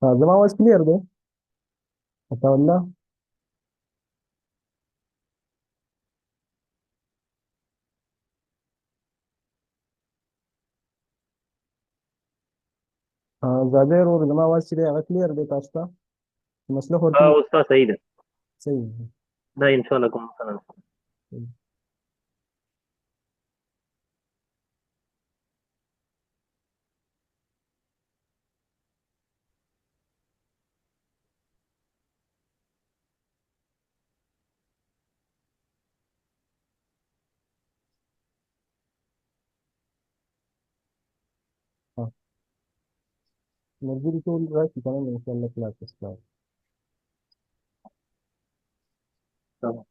زما आवाज क्लियर دی عطا الله. زابیر ور زما आवाज چې دی هغه क्लियर دی تاسو ته مسله خور اه کلی استاد صحیح ده. صحیح دی. ده ان شاء الله کوم مثلا. ملګري ټول راشي کنه ان شاء الله کلاس اسلام. تمام.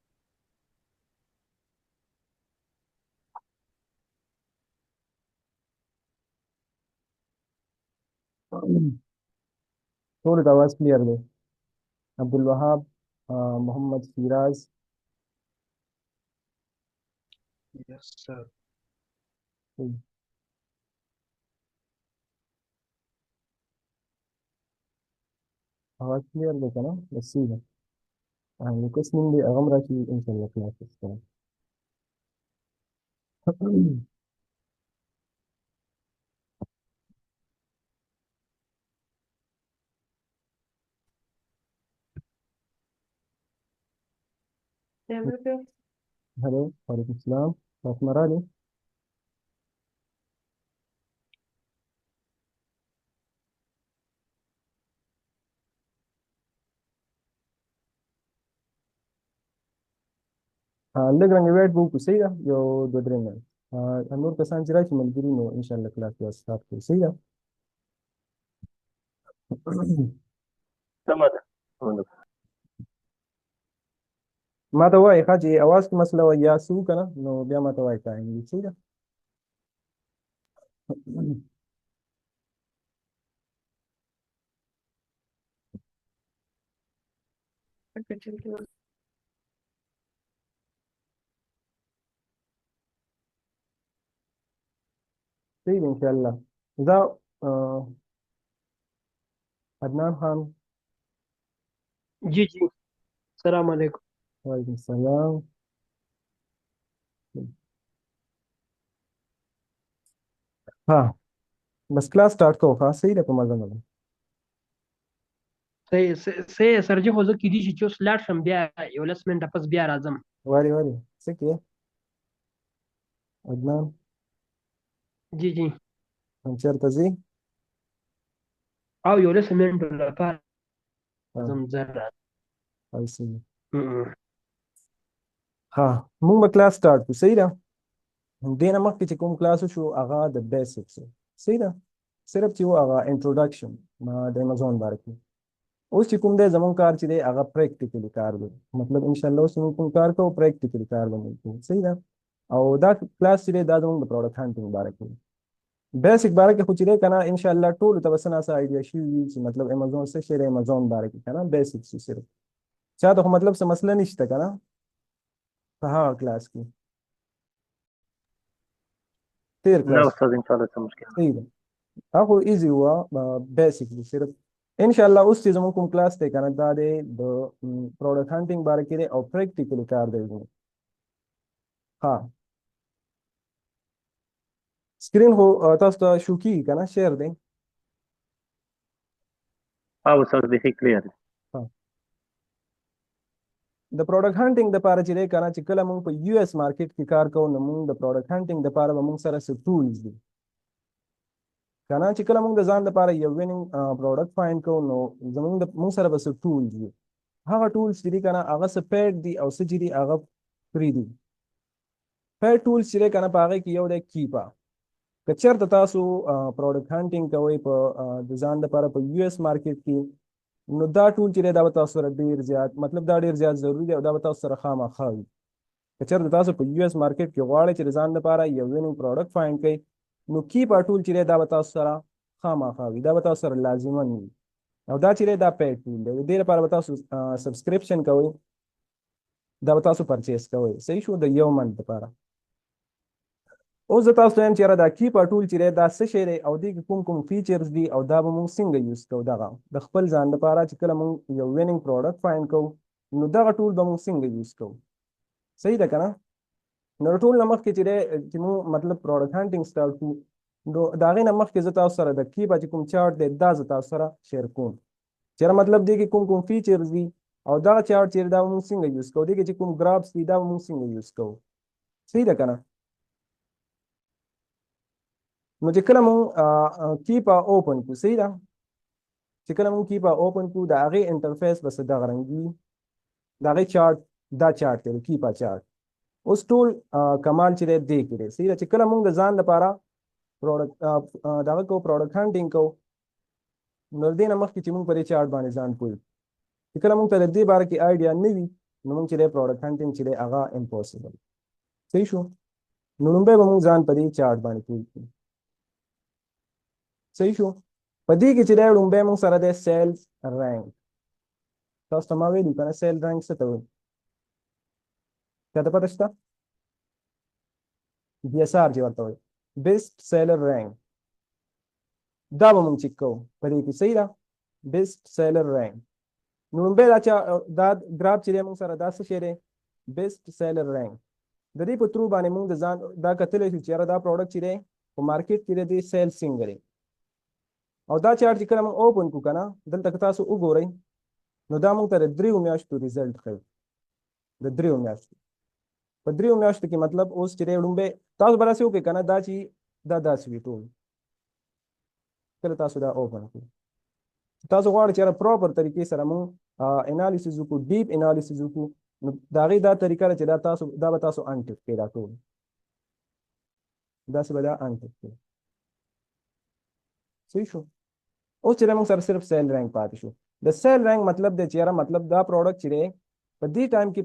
ټول د आवाज क्लियर دی. عبدالوهاب محمد فیراز. Yes, sir. आवाज क्लियर دی کنه بس ده نو کس نیم دی هغه هم راشي ان شاء الله کلاس اسلام. هلو وعلیکم السلام فاطمه رالي. لږ رنګ ویټ به وکړو صحیح ده یو دوه درې منټ. نور کسان چې راشي ملګري نو ان شاء الله کلاس بیا سټارټ کړو صحیح ده. سمه ده. سمه ده. ما ته وایي ښه چې اواز کې مسله وه یا څه وکړه نو بیا ما ته وایي کاینګلي صحیح ده. صحیح ده ان شاء الله. زه عدنان خان. जी जी सलाम अलैकुम. وعلیکم السلام. ها بس کلاس سټارټ کوو ښه صحیح ده په مزه مزه. صحیح سر جی خو زه کېدی شي چې اوس لاړ شم بیا یو لس منټه پس بیا راځم. واري واري څه کې عدنان جی جی چېرته ځې؟ او یو لس منټو لپاره ها، راځم زر راځم. I see. ها مونږ به کلاس سټارټ کړو صحیح ده. دې نه مخکې چې کوم کلاس وشو هغه د بیسکس صحیح ده. صرف چې و هغه انټروډکشن د امازون باره کې. اوس چې کوم دی زموږ کار چې دی هغه پریکټیکلي کار دی. مطلب ان شاء الله اوس موږ کوم کار کوو پریکټیکلي کار به موږ کوو صحیح ده. او دا کلاس چې دی دا زموږ د پروډکټ هانټینګ باره کې بیسک باره کې خو چې دی که نه ان شاء الله ټولو ته به څه ناڅه آیډیا شوي وي چې مطلب امازون څه شی دی امازون باره کې که نه بیسکس صرف چا ته خو مطلب څه مسله نشته که نه په هغه کلاس کې تیر نه کلاس استاد ان شاء الله څه مشکل نه. صحیح ده. هغه خو ایزي وه بیسک دي صرف ان شاء الله اوس چې زموږ کوم کلاس دی که نه دا دی د پروډکټ هانټینګ باره کې دی او پریکټیکلي کار دی زموږ. ها سکرین خو تاسو ته شو کېږي که نه شیر دی. ها استاد بیخي کلیر دی. د پروډکټ هانټینګ دپاره چې دی که نه چې کله موږ په یو اس مارکیټ کې کار کوو نو موږ د پروډکټ هانټینګ دپاره به موږ سره څه ټولز دي که نه چې کله موږ د ځان دپاره یو وینینګ پروډکټ فایند کوو نو موږ سره به څه ټولز دي. هغه ټولز چې دي که نه هغه څه پیډ دي او څه چې دي هغه فری دي. پیډ ټولز چې دی که نه په هغې کې یو دی کیپا. که چېرته تاسو پروډکټ هانټینګ کوئ په د ځان دپاره په یو اس مارکیټ کې نو دا ټول چې دی دا به تاسو سره ډېر زیات مطلب دا ډېر زیات ضروري دی او دا به تاسو سره خامخا وي. که چېرته تاسو په یو اس مارکیټ کې غواړئ چې د ځان لپاره یو وینینګ پروډکټ فایند کړئ نو کیپا ټول چې دی دا به تاسو سره خامخا وي دا به تاسو سره لازما وي او دا چې دی دا پیډ ټول دی. د دې لپاره به تاسو سبسکرپشن کوئ دا به تاسو پرچیز کوئ صحیح شو د یو منټ لپاره. اوس زه تاسو ته وایم چې یاره دا کیپا ټول چې دی دا څه شی دی او دې کې کوم کوم فیچرز دي او دا به مونږ څنګه یوز کوو دغه د خپل ځان لپاره چې کله مونږ یو ویننګ پروډکټ فایند کوو نو دغه ټول به مونږ څنګه یوز کوو صحیح ده که نه نو د ټول نه مخکې چې دی چې مونږ مطلب پروډکټ هانټینګ سټارټ کړو نو د هغې نه مخکې زه تاسو سره د کیپا چې کوم چارټ دی دا زه تاسو سره شیر کوم چېرې مطلب دې کې کوم کوم فیچرز دي او دغه چارټ چې دا به مونږ څنګه یوز کوو دې کې چې کوم ګرافس دي دا به مونږ څنګه یوز کوو صحیح ده که نه نو چې کله مونږ کیپا اوپن کړو صحیح ده چې کله مونږ کیپا اوپن کړو د هغې انټرفیس به څه دغه رنګ وي د هغې چارټ دا چارټ دی د کیپا چارټ اوس ټول کمال چې دی دې کې دی صحیح ده چې کله مونږ د ځان لپاره دغه کوو پروډکټ هانټینګ کوو نو د دې نه مخکې چې مونږ په دې چارټ باندې ځان پوه چې کله مونږ ته د دې باره کې آیډیا نه وي نو مونږ چې دی پروډکټ هانټینګ چې دی هغه امپوسیبل صحیح شو نو لومبی به مونږ ځان په دې چارټ باندې پوه کړو صحیح شو په دې کې چې دی لومبی مونږ سره دی سیلز رینک تاسو ته ما ویلي که نه سیل رینک څه ته وایي چاته پته شته BSR چې ورته وایي بیسټ سیلر رینک دا به مونږ چیک کوو په دې کې صحیح ده بیسټ سیلر رینک نو لومبی دا ګراف چې دی مونږ سره دا څه شی دی بیسټ سیلر رینک د دې په ترو باندې مونږ د ځان دا کتلی شو چې یاره دا پروډکټ چې دی په مارکیټ کې دی سیل څنګه دی او دا چارټ چې کله مونږ اوپن کړو که نه دلته که تاسو وګورئ نو دا مونږ ته د 3 میاشتو ریزلټ ښیي د 3 میاشتو په 3 میاشتو کې مطلب اوس چې دی لومبی تاسو به داسې وکړئ که نه دا چې دا داسې وي ټول کله تاسو دا اوپن کړئ تاسو غواړئ چې یاره پراپر طریقې سره مونږ انالیسز وکړو ډیپ انالیسز وکړو نو د هغې دا طریقه ده چې دا به تاسو انټیک کړئ دا ټول داسې به دا انټیک کړئ صحیح شو اوس چې دی مونږ سره صرف سیل رینک پاتې شو د سیل رینک مطلب دی چې یاره مطلب دا پروډکټ چې دی په دې ټایم کې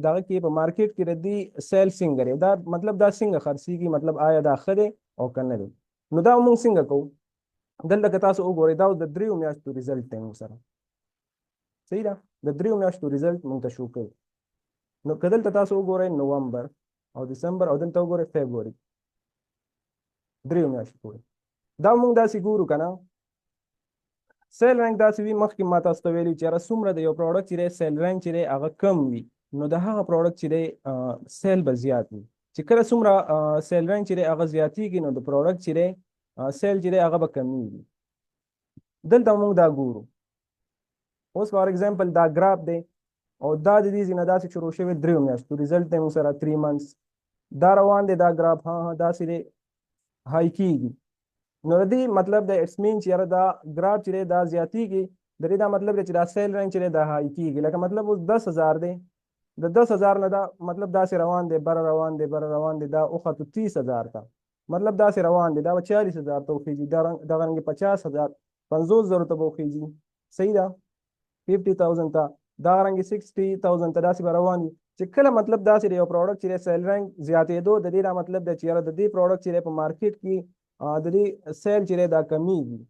دغه کې په مارکیټ کې د دې سیل څنګه دی دا مطلب دا څنګه خرڅېږي مطلب آیا دا ښه دی او که نه دی نو دا مونږ څنګه کوو دلته که تاسو وګورئ دا د 3 میاشتو ریزلټ دی مونږ سره صحیح ده د 3 میاشتو ریزلټ مونږ ته شو کوي نو که دلته تاسو وګورئ نومبر او دسمبر او دلته وګورئ فبروري 3 میاشتې پورې دا مونږ داسې ګورو که نه سیل رینک داسې وي مخکې ما تاسو ته ویلي چې یاره څومره د یو پروډکټ چې دی سیل رینک چې دی هغه کم وي نو د هغه پروډکټ چې دی سیل به زیات وي چې کله څومره سیل رینک چې دی هغه زیاتېږي نو د پروډکټ چې دی سیل چې دی هغه به کمیږي دلته مونږ دا ګورو اوس فار ایگزامپل دا ګراف دی او دا د دې ځینه داسې شروع شوی 3 میاشتو ریزلټ دی مونږ سره 3 منثs دا روان دی دا ګراف داسې دی های کېږي نو د دې مطلب د اټس مین چې یاره دا ګراف چې دی دا زیاتېږي د دې دا مطلب دی چې دا سیل رینک چې دی دا های کېږي لکه مطلب اوس 10,000 دی د 10,000 نه دا مطلب داسې روان دی بره روان دی بره روان دی دا وختو 30,000 ته مطلب داسې روان دی دا به 40,000 ته وخېږي دغه رنګې 50,000 50,000 ته به وخېږي صحیح ده 50,000 ته دغه رنګې 60,000 ته داسې به روان وي چې کله مطلب داسې دی یو پروډکټ چې دی سیل رینک زیاتېدو د دې دا مطلب دی چې یاره د دې پروډکټ چې دی په مارکیټ کې د دې سیل چې دی دا کمیږي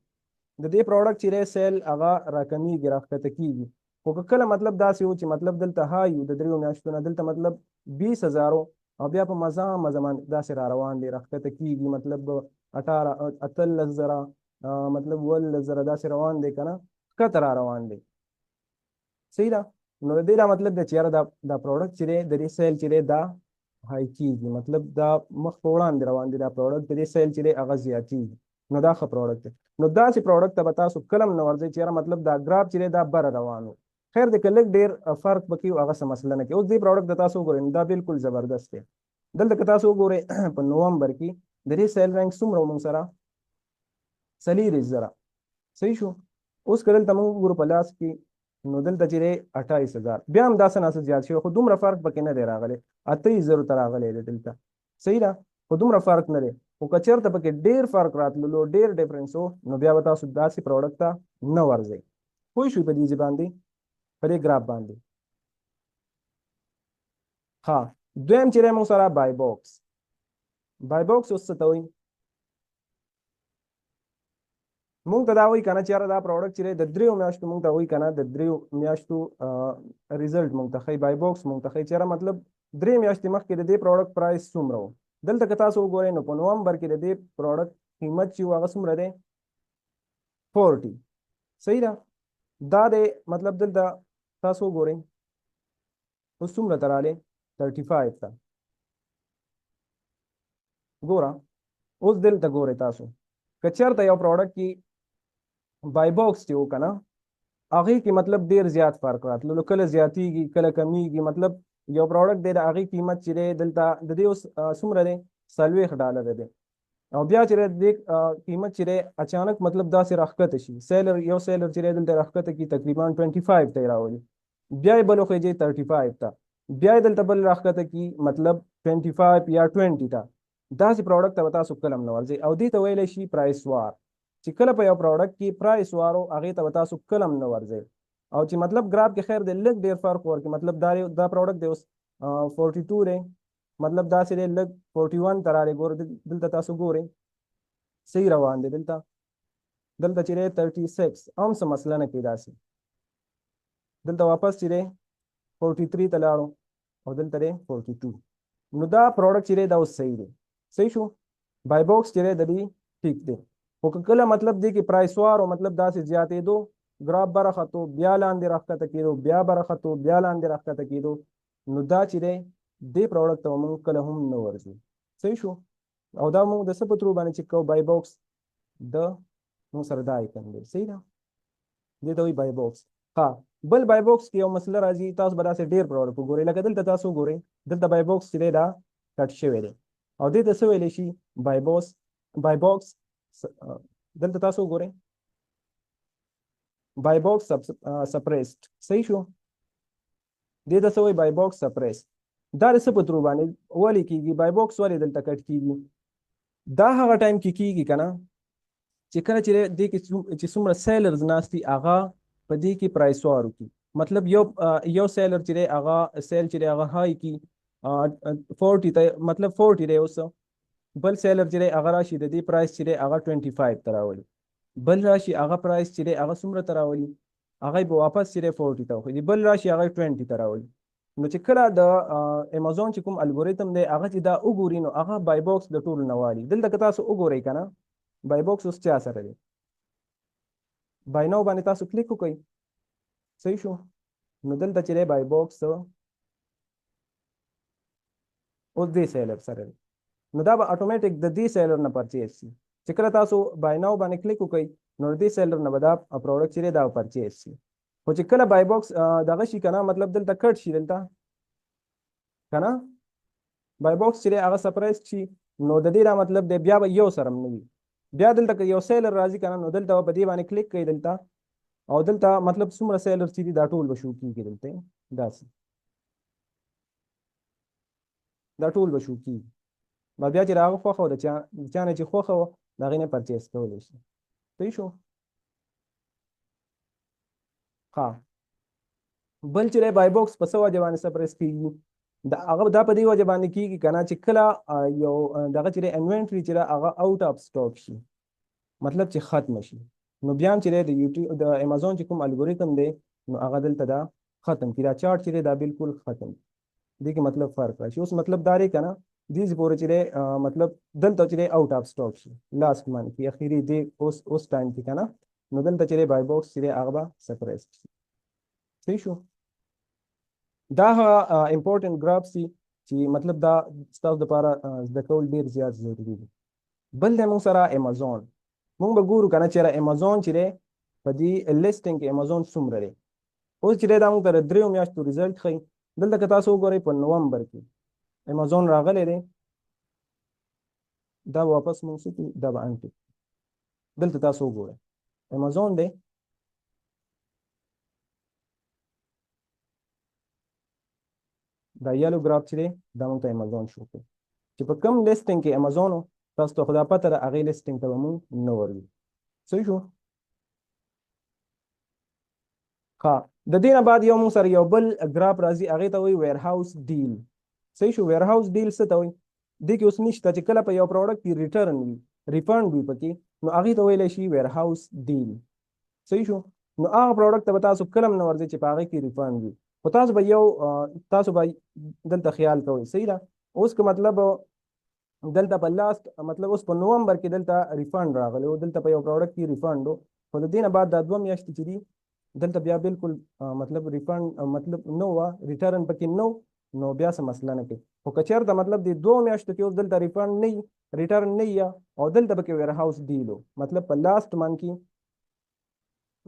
د دې پروډکټ چې دی سیل هغه راکمیږي راښکته کېږي خو که کله مطلب داسې و چې مطلب دلته های و د 3 میاشتو نه دلته مطلب 20,000 او بیا په مزه داسې را روان دی راښکته کېږي مطلب 18,000 مطلب 18,000 داسې روان دی که نه ښکته را روان دی صحیح ده نو د دې دا مطلب دی چې یاره دا پروډکټ چې دی د دې سیل چې دی دا های کېږي مطلب دا مخ په وړاندې روان دی دا پروډکټ د دې سیل چې دی هغه زیاتېږي نو دا ښه پروډکټ دی نو داسې پروډکټ ته به تاسو کله هم نه ورځئ چې یاره مطلب دا ګراف چې دی دا بره روان و خیر دی که لږ ډېر فرق پکې و هغه څه مسله نه کوي اوس دې پروډکټ د تاسو وګورئ نو دا بالکل زبردست دی دلته که تاسو وګورئ په نومبر کې د دې سیل رینک څومره و مونږ سره 40,000 صحیح شو اوس که دلته مونږ وګورو په لاس کې نو دلته چې دی 28,000 بیا هم دا څه ناڅه زیات شوی خو دومره فرق پکې نه دی راغلی 28,000 ته راغلی دی دلته صحیح ده خو دومره فرق نه دی خو که چېرته پکې ډېر فرق راتللو ډېر ډفرنس و نو بیا به تاسو داسې پروډکټ ته نه ورځئ پوه شوي په دې باندې په دې ګراف باندې ها دویم چې دی مونږ سره بای باکس اوس څه ته وایي مونږ ته دا وایي که نه چې یاره دا پروډکټ چې دی د 3 میاشتو مونږ ته وایي که نه د 3 میاشتو ریزلټ مونږ ته ښیي بای باکس مونږ ته ښیي چې یاره مطلب 3 میاشتې مخکې د دې پروډکټ پرایس څومره و دلته که تاسو وګورئ نو په نومبر کې د دې پروډکټ قیمت چې و هغه څومره دی 40 صحیح ده دا دی مطلب دلته تاسو وګورئ اوس څومره ته راغلی 35 ته ګوره اوس دلته ګورئ تاسو که چېرته یو پروډکټ کې بای باکس چې و که نه هغې کې مطلب ډېر زیات فرق راتللو کله زیاتېږي کله کمیږي مطلب یو پروډکټ دی د هغې قیمت چې دی دلته د دې اوس څومره دی 40 ډالره دی او بیا چې د دې قیمت چې دی اچانک مطلب داسې راښکته شي یو سیلر چې دی دلته راښکته کړي تقریبا 25 ته یې راولي بیا یې بل وخېږي 35 ته بیا یې دلته بل راښکته کړي مطلب 25 یا 20 ته داسې پروډکټ ته به تاسو کله هم نه ورځئ او دې ته ویلی شي پرایس وار چې کله په یو پروډکټ کې پرایس وارو هغې ته به تاسو کله هم نه ورځئ او چې مطلب ګراف کې خیر دی لږ ډېر فرق ورکړي مطلب دا پروډکټ دی اوس 42 دی مطلب داسې دی لږ 41 ته راغلی ګوره دلته تاسو ګورئ صحیح روان دی دلته چې دی 36 هم څه مسله نه کوي داسې دلته واپس چې دی 43 ته لاړو او دلته دی 42 نو دا پروډکټ چې دی دا اوس صحیح دی صحیح شو بای باکس چې دی د دې ټیک دی خو که کله مطلب دی کې پرایس وار او مطلب داسې زیاتېدو ګراف به راښتو بیا لاندې راښکته کېدو بیا به راښتو بیا لاندې راښکته کېدو نو دا چې دی دې پروډکټ ته موږ کله هم نه ورځو صحیح شو او دا موږ د څه په ترو باندې چیک کوو بای باکس د موږ سره دا آیکن دی صحیح ده دې ته وایي بای باکس ها بل بای باکس کې یو مسله راځي تاسو به داسې ډېر پروډکټ وګورئ لکه دلته تاسو وګورئ دلته بای باکس چې دی دا کټ شوی دی او دې ته څه ویلی شي بای باکس دلته تاسو وګورئ بای باکس سپریسډ صحیح شو دې ته څه وایي بای باکس سپریسډ دا د څه په ترو باندې ولې کېږي بای باکس ولې دلته کټ کېږي دا هغه ټایم کې کېږي که نه چې کله چې دې کې چې څومره سیلرز ناست دي هغه په دې کې پرایس وار وکړي مطلب یو سیلر چې دی هغه سیل چې دی هغه های کړي 40 ته مطلب 40 دی اوس بل سیلر چې دی هغه راشي د دې پرایس چې دی هغه 25 ته راولي بل راشي هغه پرایس چې دی هغه څومره ته راولي هغه به واپس چې دی 40 ته وخېږي بل راشي هغه 20 ته راولي نو چې کله د امازون چې کوم الګوریتم دی هغه چې دا وګوري نو هغه بای باکس د ټولو نه والي دلته که تاسو وګورئ که نه بای باکس اوس چا سره دی بای نو باندې تاسو کلیک وکړئ صحیح شو نو دلته چې دی بای باکس اوس دې سیلر سره دی نو دا به اتوماتیک د دې سیلر نه پرچیز شي چې کله تاسو بای نو باندې کلیک وکړئ نو دې سیلر نه به دا پروډکټ چې دی دا پرچیز شي خو چې کله بای باکس دغه شي که نه مطلب دلته کټ شي دلته که نه بای باکس چې دی هغه سپرایز شي نو د دې دا مطلب دی بیا به یو سره هم نه وي بیا دلته که یو سیلر راځي که نه نو دلته به په دې باندې کلیک کوي دلته او دلته مطلب څومره سیلر چې دي دا ټول به شو کېږي دلته داسې دا ټول به شو کېږي بیا چې د هغه خوښه وه د چا نه چې خوښه وه د هغې نه پرچیز کولی شي صحیح شو ها بل چې دی بای باکس په څه وجه باندې سپریس کېږي هغه دا په دې وجه باندې کېږي که نه چې کله یو دغه چې دی انوینټري چې دی هغه آوټ اف سټاک شي مطلب چې ختمه شي نو بیا هم چې دی د امازون چې کوم الګوریتم دی نو هغه دلته دا ختم کړي دا چارټ چې دی دا بالکل ختم دې کې مطلب فرق راشي اوس مطلب دا دی که نه دې پورې چې دی مطلب دلته چې دی آوټ اف سټاک شي لاست منټ کې اخري دې اوس ټایم کې که نه نو دلته چې دی بای باکس چې دی هغه به سپریس شي صحیح شو دا امپورټنټ ګراف سي چې مطلب دا ستاسو دپاره زده کول ډېر زیات ضروري دي بل دی موږ سره امازون موږ به ګورو که نه چېرې امازون چې دی په دې لیسټنګ کې امازون څومره دی اوس چې دی دا موږ ته د 3 میاشتو ریزلټ ښیي دلته که تاسو وګورئ په نومبر کې امازون راغلی دی دا واپس موږ څه کړو دا به انټیک دلته تاسو وګورئ امازون دی دا یلو ګراف چې دی دا موږ ته امازون شو کړي چې په کوم لیسټنګ کې امازون و تاسو ته خو دا پته ده هغې لیسټنګ ته به موږ نه ورځو صحیح شو ښه د دې نه بعد یو موږ سره یو بل ګراف راځي هغې ته وایي ویر هاوس ډیل صحیح شو ویر هاوس ډیل څه ته وایي دې کې اوس نشته چې کله په یو پروډکټ کې ریټرن وي ریفنډ وي پکې نو هغې ته ویلی شي ویر هاوس ډیل صحیح شو نو هغه پروډکټ ته به تاسو کله هم نه ورځئ چې په هغې کې ریفنډ وي خو تاسو به دلته خیال کوئ صحیح ده اوس که مطلب دلته په لاست مطلب اوس په نومبر کې دلته ریفند راغلی او دلته په یو پروډکټ کې ریفند و خو د دې نه بعد دا 2 میاشتې چې دي دلته بیا بالکل مطلب ریفند مطلب نو وه ریټرن پکې نو نو بیا څه مسله نه کوي خو که چېرته مطلب د 2 میاشتو کې اوس دلته ریفند نه وي ریټرن نه وي او دلته پکې ویر هاوس ډیل و مطلب په لاست منت کې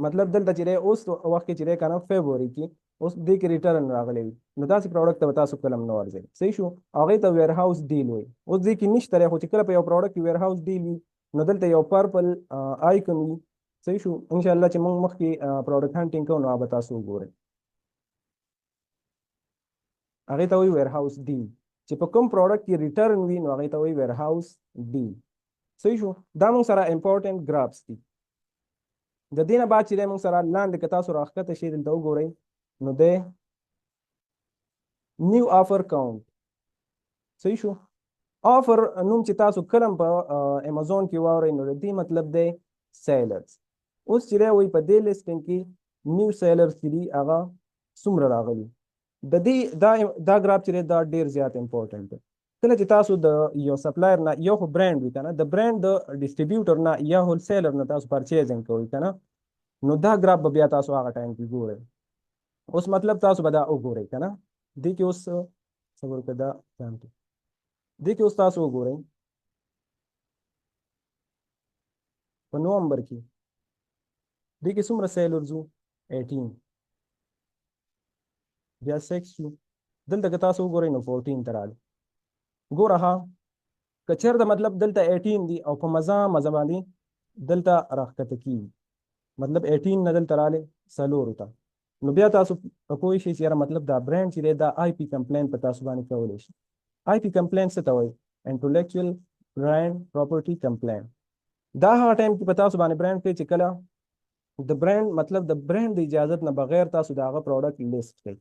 مطلب دلته چې دی اوس وخت کې چې دی که نه فیبروري کې اوس دې کې ریټرن راغلی وي نو داسې پروډکټ ته به تاسو کله هم نه ورځئ صحیح شو هغې ته ویر هاوس ډیل وایي اوس دې کې نشته دی خو چې کله په یو پروډکټ کې ویر هاوس ډیل وي نو دلته یو پرپل آیکن وي صحیح شو انشاءالله چې موږ مخکې پروډکټ هانټینګ کوو نو هغه به تاسو وګورئ هغې ته وایي ویر هاوس ډیل چې په کوم پروډکټ کې ریټرن وي نو هغې ته وایي ویر هاوس ډیل صحیح شو دا موږ سره امپورټنټ ګرافس دي د دې نه بعد چې دی موږ سره لاندې که تاسو راښکته شئ دلته وګورئ نو دی نیو آفر کاونټ صحیح شو آفر نوم چې تاسو کله هم په امازون کې واورئ نو د دې مطلب دی سیلرز اوس چې دی وایي په دې لیسټینګ کې نیو سیلرز چې دي هغه څومره راغلي د دې دا ګراف چې دی دا ډېر زیات امپورټنټ دی کله چې تاسو د یو سپلایر نه یو خو برانډ وي که نه د برانډ د ډسټریبیوټر نه یا هول سیلر نه تاسو پرچیزنګ کوئ که نه نو دا ګراف به بیا تاسو هغه ټایم کې ګورئ اوس مطلب تاسو به دا وګورئ که نه دې کې اوس صبر که دا دې کې اوس تاسو وګورئ په نومبر کې دې کې څومره سیلرز وو 18 بیا 6 شو دلته که تاسو وګورئ نو 14 ته راغلی ګوره ها که چېرته مطلب دلته 18 دي او په مزه باندې دلته راښکته کېږي مطلب 18 نه دلته راغلی 4 ته نو بیا تاسو پوه شئ چې یاره مطلب دا برانډ چې دی دا آی پي کمپلین په تاسو باندې کولی شي آی پي کمپلین څه ته وایي انټلیکچوال برانډ پراپرټي کمپلین دا هغه ټایم کې په تاسو باندې برانډ کوي چې کله د برانډ مطلب د برانډ د اجازت نه بغیر تاسو د هغه پروډکټ لیست کوئ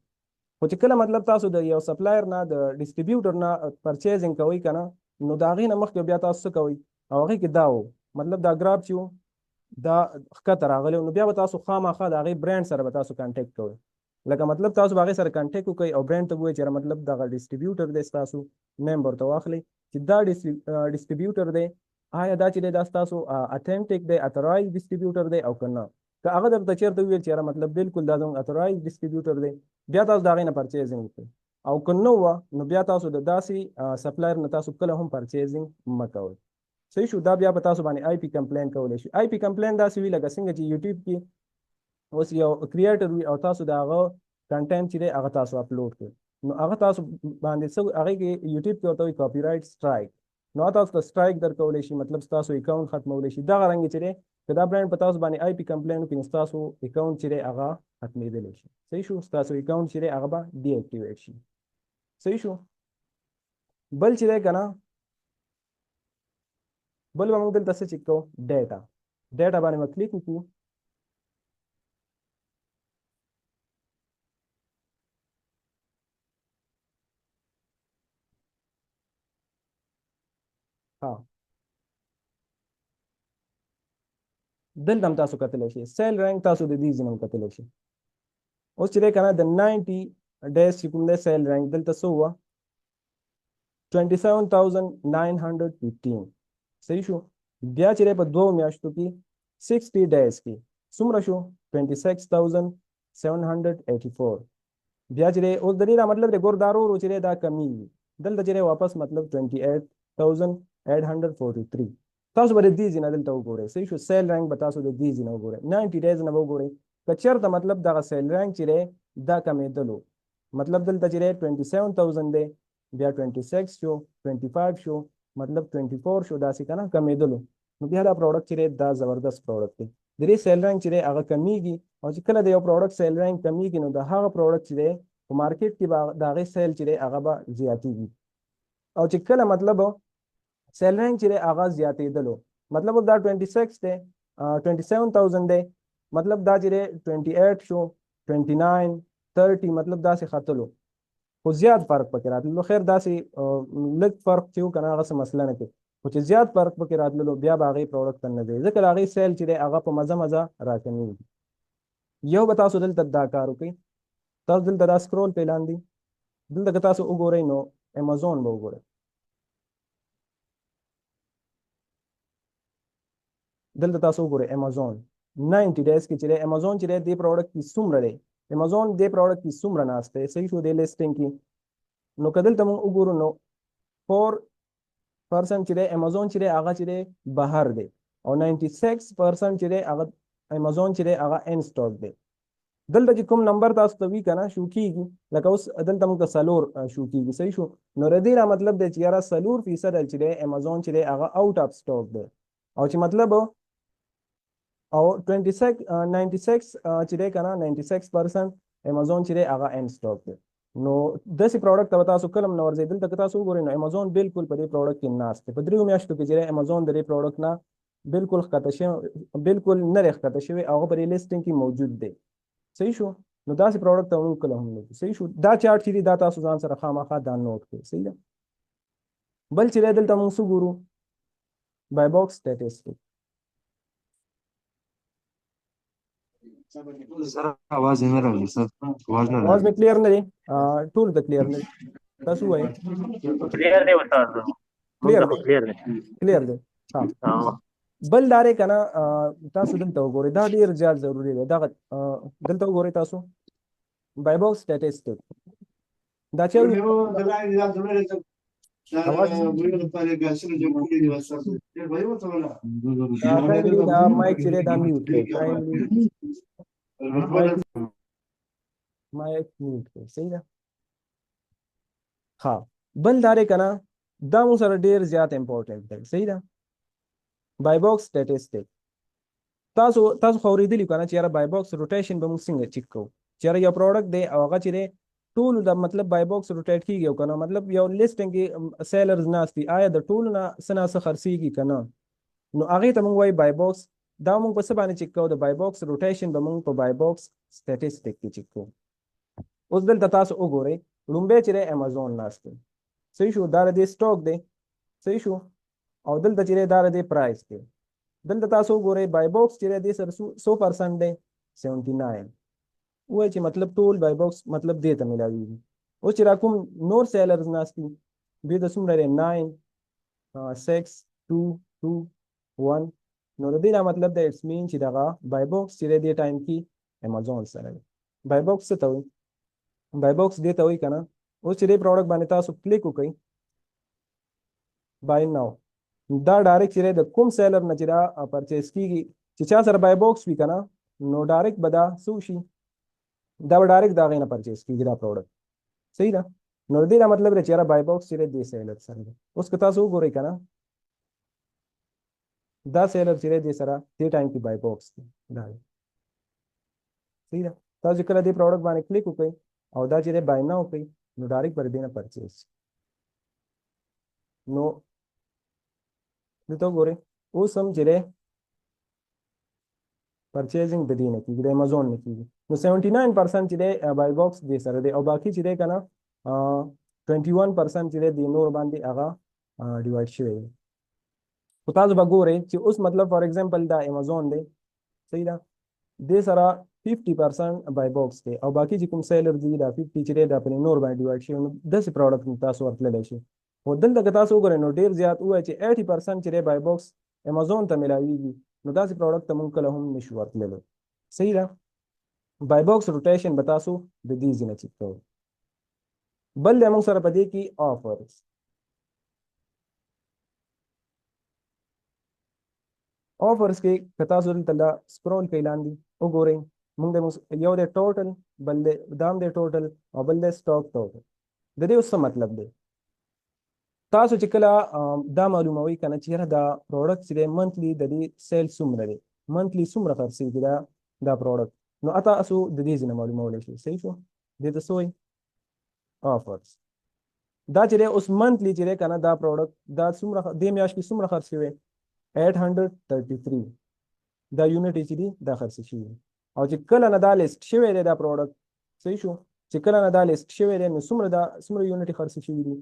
خو چې کله مطلب تاسو د یو سپلایر نه د ډسټریبیوټر نه پرچیزنګ کوئ که نه نو د هغې نه مخکې بیا تاسو څه کوئ او هغې کې دا و مطلب دا ګراف چې و دا ښکته راغلی نو بیا به تاسو خامخا د هغې برانډ سره به تاسو کانټیکټ کوئ لکه مطلب تاسو به هغې سره کانټیکټ وکړئ او برانډ ته ووایئ چې مطلب دغه ډسټریبیوټر دی ستاسو نیم ورته واخلئ چې دا ډسټریبیوټر دی آیا دا چې دی دا ستاسو اتھینټک دی اترایز ډسټریبیوټر دی او که نه که هغه درته چېرته وویل چې مطلب بالکل دا زموږ اترایز ډسټریبیوټر دی بیا تاسو د هغې نه پرچیزنګ وکړئ او که نه وه نو بیا تاسو د داسې سپلایر نه تاسو کله هم پرچیزنګ مه کوئ صحیح شو دا بیا په تاسو باندې آی پي کمپلین کولی شي آی پي کمپلین داسې وي لکه څنګه چې یوټیوب کې اوس یو کریټر وي او تاسو د هغه کنټینټ چې دی هغه تاسو اپلوډ کړئ نو هغه تاسو باندې څه هغې کې یوټیوب کې ورته وایي کاپي رایټ سټرایک نو تاسو ته سټرایک درکولی شي مطلب ستاسو اکاونټ ختمولی شي دغه رنګ چې دی که دا برانډ په تاسو باندې آی پي کمپلین وکړي نو ستاسو اکاونټ چې دی هغه ختمېدلی شي صحیح شو ستاسو اکاونټ چې دی هغه به ډي اکټیویټ شي صحیح شو بل چې دی که نه بل به موږ دلته څه چک کوو ډیټا باندې به کلیک وکړو ها دلته هم تاسو کتلی شئ سیل رینک تاسو د دې ځینه هم کتلی شئ اوس چې دی که نه د 90 ډیز چې کوم دی سیل رینک دلته څه وه 27,915 صحیح شو بیا چې دی په 2 میاشتو کې 60 ډیز کې څومره شو 26,784 بیا چې دی اوس د دې دا مطلب دی ګور دا ورو ورو چې دی دا کمیږي دلته چې دی واپس مطلب 28,843 تاسو به د دې ځینه دلته وګورئ صحیح شو سیل رینک به تاسو د دې ځینه وګورئ 90 ډیز نه به وګورئ که چېرته مطلب دغه سیل رینک چې دی دا کمېدلو مطلب دلته چې دی 27,000 دی بیا 26 شو 25 شو مطلب 24 شو داسې که نه کمېدلو نو بیا دا پروډکټ چې دی دا زبردست پروډکټ دی د دې سیل رینک چې دی هغه کمیږي او چې کله د یو پروډکټ سیل رینک کمیږي نو د هغه پروډکټ چې دی په مارکیټ کې به د هغې سیل چې دی هغه به زیاتېږي او چې کله مطلب سیل رینک چې دی هغه زیاتېدلو مطلب دا 26 دی 27,000 دی مطلب دا چې دی 28 شو 29 30 مطلب داسې ختلو خو زیات فرق پکې راتللو خیر داسې لږ فرق چې و که نه هغه څه مسله نه کوي خو چې زیات فرق پکې راتللو بیا به هغې پروډکټ ته نه ځئ ځکه د هغې سیل چې دی هغه په مزه راکمیږي یو به تاسو دلته دا کار وکړئ تاسو دلته دا سکرول پې لاندې دلته که تاسو وګورئ نو امازون به وګورئ دلته تاسو وګورئ امازون 90 ډیز کې چې امازون چې دې پروډکټ کې څومره دی امازون دې پروډکټ کې څومره ناشته صحیح شو دې لیسټینګ کې نو کدل ته موږ وګورو نو 4% چې امازون چې هغه چې بهر دی او 96% چې هغه امازون چې هغه ان سټاک دی دلته چې کوم نمبر تاسو ته وی کنه شو کیږي لکه اوس دلته موږ ته سلور شو کیږي صحیح شو نو ردی را مطلب دی چې یاره سلور فیصد چې امازون چې هغه آوټ اف سټاک دی او چې مطلب او 96 چې کنه 96% امازون چې هغه ان سټاک دی نو داسې پروډکټ ته تاسو کلم نو ورځي دلته تاسو وګورئ نو امازون بالکل په دې پروډکټ کې ناست دی په دریو میاشتو کې چې امازون د دې پروډکټ نه بالکل ښکته شوی بالکل نه ښکته شوی هغه په لیسټینګ کې موجود دی صحیح شو نو داسې پروډکټ ته موږ کله هم نه صحیح شو دا چارت چې دا تاسو ځان سره خامخا دا نوٹ کړئ صحیح ده بل چې دلته موږ څه ګورو بای باکس سټیټسټیک سر आवाज नहीं आ रही सर आवाज ना आवाज में क्लियर नहीं टूल द क्लियर नहीं तसु है क्लियर दे उस्ताद क्लियर क्लियर दे क्लियर दे हां बल دارې کنه تاسو دلته وګورئ دا ډیر زیات ضروری دی دا دلته وګورئ تاسو بای باکس سټیټسټیک دا چې دا مایک چې دا میوټ کړئ مایک میوټ کړئ صحیح ده ها بل دارې کنه دا مو سره ډیر زیات امپورټنت دی صحیح ده بای باکس سټیټسټیک تاسو خو ورېدلی کنه چې یاره بای باکس روټیشن به موږ څنګه چیک کوو چې یاره یو پروډکټ دی او هغه چې ټول د مطلب بای باکس روټیټ کیږي کنه مطلب یو لیسټینګ کې سیلرز ناشتي آیا د ټول نه سنا څه خرڅيږي کنه نو هغه ته موږ وای بای باکس دا موږ په څه باندې چیک کوو د بای باکس روټیشن به موږ په بای باکس سټیټسټیک کې چیک کوو اوس دلته تاسو وګورئ لومبه چې امازون ناشته صحیح شو دا د سټاک دی صحیح شو او دلته چې دا د پرایس دی دلته تاسو وګورئ بای باکس چې د سر 100% دی 79 وای چې مطلب ټول بای باکس مطلب دې ته ملاويږي او چې را کوم نور سیلرز ناشتي به د څومره 9 6 2 2 1 نو دې دا مطلب د اټس مین چې دغه بای باکس چې دې ټایم کې امازون سره بای باکس څه ته وي بای باکس دې ته وي کنه او چې دې پروډکټ باندې تاسو کلیک وکړئ بای ناو دا ډایرکټ چې د کوم سیلر نه چې دا پرچیز کیږي چې چا سره بای باکس وي کنه نو ډایرکټ به دا سوشي دا ډایرکټ دا غینه پرچیز کیږي دا پروډکټ صحیح ده نو دې دا مطلب چې بای باکس چې دې سیلر سره اوس که تاسو وګورئ کنه دا سیلر چې دې سره دې ټایم کې بای باکس دا صحیح ده تاسو کله دې پروډکټ باندې کلیک وکړئ او دا چې بای نه وکړئ نو ډایرکټ پر دې نه پرچیز نو دته وګورئ اوس هم چې پرچیزینګ د دې نه کیږي د امازون نه کیږي نو 79% چې بای باکس دې سره دی او باقی چې کنه 21% چې د نور باندې هغه ډیوایډ شوی دی او تاسو به ګورئ چې اوس مطلب فار ایگزامپل دا امازون دی صحیح ده دې سره 50% بای باکس دی او باقی چې کوم سیلر دی دا 50 چې دا په نور باندې ډیوایډ شوی نو داسې پروډکټ تاسو ورتللی شي او دلته تاسو وګورئ نو ډیر زیات وایي چې 80% چې بای باکس امازون ته ملاويږي نو داسې پروډکټ ته موږ کله هم نشو ورتللی صحیح ده بای باکس روټیشن به تاسو د دې ځینه چیک کوئ بل د موږ سره په دې کې آفرز آفرز کې که تاسو دلته سکرول کوئ لاندې وګورئ موږ یو د ټوټل بل د دام د ټوټل او بل د سټاک ټوټل د دې اوس څه مطلب دی تاسو چې کله دا معلوموي کنه چې دا پروډکټ چې منتلی د دې سیل څومره دی منتلی څومره خرڅېږي دا پروډکټ نو تاسو د دې ځینې معلومولی شئ صحیح شو دې ته څه وایي آفرز دا چې اوس منتلی چې کنه دا پروډکټ دا څومره دې میاشت کې څومره خرڅ شوی 833 دا یونټ چې دی دا خرڅ شوی او چې کله نه دا لیست شوی دی دا پروډکټ صحیح شو چې کله نه دا لیست شوی دی نو څومره یونټ خرڅ شوی دی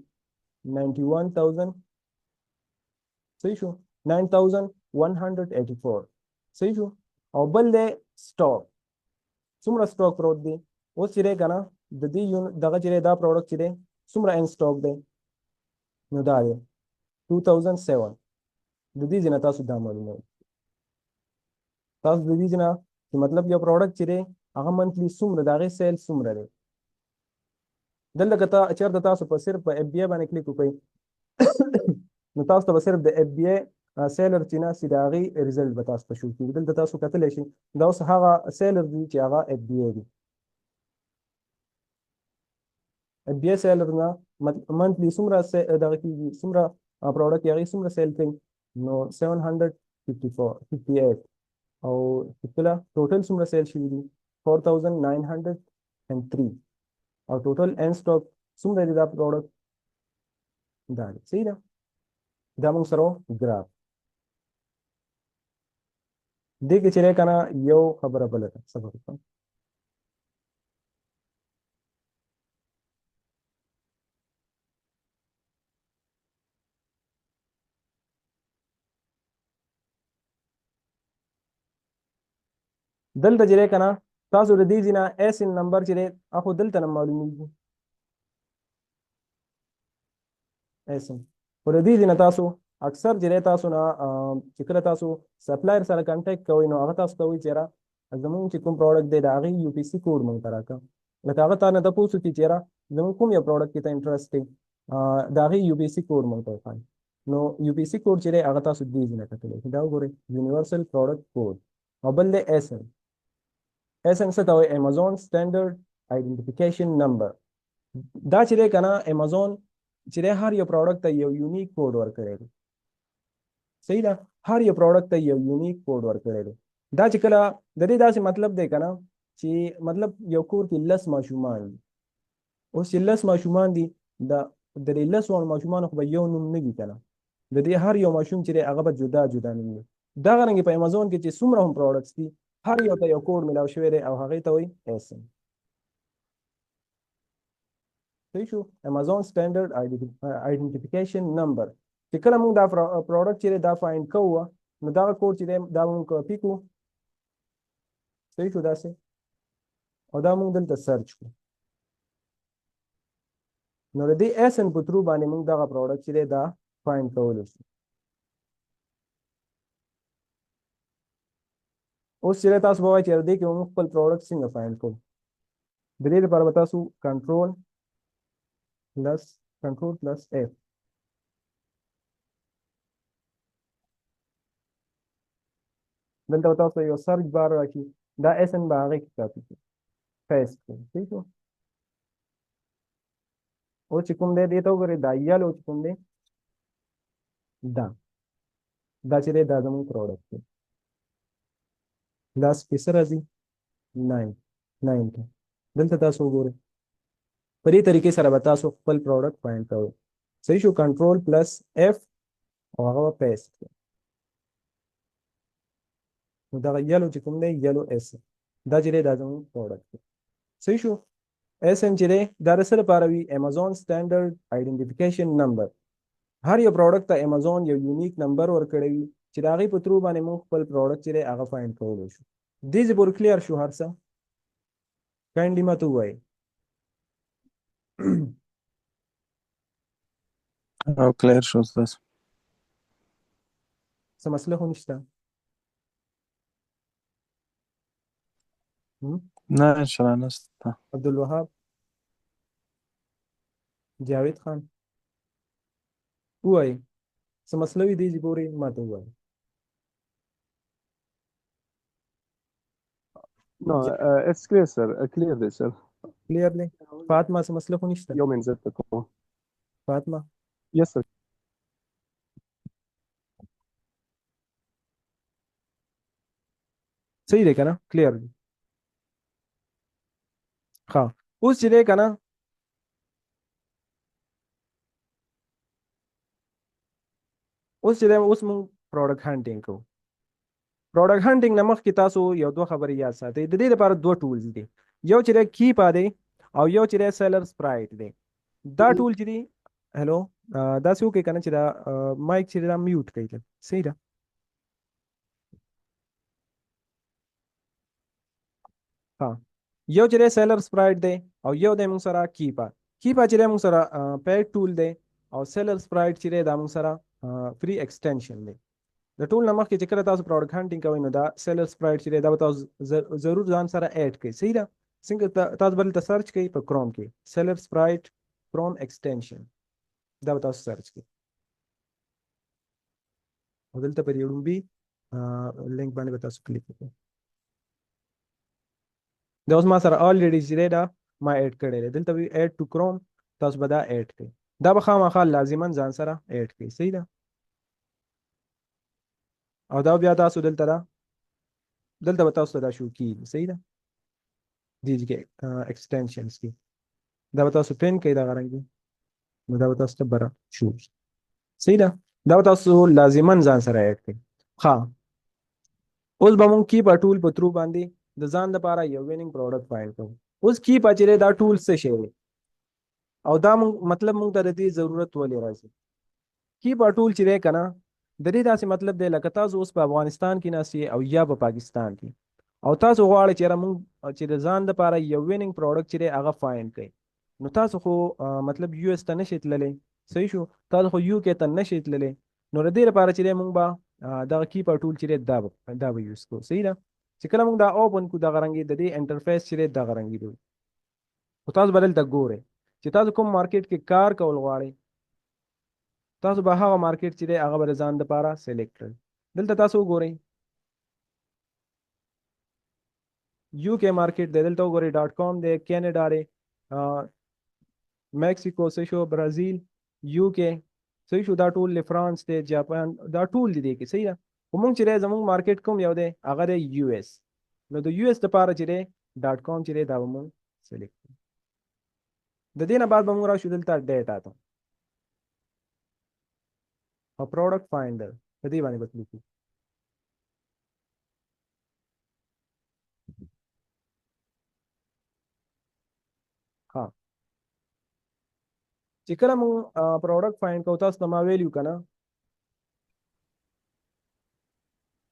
91,000 صحیح شو 9,184 صحیح شو او بل دی سټاک څومره سټاک پروت دی اوس چې کنه د دې دغه چې دا پروډکټ چې دی څومره ان سټاک دی نو دا دی 2007 د دې ځینې تاسو دا معلوموي تاسو د دې نه چې مطلب یو پروډکټ چې دی هغه منتلی څومره د هغې سیل څومره دی دلته که چېرته تاسو په صرف په اف بی آی باندې کلیک وکړئ نو تاسو ته به صرف د اف بی آی سیلر چې ناستي د هغې ریزلټ به تاسو ته شو کېږي دلته تاسو کتلی شئ دا اوس هغه سیلر دي چې هغه اف بی آی دي اف بی آی سیلر نه منتلی څومره دغه کېږي څومره پروډکټ یې هغې څومره سیل کوي نو 758 او کله ټوټل څومره سیل شوي دي 4903 او ټوټل ان سټاک څومره دی دا پروډکټ دا دی صحیح ده دا موږ سره ګراف دې کې چې دی که نه یو خبره بله ده صبر وکړه دلته چې دی که نه تاسو د دې ځینه ایس ان نمبر چې دی هغه دلته نه معلومیږي ایس ان خو د دې ځینه تاسو اکثر چې دی تاسو نه چې کله تاسو سپلایر سره کنټیکټ کوئ نو هغه تاسو ته وایي چېره زموږ چې کوم پروډکټ دی د هغې یو پی سي کوډ موږ ته راکړه لکه هغه تا نه تپوس وکړي چېره زموږ کوم یو پروډکټ کې ته انټرسټ دی د هغې یو پی سي کوډ موږ ته وښایي نو یو پی سي کوډ چې دی هغه تاسو دې ځینه کتلی شئ دا وګورئ یونیورسل پروډکټ کوډ او بل دی ایس ان ایس ان څه ته وایي امازون سټینډرډ آیډنټیفیکیشن نمبر دا چې دی که نه امازون چې دی هر یو پروډکټ ته یو یونیک کوډ ورکړی دی صحیح ده هر یو پروډکټ ته یو یونیک کوډ ورکړی دی دا چې کله د دې داسې مطلب دی که نه چې مطلب یو کور کې 10 ماشومان دي اوس چې 10 ماشومان دي د دې 10 ماشومانو خو به یو نوم نه وي که نه د دې هر یو ماشوم چې دی هغه به جدا جدا نوم وي دغه رنګې په امازون کې چې څومره هم پروډکټس دي هر یو ته یو کوډ میلاو شوی دی او هغې ته وایي ایس ان صحیح شو امازون سټینډرډ آیډنټیفیکیشن نمبر چې کله موږ دا پروډکټ چې دی دا فایند کوو نو دغه کوډ چې دی دا موږ کاپي کړو صحیح شو داسې او دا موږ دلته سرچ کړو نو د دې ایس ان په ترو باندې موږ دغه پروډکټ چې دی دا فایند کولی شو اوس چې تاسو به وایئ چې دې کې موږ خپل پروډکټ څنګه فایند کوو د دې لپاره به تاسو کنټرول پلس اف دلته به تاسو یو سرچ بار راکړي دا ایس ان به هغې کې کاپي کړي پیسټ کړي صحیح شو اوس چې کوم دی دې ته وګورئ دا یلو چې کوم دی دا چې دی دا زموږ پروډکټ دی دا کې څه راځي 9 دلته تاسو وګورئ په دې طریقې سره به تاسو خپل پروډکټ فایند کوئ صحیح شو کنټرول پلس اف او هغه به پیسټ کړئ نو دغه یلو چې کوم دی یلو ایس دا چې دی دا زموږ پروډکټ دی صحیح شو ایس ان چې دی دا د څه لپاره وي امازون سټینډرډ آیډنټیفیکیشن نمبر هر یو پروډکټ ته امازون یو یونیک نمبر ورکړی وي چې د هغې په ترو باندې موږ خپل پروډکټ چې دی هغه فایند کولی شو دې ځای پورې کلیر شو هر څه کاینډلي ماته ووایئ او کلیر شو ستاسو څه مسله خو نشته نه انشاءالله نسته عبدالوهاب جاوید خان ووایئ څه مسله وي دې ځای پورې ماته ووایئ No, it's clear, sir. Clear this, sir. کلیرلی فاطمه څه مسله خو نشته يوم زدتكم. فاطمه Yes, sir. صحیح دی که نه کلیر دی ښه اوس چې دی که نه اوس چې دی اوس موږ پروډکټ هانټینګ کوو پروډکټ هانټینګ نه مخکې تاسو یو دوه خبرې یاد ساتئ د دې لپاره دوه ټولز دي یو چې دی کیپا دی او یو چې دی سیلر سپرایټ دی دا ټول چې دی هلو داسې وکړئ که نه چې دا مایک چې دی دا میوټ کړئ صحیح ده ها یو چې دی سیلر سپرایټ دی او یو دی موږ سره کیپا چې دی موږ سره پیډ ټول دی او سیلر سپرایټ چې دی دا موږ سره فری ایکسټینشن دی د ټول نه مخکې چې کله تاسو پروډکټ هانټینګ کوئ نو دا سیلرز پرایډ چې دی دا به تاسو ضرور ځان سره اډ کړئ صحیح ده څنګه تاسو به دلته سرچ کوئ په کروم کې سیلرز پرایډ کروم ایکسټینشن دا به تاسو سرچ کړئ او دلته پر یو ډومبي لینک باندې به تاسو کلیک وکړئ دا اوس ما سره الریډي چې دی دا ما اډ کړی دی دلته به اډ ټو کروم تاسو به دا اډ کړئ دا به خامخا لازما ځان سره اډ کړئ صحیح ده او دا بیا تاسو دلته به تاسو ته دا شو کیږي صحیح ده دې کې ایکسټینشنز کې دا به تاسو پین کوي دا غرنګي نو دا به تاسو ته بره شو صحیح ده دا به تاسو لازما ځان سره اډ کړئ ها اوس به مونږ کی په ټول په ترو باندې د ځان لپاره یو وینینګ پروډکټ فایل کوو اوس کی په چیرې دا ټول څه شی دی او دا مطلب مونږ ته د دې ضرورت ولې راځي کی په ټول چې دی کنه د دې داسې مطلب دی لکه تاسو اوس په افغانستان کې ناست او یا په پاکستان کې او تاسو غواړئ چې مونږ چې د ځان لپاره یو وینینګ پروډکټ چې دی هغه فایند کړئ نو تاسو خو مطلب یو اس ته نشئ تللی صحیح شو تاسو خو یو کې ته نشئ تللی نو د دې لپاره چې دی مونږ به دغه کی په ټول چې دی دا به یوز کوو صحیح ده چې کله مونږ دا اوپن کړو دغه رنګې د دې انټرفیس چې دی دغه رنګې دی خو تاسو به دلته ګورئ چې تاسو کوم مارکیټ کې کار کول غواړئ تاسو به هغه مارکیټ چې دی هغه به ځان لپاره سلیکټ کړئ دلته تاسو وګورئ یو کې مارکیټ دی دلته وګورئ .com دی کینیډا دی میکسیکو صحیح شو برازیل یو کې صحیح شو دا ټول فرانس دی جاپان دا ټول دي کې صحیح ده خو مونږ چې دی زموږ مارکیټ کوم یو دی هغه دی یو اس نو د یو اس لپاره چې دی .com چې دی دا به مونږ سلیکټ کړو د دې نه بعد به مونږ راشو دلته ډیټا ته او پروډکټ فایندر په دې باندې به کلیک وکړو ها چې کله مونږ پروډکټ فایند کوو تاسو ته ما ویلیو که نه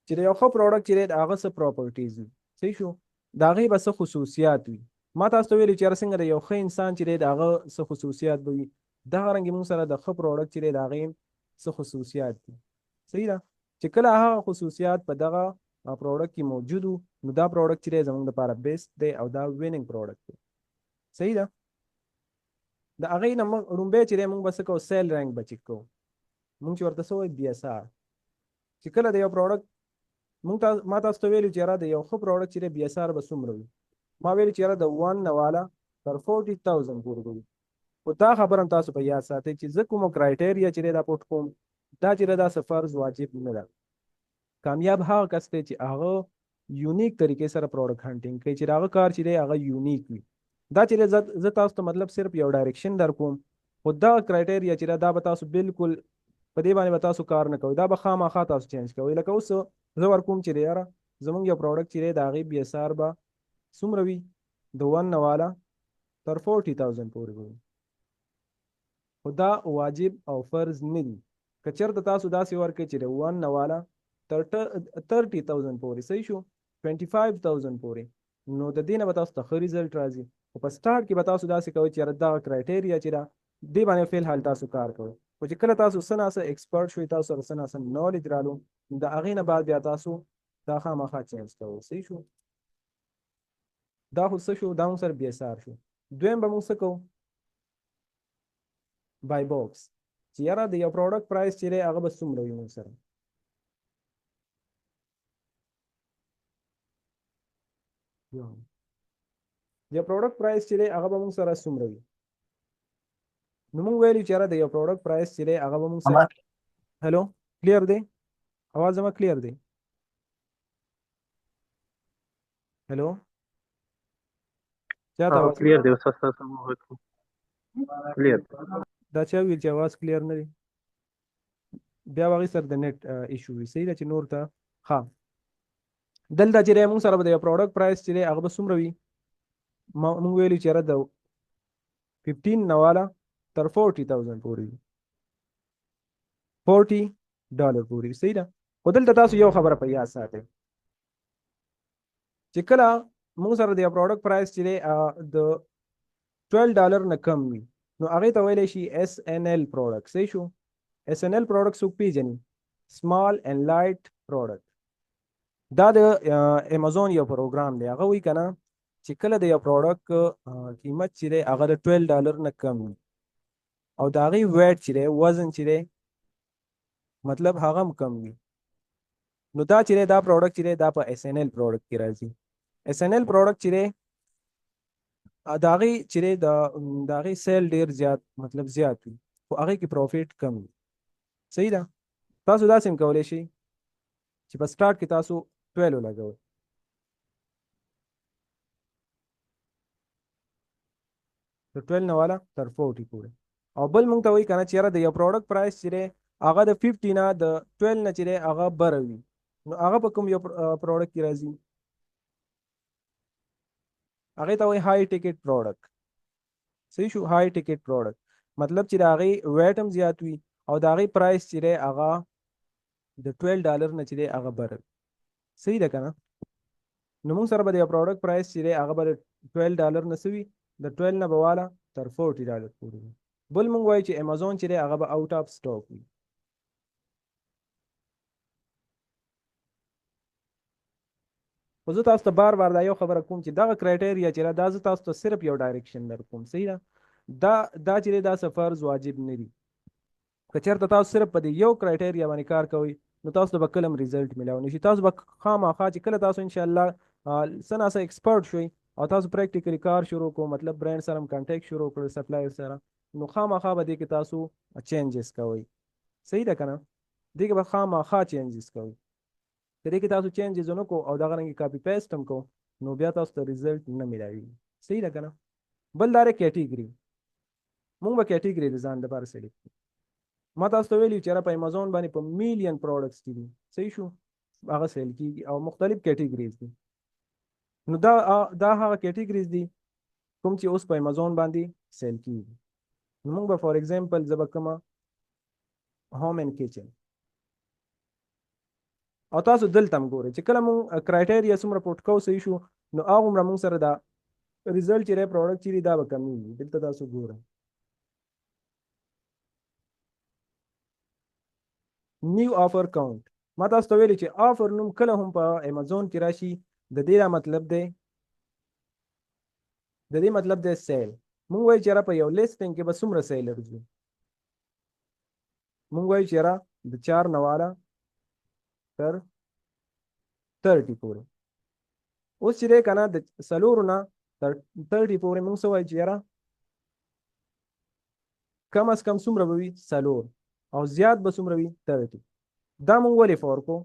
چې د یو ښه پروډکټ چې دی د هغه څه پراپرټیز وي صحیح شو د هغې به څه خصوصیات وي ما تاسو ته ویلي چې هر څنګه د یو ښه انسان چې دی د هغه څه خصوصیات به وي دغه رنګې مونږ سره د ښه پروډکټ چې دی د هغې څه خصوصیات دي صحیح ده چې کله هغه خصوصیات په دغه پروډکټ کې موجود وو نو دا پروډکټ چې دی زموږ لپاره بیسټ دی او دا وینینګ پروډکټ دی صحیح ده د هغې نه لومبی چې دی مونږ به څه کوو سیل رینک به چیک کوو مونږ چې ورته څه وایي BSR چې کله د یو پروډکټ ما تاسو ته ویلي چې یاره د یو ښه پروډکټ چې دی BSR به څومره وي ما ویلي چې یاره د 1 نه والا تر 40,000 پورې به وي خو دا خبره هم تاسو په یاد ساتئ چې زه کومه کرایټیریا چې دی دا پوټ کوم دا چې دی دا څه فرض واجب نه ده کامیاب هغه کس دی چې هغه یونیک طریقې سره پروډکټ هانټینګ کوي چې هغه کار چې دی هغه یونیک وي دا چې زه تاسو ته مطلب صرف یو ډایرکشن در کوم خو دا کرایټیریا چې دا به تاسو بالکل په دې باندې به تاسو کار نه کوئ دا به خامخا تاسو چینج کوئ لکه اوس زه ورکوم چې دی یاره زموږ یو پروډکټ چې دی د هغې BSR به څومره وي د 1 نه والا تر 40,000 پورې وي خو دا واجب او فرض نه دي که چېرته تاسو داسې ورکړئ چې د 1 نه والا تر 30,000 پورې صحیح شو 25,000 پورې نو د دې نه به تاسو ته ښه ریزلټ راځي خو په سټارټ کې به تاسو داسې کوئ چې یاره دغه کرایټیریا چې ده دې باندې فی الحال تاسو کار کوئ خو چې کله تاسو څه ناڅه ایکسپرټ شوئ تاسو سره څه ناڅه نالج رالو د هغې نه بعد بیا تاسو دا خامخا چینج کوئ صحیح شو دا خو څه شو دا مونږ سره BSR شو دویم به مونږ څه کوو بای باکس چې یاره د یو پروډکټ پرایس چې دی هغه به څومره وي مونږ سره د یو پروډکټ پرایس چې دی هغه به مونږ سره څومره وي نو مونږ ویلي چې یاره د یو پروډکټ پرایس چې دی هغه به مونږ سره هلو کلیر دی आवाज زما کلیر دی هلو چاته आवाज क्लियर دی اوس تاسو مو وکړو क्लियर دا چا ویل چې आवाज کلیر نه دی بیا هغې سره د نیټ ایشو وي صحیح ده چې نور ته ها دلته چې دی مونږ سره به د یو پروډکټ پرایس چې دی هغه به څومره وي مونږ ویلي چې یاره د 15 نه والا تر 40,000 پورې وي $40 پورې وي صحیح ده خو دلته تاسو یو خبره په یاد ساتئ چې کله مونږ سره د یو پروډکټ پرایس چې دی د $12 نه کم وي نو هغې ته ویلی شي SNL پروډکټ صحیح شو SNL پروډکټ څوک پیژني small and light product. دا د امازون یو پروګرام دی. هغه وی کنه چې کله د یو پروډکټ قیمت چې دی هغه د $12 نه کم وي او د هغې ویټ چې دی وزن چې دی مطلب هغه هم کم وي، نو دا چې دی دا پروډکټ چې دی دا په SNL پروډکټ کې راځي. SNL پروډکټ چې دی د هغې چې دی د هغې سیل ډېر زیات مطلب زیات وي خو هغې کې پروفیټ کم وي. صحیح ده. تاسو داسې هم کولی شئ چې په سټارټ کې تاسو 12 ولګوئ. د 12 نه والا تر 40 پورې. او بل مونږ ته وایي که نه چې یاره د یو پروډکټ پرایس چې دی هغه د 50 نه د 12 نه چې دی هغه بره وي، نو هغه په کوم یو پروډکټ کې راځي؟ هغې ته وایي های ټیکټ پروډکټ. صحیح شو. های ټیکټ پروډکټ مطلب چې د هغې ویټ هم زیات وي او د هغې پرایس چې دی هغه د $12 نه چې دی هغه بره وي. صحیح ده که نه؟ نو موږ سره به د یو پروډکټ پرایس چې دی هغه به د $12 نه څه وي، د 12 نه به والا تر $40 پورې وي. بل موږ وایو چې امازون چې دی هغه به آوټ آف سټاک وي. خو زه تاسو ته بار بار دا یو خبره کوم چې دغه کرایټیریا چې دا زه تاسو ته صرف یو ډایرکشن در کوم. صحیح ده. دا چې دی دا فرض واجب نه دي. که چېرته تاسو صرف په دې یو کرایټیریا باندې کار کوئ نو تاسو ته به کله هم ریزلټ میلاو نه شي. تاسو به خامخا چې کله تاسو انشاءالله څه ناڅه ایکسپرټ شوئ او تاسو پریکټیکلی کار شروع کړو مطلب برانډ سره هم کانټیکټ شروع کړو سپلایر سره، نو خامخا به دې کې تاسو چینجز کوئ. صحیح ده که نه؟ دې کې به خامخا چینجز کوئ. که دې کې تاسو چینجز ونه کړو او دغه رنګې کاپي پیسټ هم کوو نو بیا تاسو ته ریزلټ نه میلاوي. صحیح ده که نه؟ بل دا دی کیټیګري. مونږ به کیټیګري د ځان لپاره سلیکټ کړو. ما تاسو ته ویلي چې په امازون باندې په میلیون پروډکټس کې دي. صحیح شو. هغه سیل کېږي او مختلف کیټیګریز دي. نو دا هغه کیټیګریز دي کوم چې اوس په امازون باندې سیل کېږي. نو موږ به فار ایگزامپل زه به کومه هوم اینډ کچن او تاسو دلته هم ګورئ چې کله مونږ کرایټیریا څومره پوټ کوو صحیح شو نو هغومره مونږ سره دا ریزلټ چې دی پروډکټ چې دی دا به کمیږي. دلته تاسو ګورئ نیو آفر کاونټ. ما تاسو ته ویلي چې آفر نوم کله هم په امازون کې راشي د دې دا مطلب دی سیل. مونږ وایو چې یاره په یو لیسټینګ کې به څومره سیلرز وي. مونږ وایو چې یاره د 4 نه والا تر 30 پورې. اوس چې دی که نه د 4 نه تر 30 پورې مونږ څه وایو چې یاره کم از کم څومره به وي 4 او زیات به څومره وي 30. دا مونږ ولې فور کو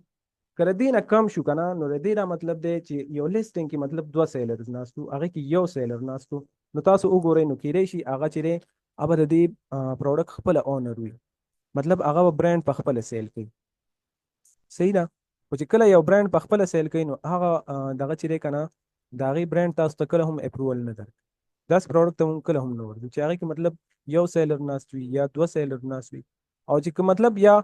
که د دې نه کم شو که نه نو د دې دا مطلب دی چې یو لیسټینګ کې مطلب 2 سیلرز ناستو هغې کې یو سیلر ناستو نو تاسو وګورئ نو کیدای شي هغه چې دی هغه د دې پروډکټ خپله اونر وي مطلب هغه به برانډ په خپله سیل کوي. صحیح ده. خو چې کله یو برانډ په خپله سیل کوي نو هغه دغه چې دی که نه د هغې برانډ تاسو ته کله هم اپروول نه درکوي. داسې پروډکټ ته مونږ کله هم نه ورځو چې هغې کې مطلب یو سیلر ناست وي یا 2 سیلر ناست وي او چې که مطلب یا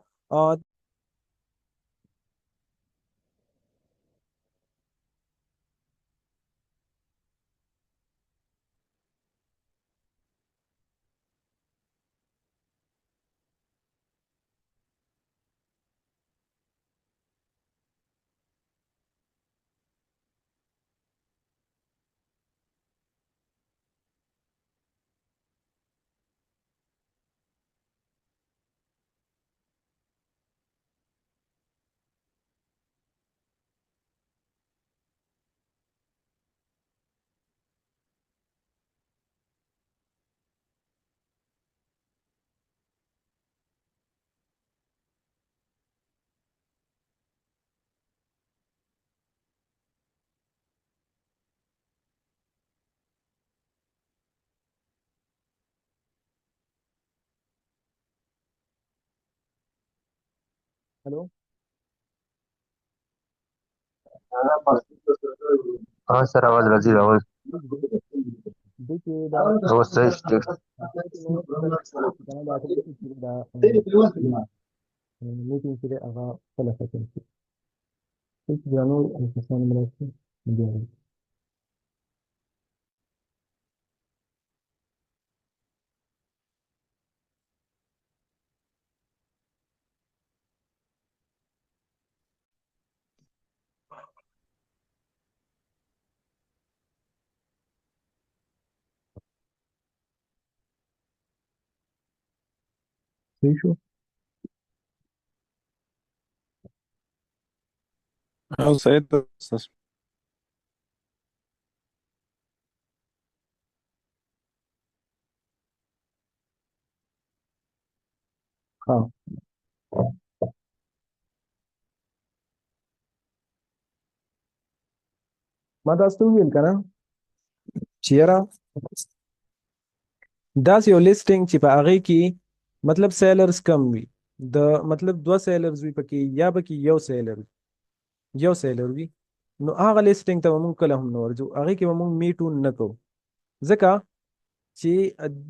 هلو हाँ सर आवाज राजी आवाज دې کې دا आवाज सही ठीक میټینګ چې دی هغه خپله ختم شي. هیڅ بیا نور کسان مرستې بیا صحیح شو. او صحیح ده ستاسو. ها ما تاسو ته ویل کنه چې یاره داسې یو لیسټینګ چې په هغې کې مطلب سیلرز کم وي، د مطلب دوه سیلرز وي پکې یا پکې یو سیلر وي، نو هغه لیسټینګ ته به مونږ کله هم نه ورځو، هغې کې به مونږ میټون نه کوو، ځکه چې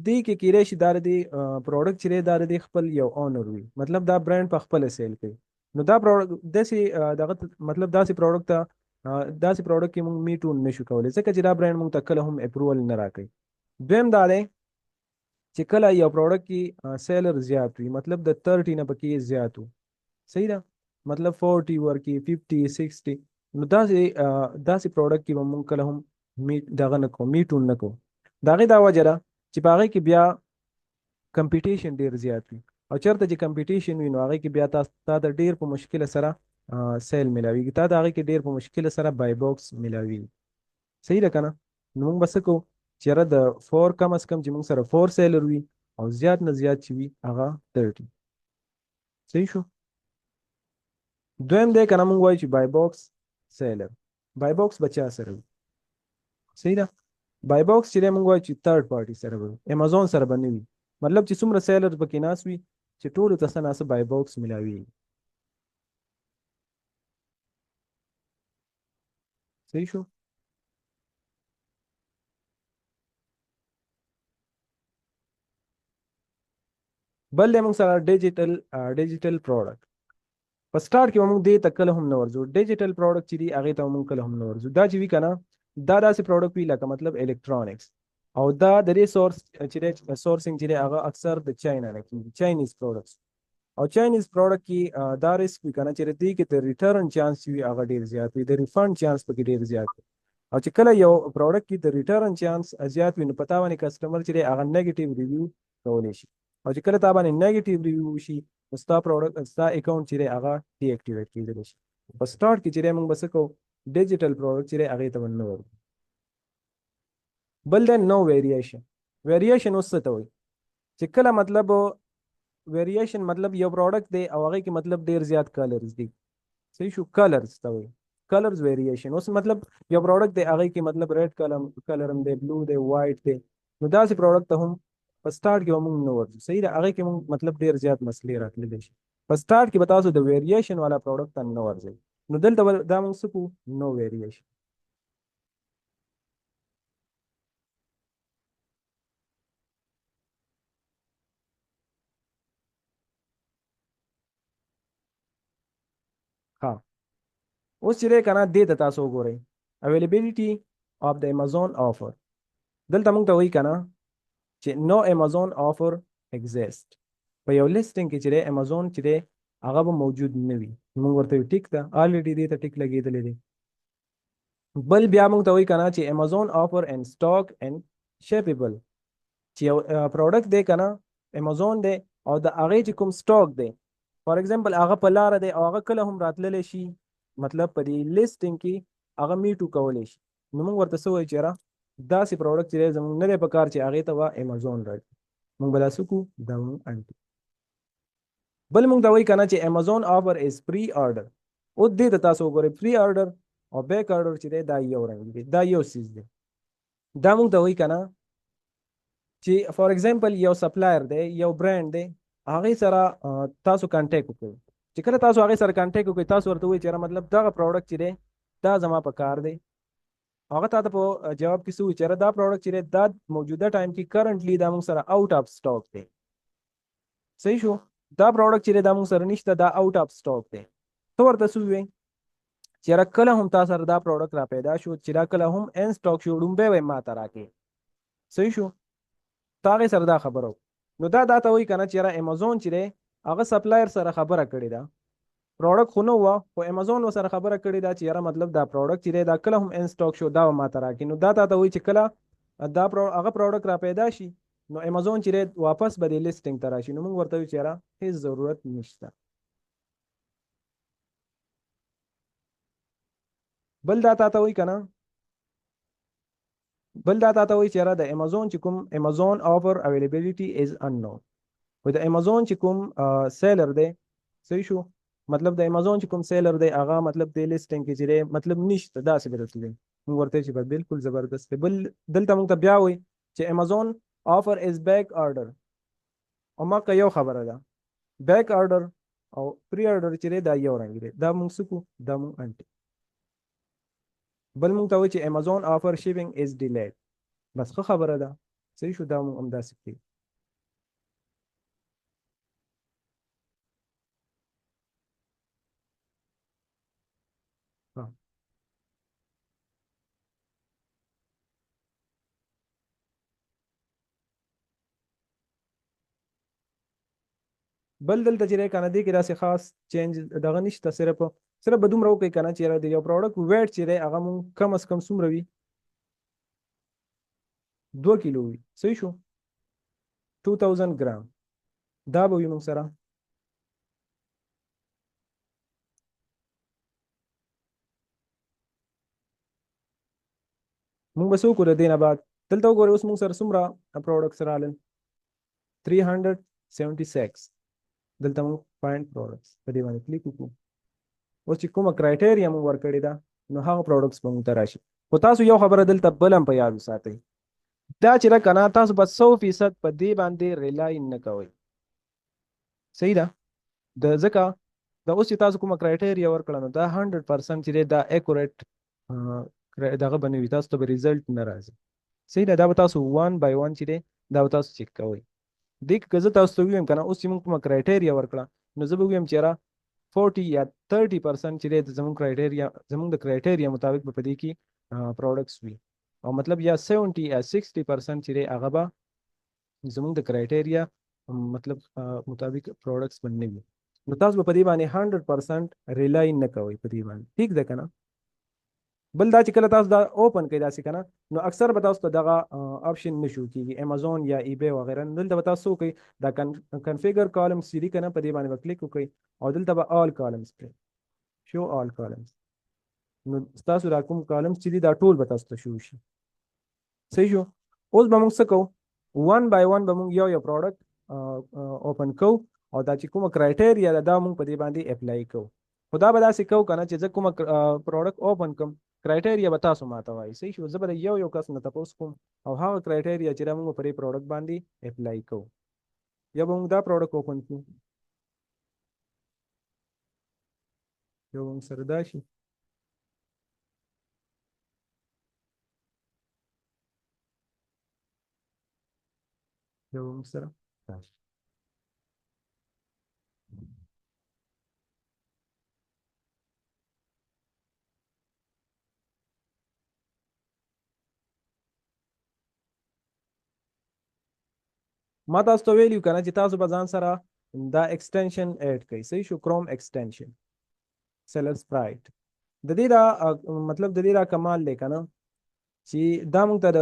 دې کې کیدای شي دا د دې پروډکټ چې دی دا د دې خپل یو اونر وي، مطلب دا برانډ په خپله سیل کوي، نو دا پروډکټ داسې دغه مطلب داسې پروډکټ ته داسې پروډکټ کې مونږ میټون نشو کولی، ځکه چې دا برانډ مونږ ته کله هم اپروول نه راکوي. دویم دا دی چې کله یو پروډکټ کې سیلر زیات وي، مطلب د 30 نه پکې زیات وو، صحیح ده، مطلب 40 ورکې 50 60، نو داسې پروډکټ کې به مونږ کله هم دغه نه کوو، میټون نه کوو. د هغې دا وجه ده چې په هغې کې بیا کمپیټیشن ډېر زیات وي، او چېرته چې کمپیټیشن وي نو هغې کې بیا تا ته ډېر په مشکله سره سیل میلاویږي، تا د هغې کې ډېر په مشکله سره بای باکس میلاویږي، صحیح ده که نه. نو موږ به څه کوو چې یاره د 4 کم از کم چې موږ سره 4 سیلر وي او زیات نه زیات چې وي هغه 30، صحیح شو. دویم دی که نه موږ وایو چې بای باکس سیلر، بای باکس به چا سره وي، صحیح ده، بای باکس چې دی موږ وایو چې تھرډ پارټي سره به وي، امازون سره به نه وي، مطلب چې څومره سیلر پکې ناست وي چې ټولو ته څه ناڅه بای باکس میلاویږي، صحیح شو. بل دی موږ سره ډیجیټل پروډکټ. په سټارټ کې به موږ دې ته کله هم نه ورځو، ډیجیټل پروډکټ چې دي هغې ته به موږ کله هم نه ورځو. دا چې وي که نه دا داسې پروډکټ وي لکه مطلب الکترونکس، او دا د دې سورسینګ چې دی هغه اکثر د چاینا نه کېږي، چاینیز پروډکټس، او چاینیز پروډکټ کې دا ریسک وي که نه چې د دې کې د ریټرن چانس وي هغه ډېر زیات وي، د ریفنډ چانس پکې ډېر زیات وي، او چې کله یو پروډکټ کې د ریټرن چانس زیات وي نو په تا باندې کسټمر چې دی هغه نیګیټیو ریویو کولی شي، او چې کله تا باندې نیګیټیو ریویو وشي نو ستا اکاونټ چې دی هغه ډي اکټیویټ کېدلی شي. په سټارټ کې چې دی موږ به څه کوو، ډیجیټل پروډکټ چې دی هغې ته به نه ورځو. بل دی نو ویریشن. ویریشن اوس څه ته وایي چې کله مطلب ویریشن مطلب یو پروډکټ دی او هغې کې مطلب ډېر زیات کلرز دي، صحیح شو، کلرز ته وایي، کلرز ویریشن. اوس مطلب یو پروډکټ دی هغې کې مطلب ریډ کلر هم دی، بلو دی، وایټ دی، نو داسې پروډکټ ته هم په سټارټ کې به مونږ نه ورځو، صحیح ده، هغې کې مونږ مطلب ډېر زیات مسلې راتللی شي. په سټارټ کې به تاسو د ویریشن والا پروډکټ ته نه ورځئ، نو دلته به دا مونږ څه کوو، نو ویریشن. ها اوس چې دی که نه دې ته تاسو وګورئ، اویلیبیلیټي آف د امازون آفر، دلته مونږ ته وایي که نه چې نو امازون آفر ایگزیسټ، په یو لیسټینګ کې چې دی امازون چې دی هغه به موجود نه وي، موږ ورته ټیک ده، آلریډي دې ته ټیک لګېدلی دی. بل بیا موږ ته وایي که نه چې امازون آفر اینډ سټاک اینډ شیپیبل، چې یو پروډکټ دی که نه امازون دی او د هغې چې کوم سټاک دی فار ایگزامپل هغه په لاره دی او هغه کله هم راتللی شي، مطلب په دې لیسټینګ کې هغه میټو کولی شي، نو موږ ورته څه وایو چې یاره داسې پروډکټ چې دی زموږ نه دی په کار چې هغې ته به امازون راځي، موږ به دا څه کوو، دا موږ انټي. بل موږ ته وایي که نه چې امازون آفر از پری آرډر، اوس دې ته تاسو وګورئ پری آرډر او بیک آرډر چې دی دا یو رنګ دی، دا یو سیز دی. دا موږ ته وایي که نه چې فار ایگزامپل یو سپلایر دی، یو برانډ دی، هغې سره تاسو کانټیکټ وکړئ، چې کله تاسو هغې سره کانټیکټ وکړئ تاسو ورته وایئ چې یاره مطلب دغه پروډکټ چې دی دا زما په کار دی، هغه تا ته په جواب کې څه وایي چې یاره دا پروډکټ چې دی دا موجوده ټایم کې کرنټلی دا موږ سره آوټ آف سټاک دی، صحیح شو، دا پروډکټ چې دی دا موږ سره نشته، دا آوټ آف سټاک دی. ته ورته څه ووایې چې یاره کله هم تا سره دا پروډکټ را پیدا شو چې دا کله هم ان سټاک شو ډومبی به یې ما ته راکړې، صحیح شو، تا هغې سره دا خبره وکړه، نو دا ته وایي که نه چې یاره امازون چې دی هغه سپلایر سره خبره کړې ده، پروډکټ خو نه وه خو امازون ورسره خبره کړې ده چې یاره مطلب دا پروډکټ چې دی دا کله هم ان سټاک شو دا به ما ته راکړي، نو دا ته وایي چې کله دا هغه پروډکټ را پیدا شي نو امازون چې دی واپس به د لیسټینګ ته راشي، نو موږ ورته وایو چې یاره هیڅ ضرورت نشته. بل دا تا ته وایي که نه، بل دا تا ته وایي چې یاره د امازون چې کوم امازون آفر اویلیبیلیټي از اننون، و د امازون چې کوم سیلر دی، صحیح شو، مطلب د امازون چې کوم سیلر دی هغه مطلب د لیسټینګ کې چې دی مطلب نشته، داسې به درته دی. موږ ورته چې بالکل زبردست دی. بل دلته موږ ته بیا وایي چې امازون آفر از بیک آرډر، او ما که یو خبره ده بیک آرډر او پری آرډر چې دی دا یو رنګ دی، دا موږ څه کو، دا موږ انټي. بل موږ ته وایي چې امازون آفر شیپینګ از ډیلیډ، بس ښه خبره ده، صحیح شو، دا موږ همداسې کوي. بل دلته چې دی که نه دې کې داسې خاص چینج دغه نشته، صرف به دومره وکړئ که نه چې یاره د یو پروډکټ ویټ چې دی هغه مونږ کم از کم څومره وي، 2 کیلو وي، صحیح شو، 2000 ګرام دا به وي مونږ سره. مونږ به څه وکړو د دې نه بعد دلته وګورئ اوس مونږ سره څومره پروډکټس رالل، 376. دلته مونږ فایند پروډکټس په دې باندې کلیک وکړو. اوس چې کومه کرایټیریا مونږ ورکړې ده نو هغه پروډکټس به مونږ ته راشي. خو تاسو یو خبره دلته بل هم په یاد وساتئ، دا چې ده که نه تاسو به 100% په دې باندې ریلای نه کوئ، صحیح ده. ځکه دا اوس چې تاسو کومه کرایټیریا ورکړه نو دا 100% چې دی دا اکوریټ دغه به نه وي، تاسو ته به ریزلټ نه راځي، صحیح ده. دا به تاسو 1 by 1 چې دی دا به تاسو چک کوئ. دې که زه تاسو ته ووایم که نه اوس چې موږ کومه کرایټیریا ورکړه نو زه به ووایم چې یاره 40 یا 30% چې دی زموږ کرایټیریا، زموږ د کرایټیریا مطابق به په دې کې پروډکټس وي، او مطلب یا 70 یا 60% چې دی هغه به زموږ د کرایټیریا مطلب مطابق پروډکټس به نه وي. نو تاسو به په دې باندې 100% ریلای نه کوئ په دې باندې، ٹھیک ده که نه. بل دا چې کله تاسو دا اوپن کړئ داسې که نه نو اکثر به تاسو ته دغه آپشن نه شو کېږي، امازون یا ای بی وغیره. دلته به تاسو وکړئ دا کنفیګر کالمز چې دي که نه په دې باندې به کلیک وکړئ او دلته به آل کالمز کړئ، شو آل کالمز. نو ستاسو دا کوم کالمز چې دي دا ټول به تاسو ته شو شي، صحیح شو. اوس به موږ څه کوو، 1 by 1 به موږ یو پروډکټ اوپن کوو او دا چې کومه کرایټیریا ده دا موږ په دې باندې اپلای کوو. خو دا به داسې کوو که نه چې زه کومه پروډکټ اوپن کړم کرایټیریا به تاسو ماته وایي، صحیح شو. زه به د یو کس نه تپوس کوم او هغه کرایټیریا چې دا موږ په دې پروډکټ باندې اپلای کوو. یا به موږ دا پروډکټ اوپن کړو، یو موږ سره دا شي، یو موږ سره دا شي. ما تاسو ته ویلو کنه چې تاسو به ځان سره دا ایکسټنشن اډ کړئ، صحیح شو، کروم ایکسټنشن سیلر سپرایټ. د دې دا مطلب د دې دا کمال دی کنه چې دا موږ ته د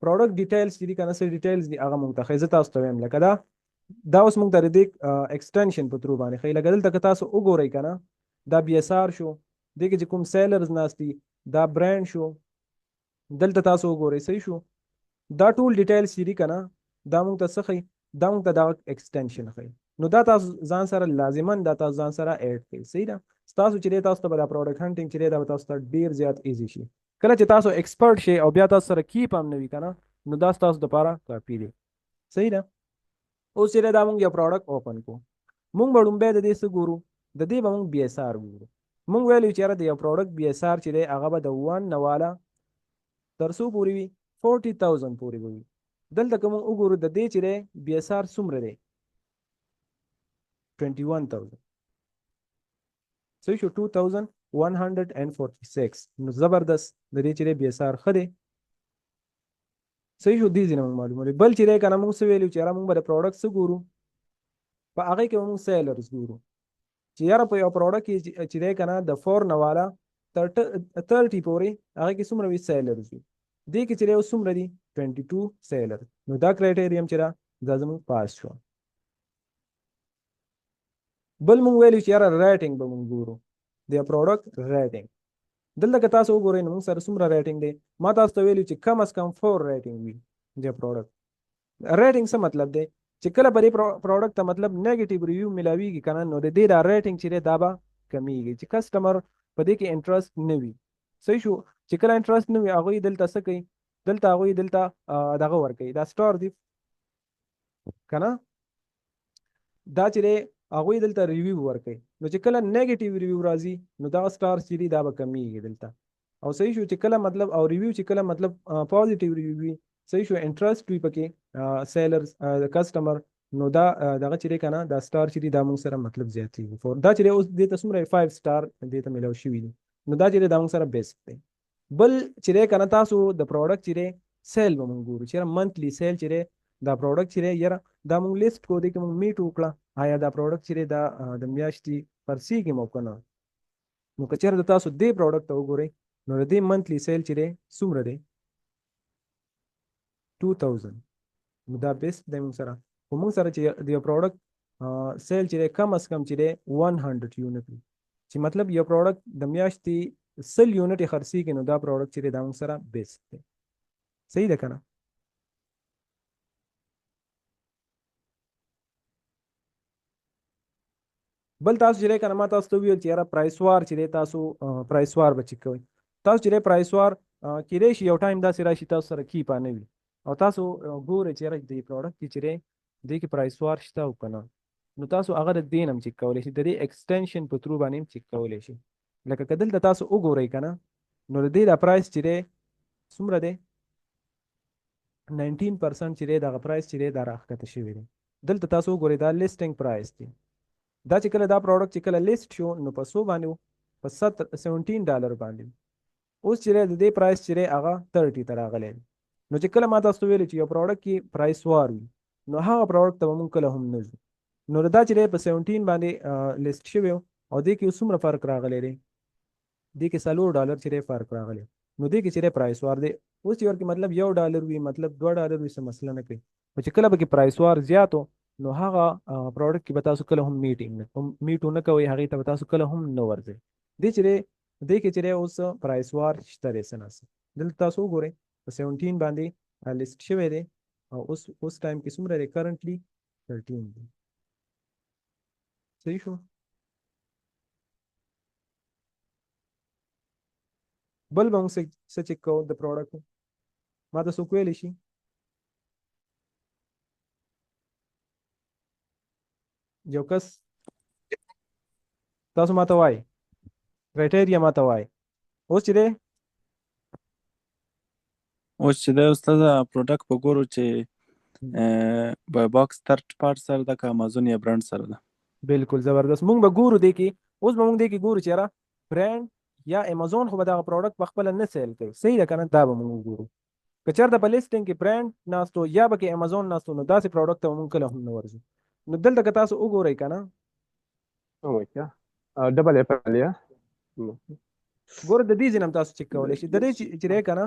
پروډکټ ډیټیلز چې دي کنه څه ډیټیلز دي هغه موږ ته ښیي. زه تاسو ته وایم لکه دا اوس موږ ته د دې ایکسټنشن په ترو باندې ښیي. لکه دلته که تاسو وګورئ کنه دا بی اس آر شو، دې کې چې کوم سیلرز ناست دي دا برانډ شو، دلته تاسو وګورئ، صحیح شو. دا ټول ډیټیلز چې دي که نه دا موږ ته څه ښیي، دا موږ ته دا ایکسټنشن ښیي. نو دا تاسو ځان سره لازما دا تاسو ځان سره ایډ کړئ، صحیح ده. ستاسو چې دی تاسو ته به دا پروډکټ هنټینګ چې دی دا به تاسو ته ډېر زیات ایزي شي. کله چې تاسو ایکسپرټ شئ او بیا تاسو سره کیپ هم نه وي که نه نو دا ستاسو دپاره کافي دی، صحیح ده. اوس چې دی دا موږ یو پروډکټ اوپن کړو، موږ به لومبی د دې څه ګورو، د دې به موږ بی اس آر ګورو. موږ ویلو چې یاره د یو پروډکټ بی اس آر چې دی هغه به د 1 نه واله تر څو پورې وي، 40,000 پورې به وي. دلته که موږ وګورو د دې چې دی بی اس آر څومره دی، 21,000، صحیح شو، 2,146. نو زبردست د دې چې دی بی اس آر ښه دی، صحیح شو. دې ځینې موږ معلومولی. بل چې دی که نه موږ څه ویلو چې یاره موږ به د پروډکټ څه ګورو، په هغې کې به موږ سیلرز ګورو چې یاره په یو پروډکټ کې چې دی که نه د 4 نه واله تر 30 پورې هغې کې څومره وي سیلرز وي. دې کې چې دی اوس څومره دي 22 سیلر. نو دا کرایټیریم چې دا زموږ پاس شو. بل مونږ ویلو چې یاره ریټینګ به مونږ ګورو د پروډکټ ریټینګ. دلته که تاسو وګورئ نو مونږ سره څومره ریټینګ دی. ما تاسو ته ویلو چې کم از کم 4 ریټینګ وي د پروډکټ. ریټینګ څه مطلب دی چې کله به دې پروډکټ ته مطلب نیگیټیو ریویو ملاویږي که نه نو د دې دا ریټینګ چې دی دا به کمیږي چې کسټمر په دې کې انټرسټ نه وي. صحیح شو. چې کله انټرسټ نه وي هغوی دلته څه کوي دلته هغوی دلته دغه ورکوي دا سټار دی که نه دا چې دی هغوی دلته ریویو ورکوي. نو چې کله نیگیټیو ریویو راځي نو دغه سټار چې دی دا به کمیږي دلته. او صحیح شو چې کله مطلب او ریویو چې کله مطلب پازیټیو ریویو وي صحیح شو انټرسټ وي پکې سیلرز کسټمر نو دا دغه چې دی که نه دا سټار چې دی دا موږ سره مطلب زیاتېږي. دا چې دی اوس دې ته څومره 5 سټار دې ته میلاو شوي دي نو دا چې دی دا موږ سره بیسټ دی. بل چې دی که نه تاسو د پروډکټ چې دی سیل به موږ ګورو چې یاره منتلی سیل چې دی دا پروډکټ چې دی یاره دا موږ لیست کو دی کې موږ میټ وکړه آیا دا پروډکټ چې دی دا د میاشتې پرسې کې مو که نه. نو که چېرته تاسو دې پروډکټ ته وګورئ نو د دې منتلی سیل چې دی څومره دی 2000. نو دا بیسټ دی موږ سره. خو موږ سره چې د یو پروډکټ سیل چې دی کم از کم چې دی 100 یونټ وي چې مطلب یو پروډکټ د میاشتې 100 یونټ خرڅېږي نو دا پروډکټ چې دی دا موږ سره بیسټ دی. صحیح ده که نه. بل تاسو چې دی که نه ما تاسو ته وویل چې یاره پرایس وار چې دی تاسو پرایس وار به چک کوئ. تاسو چې دی پرایس وار کیدای شي یو ټایم داسې راشي تاسو سره کیپا نه وي او تاسو ګورئ چې یاره د پروډکټ کې چې دی دې کې پرایس وار شته او که نه نو تاسو هغه د دې نه هم چک کولی شي د دې ایکسټینشن په ترو باندې هم چک کولی شي. لکه که دلته تاسو وګورئ که نه نو د دې دا پرایس چې دی څومره دی 19% چې دی دغه پرایس چې دی دا راښکته شوی دی. دلته تاسو وګورئ دا لیسټینګ پرایس دی. دا چې کله دا پروډکټ چې کله لیست شو نو په څو باندې په $17 باندې. اوس چې د دې پرایس چې دی هغه 30 ته راغلی دی. نو چې کله ما تاسو ویلو چې یو پروډکټ کې پرایس وار وي نو هغه پروډکټ ته به مونږ کله هم نه ځو. نو دا چې دی په 17 باندې لیست شوی او دې کې څومره فرق راغلی دی دې کې $4 چې دی فرق راغلی نو دې کې چې دی پرایس وار دی. اوس چې ورکې مطلب $1 وي مطلب $2 وي څه مسله نه کوي. خو چې کله به کې پرایس وار زیاتو نو هغه پروډکټ کې به تاسو کله هم میټو نه کوئ هغې ته به تاسو کله هم نه ورځئ. دې کې چې دی اوس پرایس وار شته دی څه نهڅه. دلته تاسو وګورئ په 17 باندې لیست شوی دی او اوس ټایم کې څومره دی کرنټلی 13 دی. صحیح شو. بل به موږ څه چک کوو د پروډکټ ما ته څوک ویلی شي یو کس تاسو ما ته وایي کرایټیریا ما ته وایي اوس چې دی استاده پروډکټ په ګورو چې بای باکس تھرډ پارټ سره ده که امازون یا برانډ سره ده. بالکل زبردست. مونږ به ګورو دی کې اوس به مونږ دی کې ګورو چې یاره برانډ یا امازون خو به دغه پروډکټ په خپله نه سیل کوي. صحیح ده که نه. دا به مونږ وګورو. که چېرته په لیسټینګ کې برانډ ناستو یا به کې امازون ناستو نو داسې پروډکټ ته به مونږ کله هم نه ورځو. نو دلته که تاسو وګورئ که نه ډبل اپل یا ګوره د دې ځای نه هم تاسو چک کولی شي د دې چې دی که نه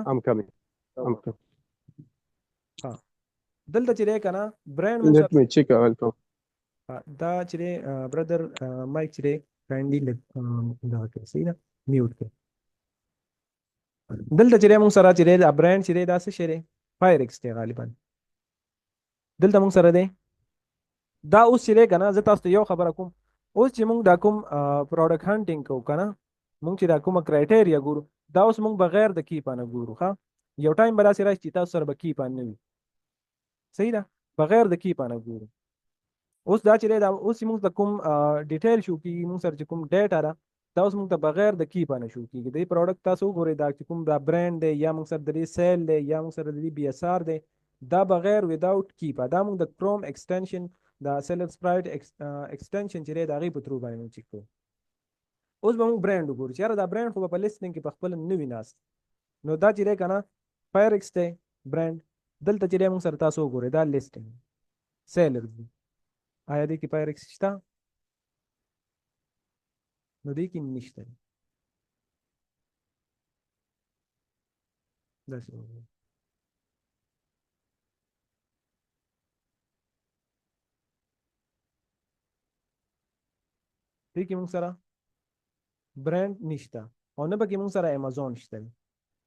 دلته چې دی که نه برانډ let me check welcome دا چې دی برادر مایک چې دی کاینډلي دغه کړئ. صحیح ده میوټ کړئ. دلته چې دی مونږ سره چې دی دا برانډ چې دی دا څه شی دی فایرکس دی غالبا دلته مونږ سره دی. دا اوس چې دی که نه زه تاسو ته یو خبره کوم اوس چې مونږ دا کوم پروډکټ هانټینګ کوو که نه مونږ چې دا کومه کرایټیریا ګورو دا اوس مونږ بغیر د کیپا نه ګورو. ښه یو ټایم به داسې راشي چې تاسو سره به کیپا نه وي. صحیح ده بغیر د کیپا نه ګورو. اوس دا چې دی دا اوس چې مونږ ته کوم ډیټیل شو کېږي مونږ سره چې کوم ډیټا ده دا اوس مونږ ته بغیر د کیپا نه شو کېږي. د دې پروډکټ تاسو وګورئ دا چې کوم دا برانډ دی یا مونږ سره د دې سیل دی یا مونږ سره د دې BSR دی دا بغیر وداوټ کیپا دا مونږ د کروم ایکسټینشن دا سیلر سپرایټ ایکسټینشن چې دی د هغې په ترو باندې مونږ چک کوو. اوس به مونږ برانډ وګورو چې یاره دا برانډ خو به په لیسټینګ کې په خپله نه وي ناست. نو دا چې دی که نه فایرکس دی برانډ دلته چې دی مونږ سره تاسو وګورئ دا لیسټینګ سیلر دی آیا دې کې فایرکس شته نو دې کې نشته. داسې دې کې موږ سره برانډ نشته او نه پکې موږ سره امازون شته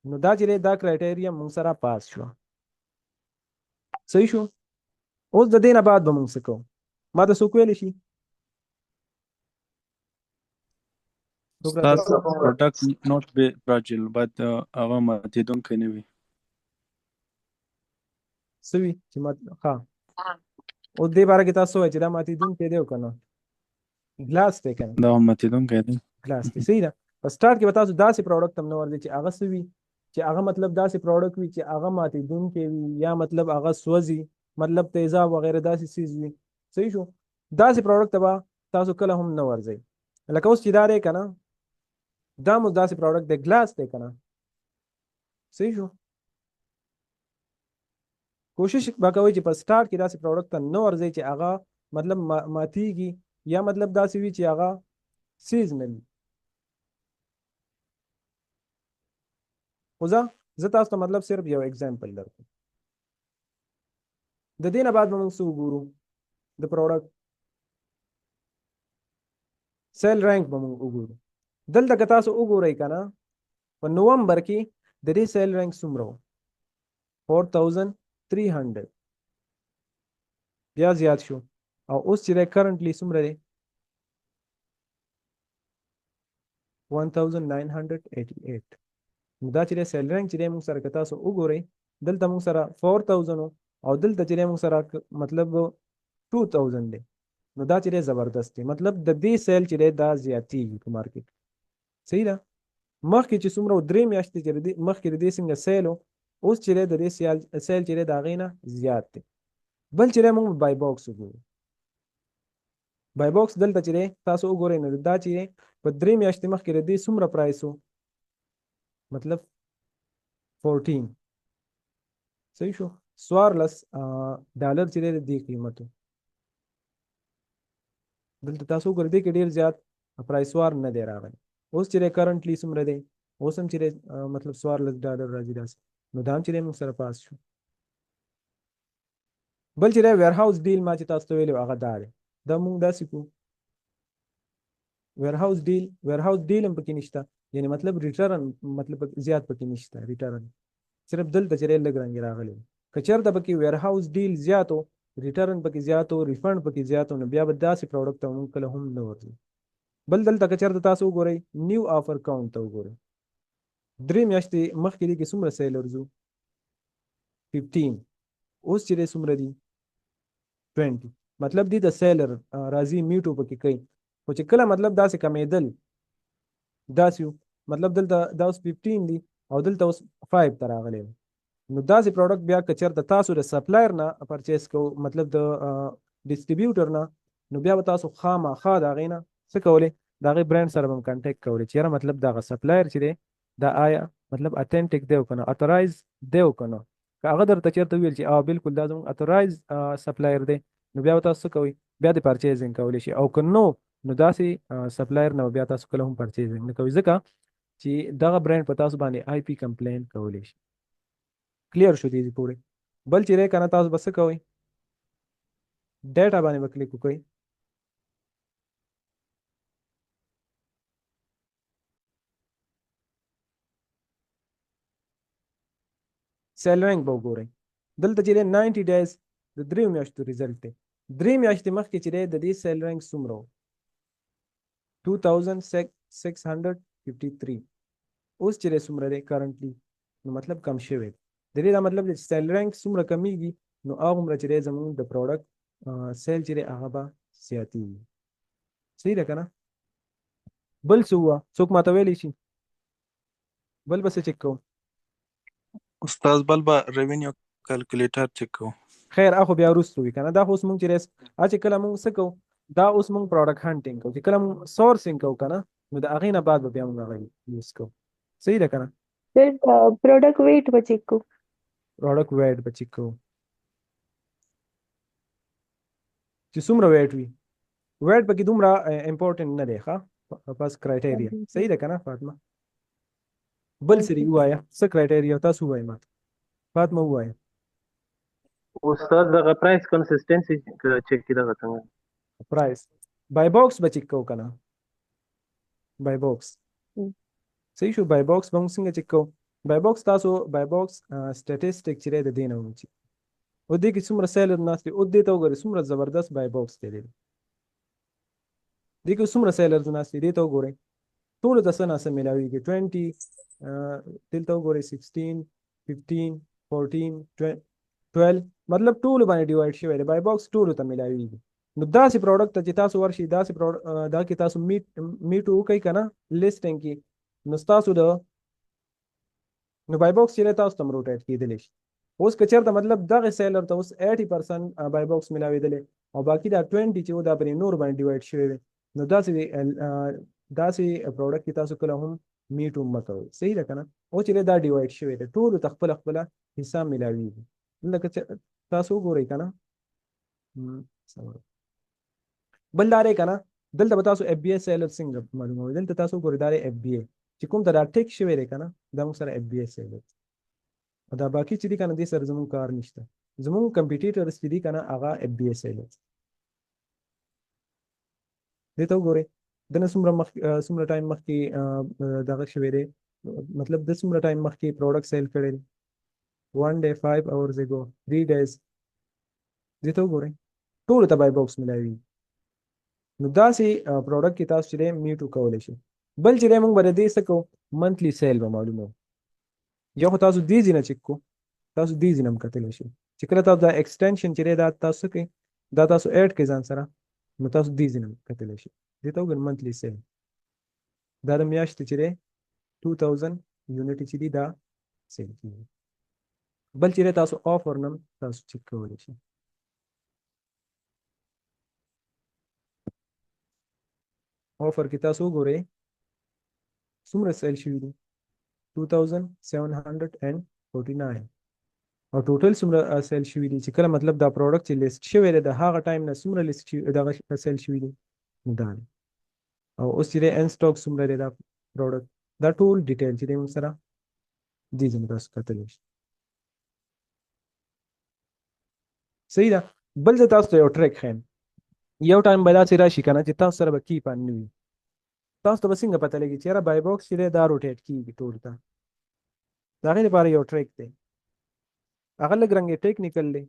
نو دا چې دا کرایټیریا موږ سره پاس شو صحیح شو اوس د دې نه بعد به موږ څه کوو ما ته څوک ویلی شي څوک راته استاد پروډکټ نوٹ به فراجل باید هغه ماتېدونکی نه وي څه وي چې ښه اوس دې باره کې تاسو وایئ چې دا ماتېدونکی دی او که نه ګلاس دی که نه دا هم ماتېدونکی دی ګلاس دی صحیح ده په سټارټ کې به تاسو داسې پروډکټ هم نه ورځي چې هغه څه وي چې هغه مطلب داسې پروډکټ وي چې هغه ماتېدونکی وي یا مطلب هغه سوځي مطلب تیزاب وغیره داسې څیز وي صحیح شو داسې پروډکټ ته به تاسو کله هم نه ورځئ لکه اوس چې دا دی که نه دا مو داسې پروډکټ دی ګلاس دی که نه صحیح شو کوشش به کوئ چې په سټارټ کې داسې پروډکټ ته نه ورځئ چې هغه مطلب ماتیږي یا مطلب داسې وي چې هغه سیز نه وي خو زه تاسو ته مطلب صرف یو اگزامپل درکړم د دې نه بعد به موږ څه وګورو د پروډکټ سیل رینک به موږ وګورو دلته که تاسو وګورئ که نه په نومبر کې د دې سیل رینک څومره و 4300 بیا زیات شو او اوس چې دی کرنټلی څومره دی 1988 نو دا چې دی سیل رینک چې دی موږ سره که تاسو وګورئ دلته موږ سره 4000 او دلته چې دی موږ سره مطلب 2000 دی نو دا چې دی زبردست دی مطلب د دې سیل چې دی دا زیاتېږي په مارکیټ صحیح ده مخکې چې څومره 3 میاشتې چې مخکې د دې څنګه سیل اوس چې دی د دې سیل چې دی د هغې نه زیات دی بل چې دی موږ بای باکس وګورو بای باکس دلته چې دی تاسو وګورئ نو دا چې دی په 3 میاشتې مخکې د دې څومره پرایس و مطلب 14 صحیح شو 14 ډالر چې دی د دې قیمت و دلته تاسو وګورئ دې کې ډېر زیات پرایس وار نه دی راغلی اوس چې دی کرنټلی څومره دی اوس هم چې دی مطلب 14 ډالر راځي داسې نو دا هم چې دی موږ سره پاس شو بل چې دی ویرهاوس ډیل ما چې تاسو ته ویلی هغه دا دی دا موږ داسې کوو ویرهاوس ډیل هم پکې نشته یعنی مطلب ریټرن مطلب زیات پکې نشته ریټرن صرف دلته چې دی لږ رنګ راغلی که چېرته پکې ویرهاوس ډیل زیات و ریټرن پکې زیات و ریفنډ پکې زیات و نو بیا به داسې پروډکټ ته موږ کله هم نه ورځو بل دلته که چېرته تاسو وګورئ نیو آفر کاونټ ته وګورئ 3 میاشتې مخکې دې کې څومره سیلرز وو 15 اوس چې دی څومره دي 20 مطلب دی د سیلر راځي میټو پکې کوي خو چې کله مطلب داسې کمیدل داسې مطلب دلته دا اوس 15 دي او دلته اوس 5 ته راغلی نو داسې پروډکټ بیا که چېرته تاسو د سپلایر نه پرچیز کوو مطلب د ډسټریبیوټر نه نو بیا به تاسو خامخا د هغې نه څه کولی د هغې برانډ سره به هم کنټیکټ کولی چې یاره مطلب دغه سپلایر چې دی دا آیا مطلب اتنټیک دی او که نه اترایز دی او که نه که هغه درته چېرته ویل چې بالکل دا زموږ اترایز سپلایر دی نو بیا به تاسو څه کوئ بیا د پرچیزینګ کولی شي او که نو داسې سپلایر نه بیا تاسو کله هم پرچیزینګ نه کوئ ځکه چې دغه برانډ په تاسو باندې آی پی کمپلین کولی شي کلیر شو دې پورې بل چې دی که نه تاسو به څه کوئ ډیټا باندې به کلیک وکړئ سیل رینک به وګورئ دلته چې دی 90 ډیز د 3 میاشتو ریزلټ دی 3 میاشتې مخکې چې دی د دې سیل رینک څومره و 2653 اوس چې دی څومره دی کرنټلی نو مطلب کم شوی دی د دې دا مطلب چې سیل رینک څومره کمیږي نو هغومره چې دی زموږ د پروډکټ سیل چې دی هغه به زیاتېږي صحیح ده که نه بل څه ووه څوک ماته ویلی شي بل به څه چک کوم استاد بل به ریونیو کیلکولیټر چک کوو خیر اخو بیا وروسته وي که نه دا خو اوس مونږ چې چې کله مونږ څه کوو دا اوس مونږ پروډکټ هانټینګ کوو چې کله مونږ سورسینګ کوو که نه نو د هغې نه بعد به بیا مونږ هغه یوز کوو صحیح ده که نه سر پروډکټ ویټ به چیک کوو پروډکټ ویټ به چیک کوو چې څومره ویټ وي ویټ پکې دومره امپورټنټ نه دی ښه بس کرایټیریا صحیح ده که نه فاطمه بل سری ووایه څه کرایټیریا تاسو ووایه ماته فاطمه ووایه استاد دغه پرایس کنسستنسي چیک کی دغه څنګه پرایس بای باکس به چیک کوو که نه بای باکس م. صحیح شو بای باکس به موږ څنګه چک کوو بای باکس تاسو بای باکس سټیټسټیک چې دی د دې نه وچی او دې کې څومره سیلر ناست دي او دې ته وګورئ څومره زبردست بای باکس دی دې کې څومره سیلرز ناست دي دې ته وګورئ ټولو ته څه ناڅه میلاویږي 20 دلته وګورئ 16 15 14 12 مطلب ټولو باندې ډیوایډ شوی دی بای باکس ټولو ته میلاویږي نو داسې پروډکټ ته چې تاسو ورشي داسې دا کې تاسو میټ وکئ که نه لیسټینګ کې نو ستاسو د نو بای باکس چې دی تاسو ته هم روټیټ کېدلی شي اوس که چېرته مطلب دغه سیلر ته اوس 80% بای باکس میلاوېدلی او باقي دا 20 چې و دا پرې نور باندې ډیوایډ شوی دی نو داسې پروډکټ کې تاسو کله هم میټ هم مه کوئ صحیح ده که نه او چې دی دا ډیوایډ شوی دی ټولو ته خپله خپله حصه میلاویږي لکه تاسو وګورئ که نه بل دا دی که نه دلته به تاسو اف بی ای سیلر څنګه معلوموئ دلته تاسو وګورئ دا دی اف بی ای چې کوم ته دا ټیک شوی دی که نه دا موږ سره اف بی ای سیلر او دا باقي چې دي که نه دې سره زموږ کار نشته زموږ کمپیټیټرز چې دي که نه هغه اف بی ای سیلر دې ته وګورئ دنه څومره ټایم مخکې دغه شوی دی مطلب د څومره ټایم مخکې پروډکټ سیل کړی دی 1 day 5 hours ago 3 days دې ته وګورئ ټولو ته بای باکس میلاوي نو داسې پروډکټ کې تاسو چې دی میټو کولی شئ بل چې دی موږ به د دې څه کوو منتلی سیل به معلوموو یا خو تاسو دې ځینه چک کو تاسو دې ځینه هم کتلی شئ چې کله تاسو دا ایکسټینشن چې دی دا تاسو څه کوئ دا تاسو ایډ کړئ ځان سره نو تاسو دې ځینه هم کتلی شئ دې ته وګورئ منتلی سیل دا د میاشتې چې دی 2000 یونټ چې دي دا سیل کېږي بل چې دی تاسو آفر نم تاسو چک کولی شئ آفر کې تاسو وګورئ څومره سیل شوي دي 2749 او ټوټل څومره سیل شوي دي چې کله مطلب دا پروډکټ چې لیست شوی دی د هغه ټایم نه څومره لیست دغه سیل شوي دي دا دی او اوس چې دی ان سټاک څومره دی دا پروډکټ دا ټول ډیټیل چې دی موږ سره دې ځینې تاسو کتلی شئ صحیح ده بل زه تاسو ته یو ټریک ښیم یو ټایم به داسې راشي که نه چې تاسو سره به کیپان نه وي تاسو ته به څنګه پته لګي چې یاره بای باکس چې دی دا روټیټ کېږي ټول ته د هغې لپاره یو ټریک دی هغه لږ رنګې ټیکنیکل دی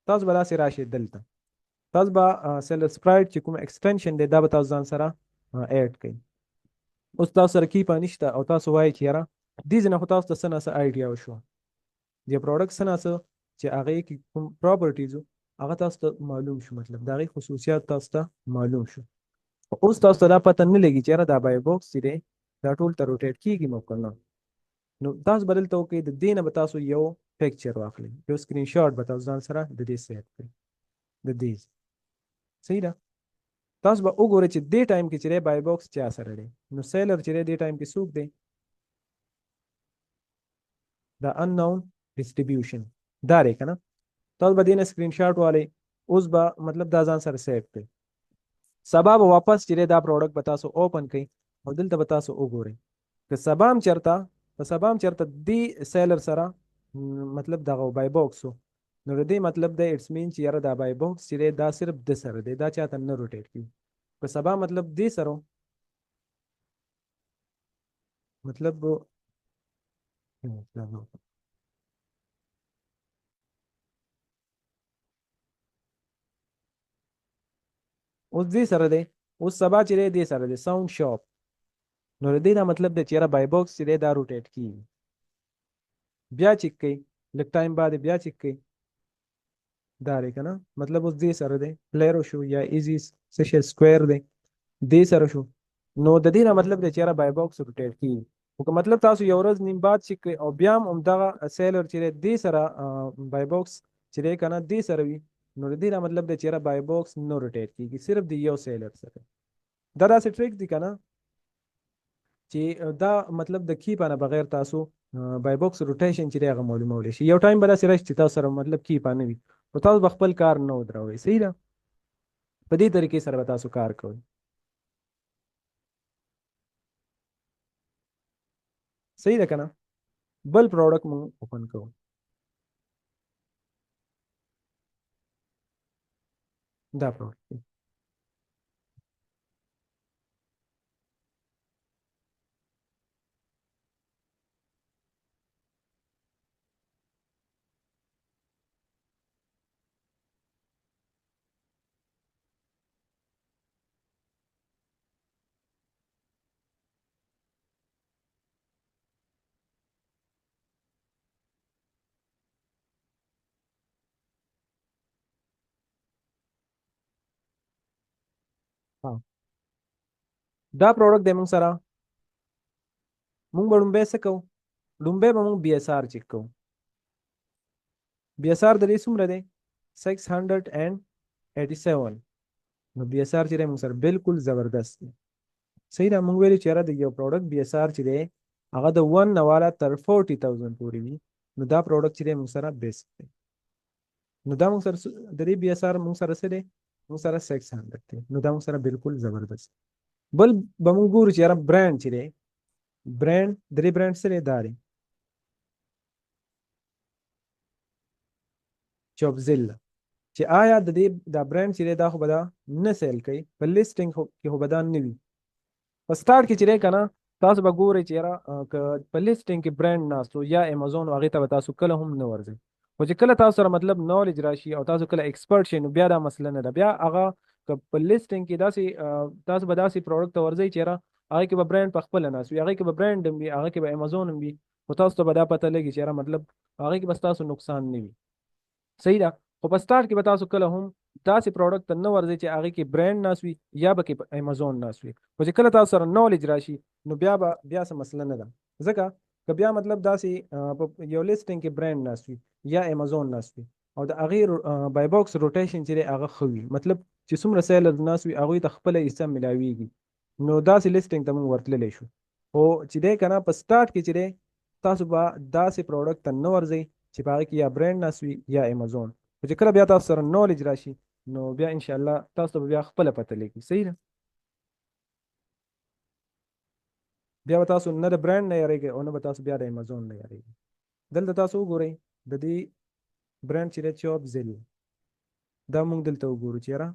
تاسو به داسې راشئ دلته تاسو به سیلر سپرایټ چې کوم ایکسټینشن دی دا به تاسو ځان سره ایډ کړئ اوس تاسو سره کیپا نشته او تاسو وایئ چې یاره دې ځای نه خو تاسو ته څه نه څه آیډیا وشوه دې پروډکټ څه نه څه چې هغې کې کوم پراپرټیز و هغه تاسو ته معلوم شو مطلب د هغې خصوصیات تاسو ته معلوم شو اوس تاسو ته دا پته نه لګي چې یاره دا بای باکس چې دی دا ټول ته روټیټ کېږي مو که نه نو تاسو به دلته وکړئ د دې نه به تاسو یو پکچر واخلئ یو سکرین شاټ به تاسو ځان سره د دې سیټ کړئ د دې صحیح ده تاسو به وګورئ چې دې ټایم کې چې دی بای باکس چا سره دی نو سیلر چې دی دې ټایم کې څوک دی دا اننون ډسټریبیوشن دا دی که نه تاسو به دې نه سکرین شاټ والی اوس به مطلب دا ځان سره سیټ کړئ سبا به واپس چې دی دا پروډکټ به تاسو اوپن کړئ او دلته به تاسو وګورئ که سبا هم چېرته دې سیلر سره مطلب دغه بای باکس و نو د دې مطلب دی اټس مین چې یاره دا بای باکس چې دی دا صرف د سره دی دا چاته نه روټیټ کېږي که سبا مطلب دې سره مطلب اوس دې سره دی اوس سبا چې دی دې سره دی ساوند شاپ نو د دې دا مطلب دی چې یاره بای باکس چې دی دا روټیټ کېږي بیا چک کوئ لږ ټایم بعد بیا چک کوئ دا دی که نه مطلب اوس دې سره دی پلیرو شو یا ایزي څه شی سکویر دی دې سره شو نو د دې نه مطلب دی چې یاره بای باکس روټیټ کېږي خو که مطلب تاسو یو ورځ نیم بعد چک کوئ او بیا هم همدغه سیلر چې دی دې سره بای باکس چې دی که نه دې سره وي نو د دې نه مطلب دی چې یاره بای باکس نه روټیټ کېږي صرف د یو سیلر سره دا داسې ټریک دی که نه چې دا مطلب د کیپا نه بغیر تاسو بای باکس روټیشن چې دی هغه معلومولی شي یو ټایم به داسې راشي چې تاسو سره مطلب کیپا نه وي نو تاسو به خپل کار نه ودروئ صحیح ده په دې طریقې سره به تاسو کار کوئ صحیح ده که نه بل پروډکټ مونږ اوپن کوو دا پروډکټ ها دا پروډکټ د موږ سره موږ به لومبۍ څه کوو لومبۍ به موږ بي اس آر چیک کوو بي اس آر د دې څومره دی 687 نو بي اس آر چې دی موږ سره بالکل زبردست دی صحیح ده موږ ویلي چې یاره د یو پروډکټ بي اس آر چې دی هغه د 1 نه والا تر 40,000 پورې وي نو دا پروډکټ چې دی موږ سره بیسټ دی نو دا موږ سره د دې بي اس آر موږ سره څه دی موږ سره 600 دی نو دا موږ سره بالکل زبردست بل به موږ ګورو چې یاره برانډ چې دی برانډ درې برانډ څه دی دا دی چوبزیلا چې آیا د دې دا برانډ چې دی دا خو به دا نه سیل کوي په لیسټینګ کې خو به دا نه وي په سٹارټ کې چې دی که نه تاسو به ګورئ چې یاره که په لیسټینګ کې برانډ ناست یا امیزون هغې ته به تاسو کله هم نه ورځئ خو چې کله تاسو سره مطلب نالج راشي او تاسو کله ایکسپرټ شئ نو بیا دا مسله نه ده بیا هغه که په لیسټینګ کې داسې تاسو به داسې پروډکټ ته ورځئ چې یاره هغې کې به برانډ په خپله ناست وي هغې کې به برانډ هم وي هغې کې به امیزون هم وي خو تاسو ته به دا پته لګي چې یاره مطلب هغې کې به ستاسو نقصان نه وي صحیح ده خو په سٹارټ کې به تاسو کله هم داسې پروډکټ ته نه ورځئ چې هغې کې برانډ ناست وي یا به کې امیزون ناست وي خو چې کله تاسو سره نالج راشي نو بیا څه مسله نه ده ځکه که بیا مطلب داسې په یو لیسټینګ کې برانډ ناست وي یا امیزون ناست وي او د هغې بای باکس روټیشن چې دی هغه ښه وي مطلب چې څومره سیلرز ناست وي هغوی ته خپله حصه ملاویږي نو داسې لیسټینګ ته موږ ورتللی شو خو چې دی که نه په سٹارټ کې چې دی تاسو به داسې پروډکټ ته نه ورځئ چې په هغې کې یا برانډ ناست وي یا امیزون خو چې کله بیا تاسو سره نالج راشي نو بیا انشاءالله تاسو ته به بیا خپله پته لګي صحیح ده بیا به تاسو نه د برانډ نه یاریږئ او نه به تاسو بیا د امیزون نه یاریږئ دلته تاسو وګورئ د دې برانډ چې دی چوب زیل دا موږ دلته وګورو چې یاره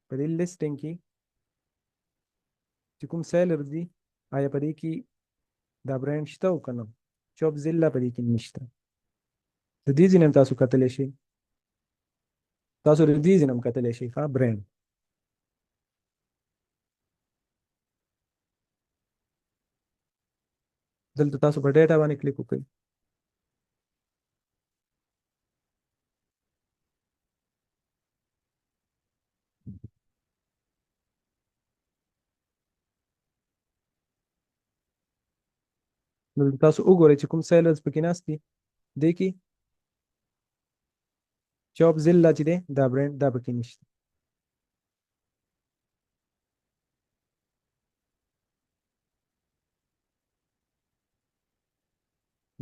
په دې لیسټینګ کې چې کوم سیلر دي آیا په دې کې دا برانډ شته او که نه چوب زیلا په دې کې نشته د دې ځینې هم تاسو کتلی شئ تاسو د دې ځینې هم کتلی شئ ښه برانډ دلته تاسو په ډیټا باندې کلیک وکړئ دلته تاسو وګورئ چې کوم سیلرز پکې ناست دي دې کې چوب زیلا چې دی دا برانډ دا پکې نشته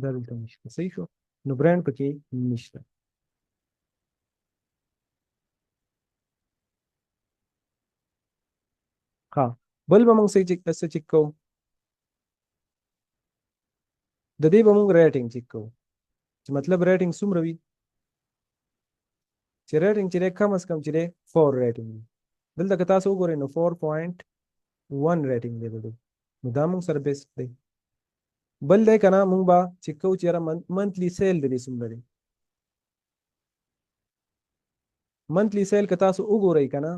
دا دلته نشته صحیح شو نو برانډ پکې نشته ها بل به موږ څه چیک کوو د دې به موږ ریټینګ چیک کوو چې مطلب ریټینګ څومره وي چې ریټینګ چې دی کم از کم چې دی 4 ریټینګ وي دلته که تاسو وګورئ نو 4.1 ریټینګ دی د دې نو دا موږ سره بیسټ دی بل دی که نه موږ به چیک کوو چې یاره منتلی سیل د دې څومره دی منتلی سیل که تاسو وګورئ که نه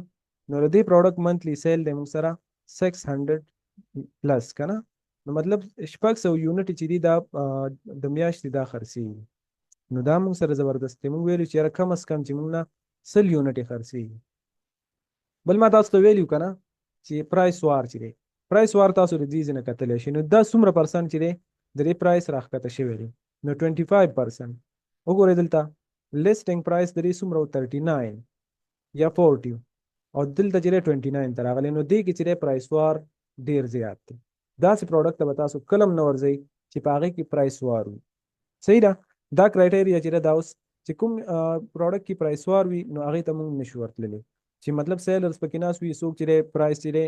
نو د دې پروډکټ منتلی سیل دی موږ سره 600 پلس که نه نو مطلب 600 یونټ چې دي دا د میاشتې دا خرڅېږي نو دا موږ سره زبردست دی موږ ویلو چې یاره کم از کم چې موږ نه 100 یونټې خرڅېږي بل ما تاسو ته ویلو که نه چې پرایس وار چې دی پرایس وار تاسو د دې ځینې کتلی شئ نو دا څومره پرسنټ چې دی د دې پرایس راښکته شوی دی نو 25% وګورئ دلته لیسټینګ پرایس د دې څومره 39 یا 40 او دلته چې دی 29 ته راغلی نو دې کې چې دی پرایس وار ډېر زیات دی داسې پروډکټ ته به تاسو کله هم نه ورځئ چې په هغې کې پرایس وار وي صحیح ده دا کرایټیریا چې دا اوس چې کوم پروډکټ کې پرایس وار وي نو هغې ته موږ نشو ورتللی چې مطلب سیلرز پکې ناست وي څوک چې دی پرایس چې دی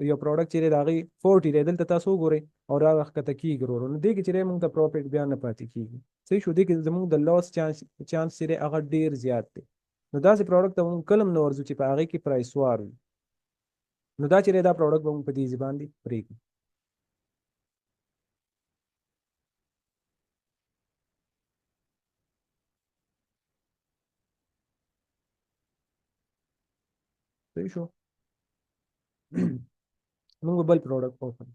یو پروډکټ چې دی د هغې 40 دی دلته تاسو وګورئ او را راښکته کېږي ورو نو دې کې چې دی موږ ته پروفیټ بیا نه پاتې کېږي صحیح شو دې کې زموږ د لاس چانس چې دی هغه ډېر زیات دی نو داسې پروډکټ ته موږ کله هم نه ورځو چې په هغې کې پرایس وار وي نو دا چې دی دا پروډکټ به موږ په دې باندې پرېږدو صحیح شو موږ بل پروډکټ اوپن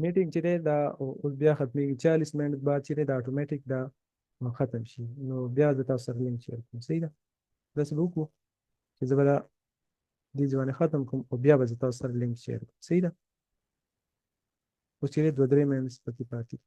میټینګ چې دی دا اوس بیا ختمېږي 40 منټ بعد چې دی دا اتوماتیک دا ختم شي نو بیا زه تاسو سره لینک شیر کوم صحیح ده داسې به وکړو چې زه به دا دې ځوانې ختم کوم او بیا به زه تاسو سره لینک شیر کوم صحیح ده اوس چې دی 2-3 منټس پکې پاتې دي.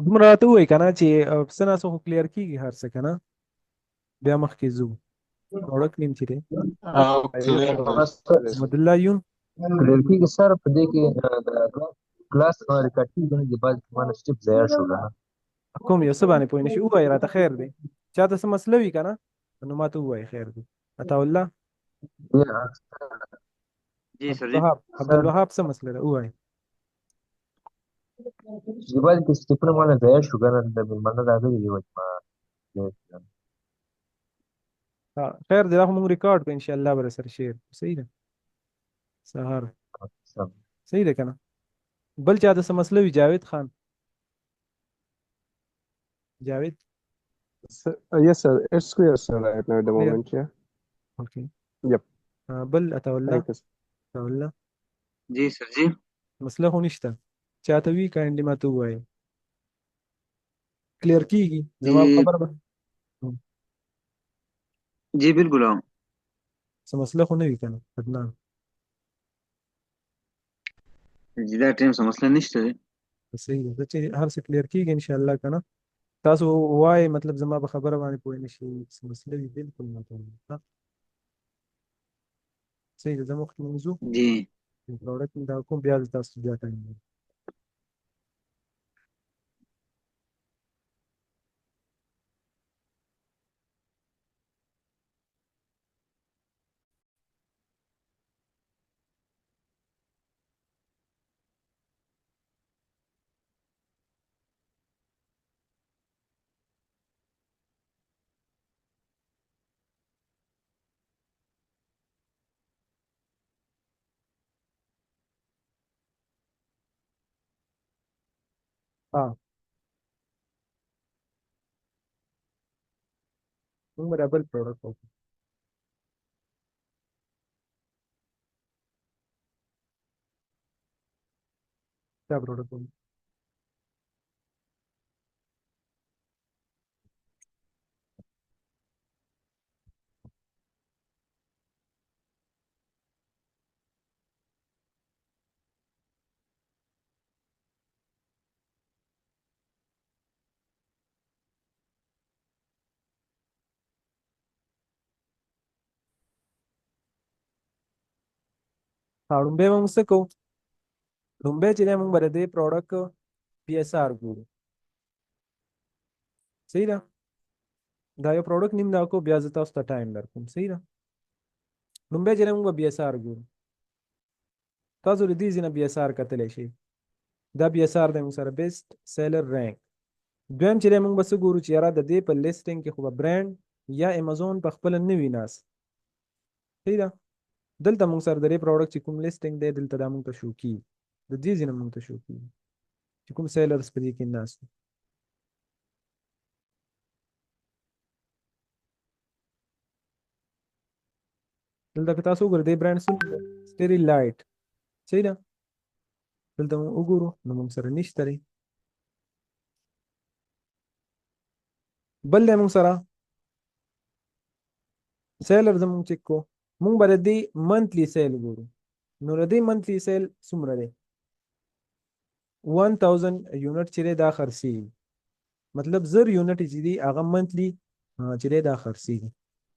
دومره راته ووایي که نه چې څه ناڅه خو کلیر کېږي هر څه که نه بیا مخکې ځو پروډکټ نیم چې دی محمدالله یون کلیر کېږي سر په دې کې د کلاس ریکارډ کېږي نو د بعض مانه سټپ ضایع شو که نه کوم یو څه باندې پوه نه شي ووایي راته خیر دی چاته څه مسله وي که نه نو ماته ووایي خیر دی عطاالله جی سر جی عبدالوهاب څه مسله ده ووایي د بعض کې سټپونه مانه ضایع شو که نه د مېلمانه راغلي دي وایي ما خیر دی دا خو مونږ ریکارډ کړو انشاءالله به سره شیر صحیح ده سهار صحیح ده که نه بل چاته څه مسله وي جاوید خان جاوید Yes, sir. It's clear, sir, right now at the Clear. moment, yeah. اوکې Yep. بل عطاالله Thank you, sir. عطاالله جی سر جی مسله خو نشته چاته وي کاینډلي ماته ووایي کلیر کېږي زما خبره به جی بالکل हाँ څه مسله خو نه وي که نه عدنان جی دا ټیم څه مسله نشته دی صحیح ده زه چې هر څه کلیر کېږي انشاءالله که نه تاسو وایي مطلب زما په خبره باندې پوه نه شي څه مسله وي بلکل ماته ووایي ښه صحیح ده زه مخکې مونږ ځو جی پروډکټ مې دا کوم بیا زه تاسو بیا ټایم ها مونږ به دا بل پروډکټ وکړو دا پروډکټ وکړو لومبۍ به موږ څه کوو لومبۍ چې دی موږ به د دې پروډکټ پی ایس آر ګورو صحیح ده دا یو پروډکټ نیم دا کو بیا زه تاسو ته ټایم درکوم صحیح ده لومبۍ چې دی موږ به بي ایس آر ګورو تاسو د دې ځینه بي اس آر کتلی شئ دا بي اس آر دی موږ سره بیسټ سیلر رینک دویم چې دی موږ به څه ګورو چې یاره د دې په لیسټینګ کې خو به برانډ یا امازون په خپله نه وي ناست صحیح ده دلته موږ سره د دې پروډکټ چې کوم لیسټینګ دی دلته دا موږ ته شو کیږي د دې ځینه موږ ته شو کیږي چې کوم سیلرز په دې کې ناست دي دلته که تاسو وګورئ دې برانډ څه سټیری لایټ صحیح ده دلته موږ وګورو نو موږ سره نشته دی بل دی موږ سره سیلر زموږ چیک کو موږ به د دې منتلی سیل ګورو نو د دې منتلی سیل څومره دی 1000 یونټ چې دی دا خرڅېږي مطلب 1000 یونټ چې دي هغه منتلی چې دی دا خرڅېږي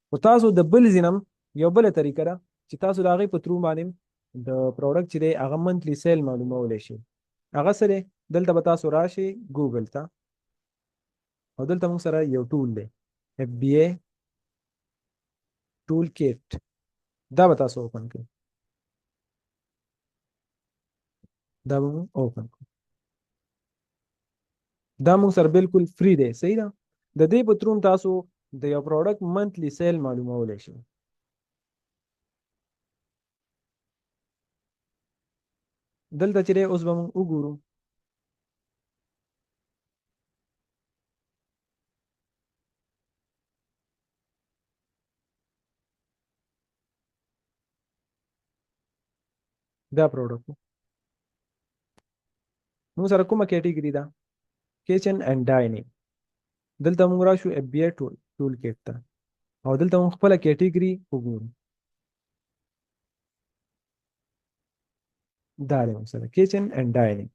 خو تاسو د بل ځینم یو بله طریقه ده چې تاسو د هغې په ترو باندې د پروډکټ چې دی هغه منتلی سیل معلومولی شي هغه څه دی دلته به تاسو راشئ ګوګل ته او دلته موږ سره یو ټول دی FBA ټول کیټ دا به تاسو اوپن کړئ دا به موږ اوپن کړو دا موږ سره بالکل فری دی صحیح ده د دې په ترو تاسو د یو پروډکټ منتلی سیل معلومولی شئ دلته چې دی اوس به موږ وګورو دا پروډکټ موږ سره کومه کیټګري ده کچن اینډ ډاینینګ دلته موږ راشو FBA ټول کیټ ته او دلته موږ خپله کیټګري وګورو دا دی موږ سره کچن اینډ ډاینینګ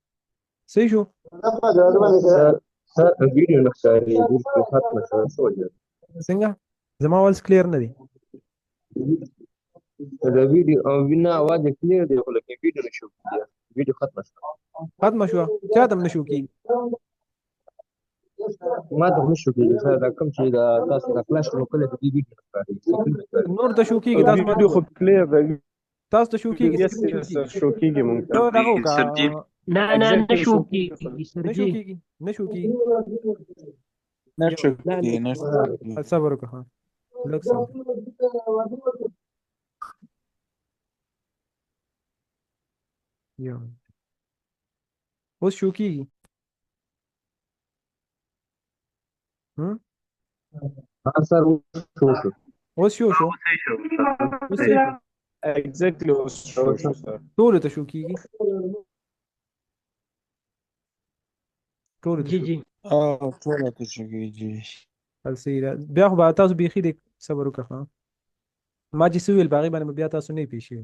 صحیح شو سر ویډیو نه ښکاري بالکل ختمه شوه څه وجه ده؟ څنګه زما اول کلیر نه دی د ویډیو او وینا आवाज کلیر دی خو لکه ویډیو نشو کیږي ویډیو ختمه شوه ختمه شوه چاته هم نشو کیږي ما ته نشو کیږي سر دا کوم چې دا تاسو د فلاش نو کله د ویډیو ښکاري نور ته شو کیږي تاسو ویډیو خو کلیر دی تاسو ته شو کیږي یس سر شو کیږي مونږ ته دغه وکړه سر جی نه نه Exactly نشو شو کیږي نشو سرجي کیږي نشو کیږي نشو کېږي نشو کېږي صبر وکړه ها لږ صبر یو اوس شو کیږي سر شو اوس شو اوس صحیح شو. ایگزیکټلی اوس شو سر ټولو ته شو کیږي ټولو ته جی شو جی ټول ته شو کېږي حل صحیح ده بیا خو به تاسو بیخي د صبر وکړه ها ما چې څه ویل په هغې باندې به بیا تاسو نه پوه شوي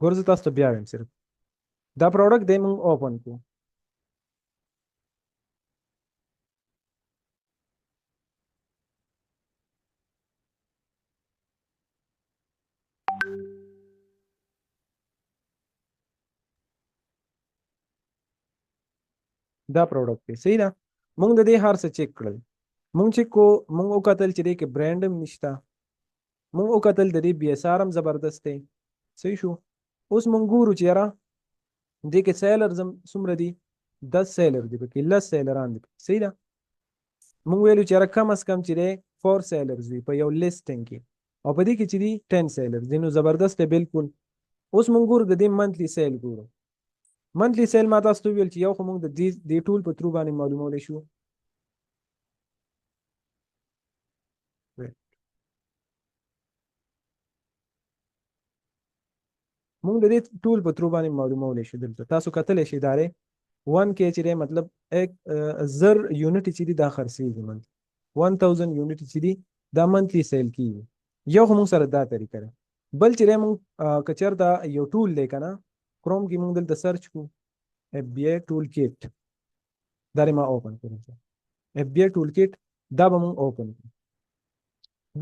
ګوره زه تاسو ته بیا وایم صرف دا پروډکټ دی موږ اوپن کړو دا پروډکټ دی صحیح ده موږ د دې هر څه چیک کړل موږ چیک کو موږ وکتل چې دې کې برانډ هم نشته موږ وکتل د دې بي اس آر هم زبردست دی صحیح شو اوس موږ ګورو چې یاره دې کې سیلرز هم څومره دي 10 سیلر دي پکې لس سیلران دي صحیح ده موږ ویلو چې یاره کم از کم چې دی 4 سیلرز وي په یو لیسټینګ کې او په دې کې چې دي 10 سیلرز دي نو زبردست دی بالکل اوس موږ ګورو د دې منتلی سیل ګورو منتلی سیل ما تاسو ته ویل چې یو خو موږ د دې ټول په ترو باندې معلومولی شو موږ د دې ټول په ترو باندې معلومولی شو دلته تاسو کتلی شئ دا دی 1K چې دی مطلب 1000 یونټ چې دي دا خرڅېږي منتلی 1000 یونټ چې دي دا منتلی سیل کېږي یو خو موږ سره دا طریقه ده بل چې دی موږ که چېرته یو ټول دی که نه کروم کې موږ دلته سرچ کړو FBA ټول کیټ دا ما اوپن کړو FBA ټول کیټ دا به موږ اوپن کړو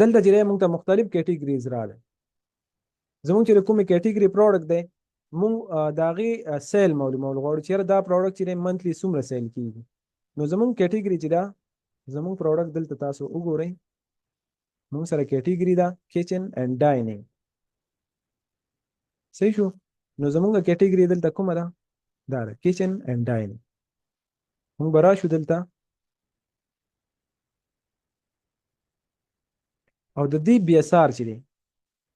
دلته چې دی موږ ته مختلف کیټګریز راغلي زموږ چې کومې کیټګري پروډکټ دی موږ د هغې سیل معلومول غواړو چې یاره دا پروډکټ چې دی منتلی څومره سیل کېږي نو زموږ کیټګري چې ده زموږ پروډکټ دلته تاسو وګورئ موږ سره کیټګري ده کچن اینډ ډاینینګ صحیح شو. نو زمونږ کیټګري دلته کومه ده؟ دا ده کچن اینډ ډایننګ. موږ به راشو دلته او د دې بي اس آر چې دی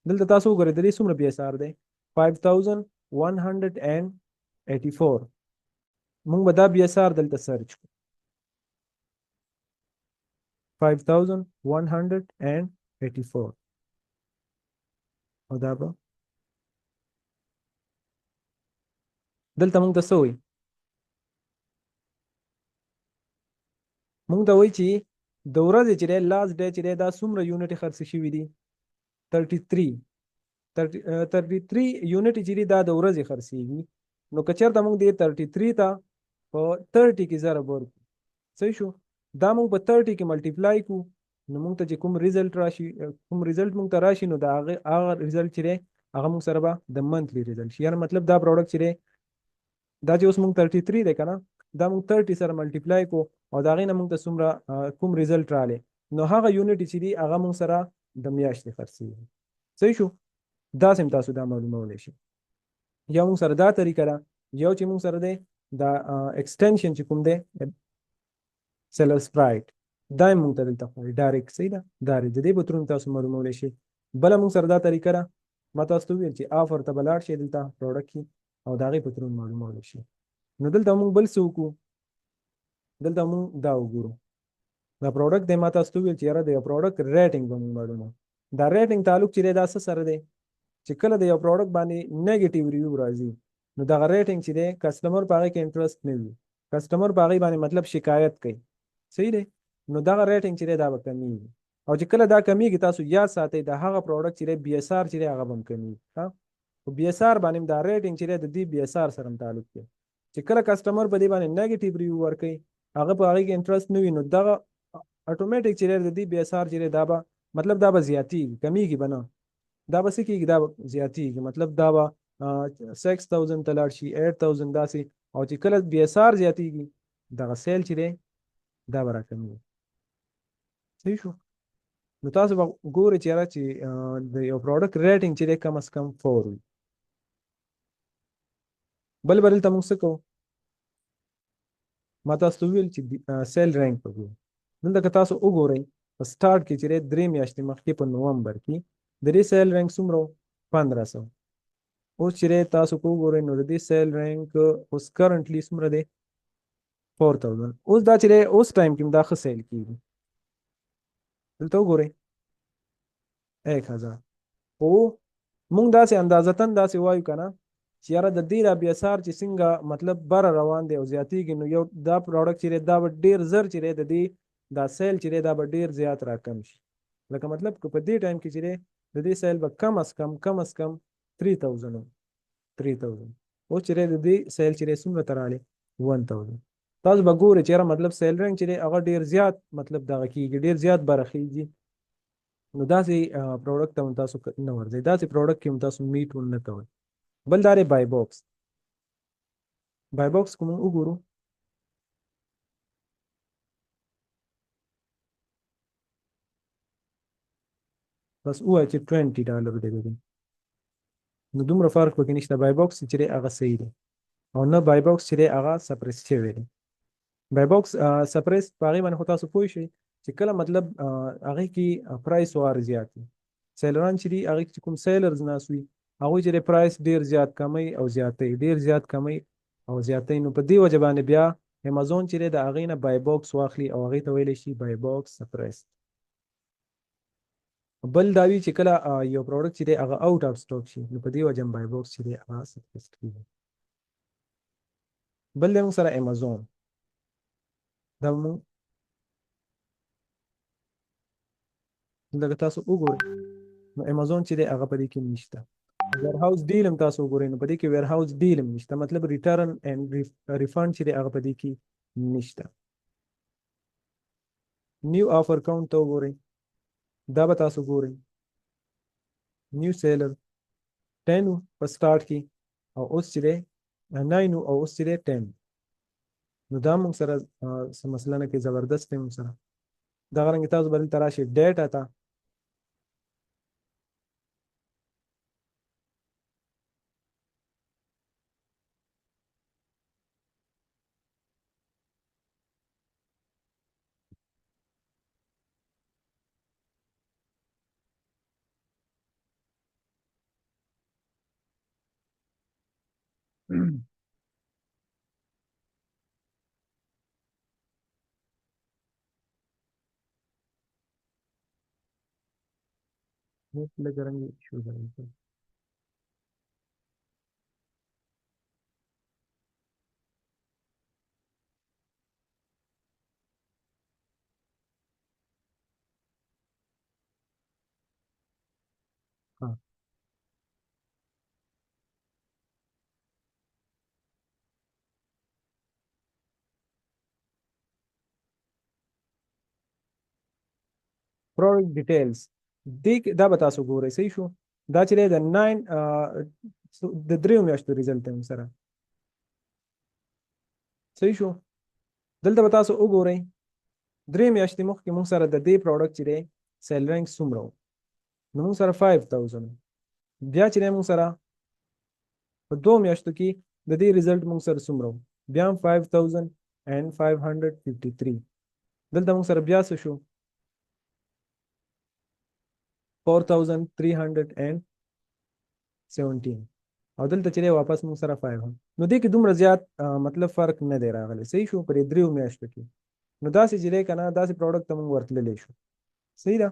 دلته تاسو وګورئ د دې څومره بي اس آر دی 5184. موږ به دا بي اس آر دلته سرچ کړو 5184 او دا به دلته موږ ته څه وایي؟ موږ ته وایي چې د ورځې چې دی لاست ډے چې دی دا څومره یونټې خرڅ شوي دي 33 یونټې چې دي دا د ورځې خرڅېږي. نو که چېرته موږ دې 33 ته په 30 کې ضرب ورکړو صحیح شو. دا موږ په 30 کې ملټیپلای کړو نو موږ ته چې کوم ریزلټ راشي کوم ریزلټ موږ ته راشي نو د هغه ریزلټ چې دی هغه موږ سره به د منتلی ریزلټ شي. یعنې مطلب دا پروډکټ چې دی دا چې اوس موږ 33 دی که نه دا موږ 30 سره ملټیپلای کړو او د هغې نه موږ ته څومره کوم ریزلټ رالی نو هغه یونټ چې دي هغه موږ سره د میاشتې خرڅېږي صحیح شو. داسې هم تاسو دا معلومولی شي. یا موږ سره دا طریقه ده یو چې موږ سره دی دا ایکسټینشن چې کوم دی سیلر سپرایټ دا یې موږ ته دلته خوایي ډایرکټ صحیح ده دا د دې په ترون تاسو معلومولی شي. بله موږ سره دا طریقه ده ما تاسو ته وویل چې آفر ته به لاړ شئ دلته پروډکټ کې او د هغې په ترون معلومولی شي. نو دلته موږ بل څه وکړو دلته موږ دا وګورو دا پروډکټ دی ما تاسو ته وویل چې یاره د یو پروډکټ ریټینګ به موږ معلومو. دا ریټینګ تعلق چې دی دا څه سره دی چې کله د یو پروډکټ باندې نیګیټیو ریویو راځي نو دغه ریټینګ چې دی کسټمر په هغې کې انټرسټ نه وي کسټمر په هغې باندې مطلب شکایت کوي صحیح دی. نو دغه ریټینګ چې دی دا به کمیږي او چې کله دا کمیږي تاسو یاد ساتئ د هغه پروډکټ چې دی بي اس آر چې دی هغه به هم کمیږي. په بي اس آر باندې دا ریټینګ چې دی د دې بي اس آر سره هم تعلق دی. چې کله کسټمر په دې باندې نیګیټیو ریویو ورکوي هغه په هغې کې انټرسټ نه وي نو دغه اټومیټک چې دی د دې بي اس آر چې دی دا به مطلب دا به زیاتېږي کمیږي به نه دا به څه کېږي دا به زیاتېږي مطلب دا به 6000 ته لاړ شي 8000 داسې او چې کله بي اس آر زیاتېږي دغه سیل چې دی دا به راکمیږي صحیح شو. نو تاسو به ګورئ چې یاره چې د یو پروډکټ ریټینګ چې دی کم از کم 4 وي. بل به دلته موږ څه کوو ما تاسو ته وویل چې سیل رینک به ګورو. دلته که تاسو وګورئ په سټارټ کې چې دی 3 میاشتې مخکې په نومبر کې د دې سیل رینک څومره 1500 اوس چې دی تاسو که وګورئ نو د دې سیل رینک اوس کرنټلی څومره دی 4000. اوس دا چې دی اوس ټایم کې دا ښه سیل کېږي دلته وګورئ 1000 خو موږ داسې اندازتن داسې وایو که نه چې یاره د دې دا بي اس آر چې څنګه مطلب بره روان دی او زیاتېږي نو یو دا پروډکټ چې دی دا به ډېر زر چې دی د دې دا سیل چې دی دا به ډېر زیات راکم شي. لکه مطلب که په دې ټایم کې چې دی د دې سیل به کم از کم 3000 اوس چې دی د دې سیل چې دی څومره ته رالی 1000. تاسو به ګورئ چې یاره مطلب سیل رینک چې دی هغه ډېر زیات مطلب دغه کېږي ډېر زیات برخېږي. نو داسې پروډکټ ته هم تاسو نه ورځئ داسې پروډکټ کې هم تاسو میټ ونه کوئ. بل دا دی بای باکس که موږ وګورو بس ووایه چې $20 دی دی نو دومره فرق پکې نشته. بای باکس چې دی هغه صحیح دی او نه بای باکس چې دی هغه سپریس شوی دی. بای باکس سپریس په هغې باندې خو تاسو پوه شئ چې کله مطلب هغې کې پرایس وار زیات وي سیلران چې دي هغې چې کوم سیلرز ناست وي هغوی چې د پرایس ډېر زیات کمی او زیاتوي ډېر زیات کمی او زیاتوي نو په دې وجه باندې بیا امازون چې دی د هغې نه بای باکس واخلي او هغې ته ویلی شي بای باکس سپریس. بل دا وي چې کله یو پروډکټ چې دی هغه آوټ آف سټاک شي نو په دې وجه هم بای باکس چې دی هغه سپریس کېږي. بل دی موږ سره امازون دا موږ دلته تاسو وګورئ نو امازون چې دی هغه په دې کې نشته. ویر هاوس ډیل هم تاسو وګورئ نو په دې کې ویر هاوس ډیل هم نشته مطلب ریټرن اینډ ریفنډ چې دی هغه په دې کې نشته. نیو آفر کاونټ ته وګورئ دا به تاسو ګورئ نیو سیلر 10 په سټارټ کې او اوس چې دی 9 او اوس چې دی 10 نو دا موږ سره څه مسله نه کوي زبردست دی موږ سره. دغه رنګې تاسو به دلته راشئ ډیټا ته لږ رنګ شو دی. ها. product details دا به تاسو ګورئ. صحیح شو. دا چې دی د 9 د دریو میاشتو ریزلټ دی موږ سره. صحیح شو. دلته به تاسو وګورئ 3 میاشتې مخکې موږ سره د دې پروډکټ چې دی سیل رینک څومره و. نو موږ سره 5000. بیا چې دی موږ سره په 2 میاشتو کې د دې ریزلټ موږ سره څومره و. بیا هم 5553. دلته موږ سره بیا څه شو 4317 او دلته چې دی واپس موږ سره 500. نو دې کې دومره زیات مطلب فرق نه دی راغلی. صحیح شو. پرې 3 میاشتو کې نو داسې چې دی که نه داسې پروډکټ ته موږ ورتللی شو. صحیح ده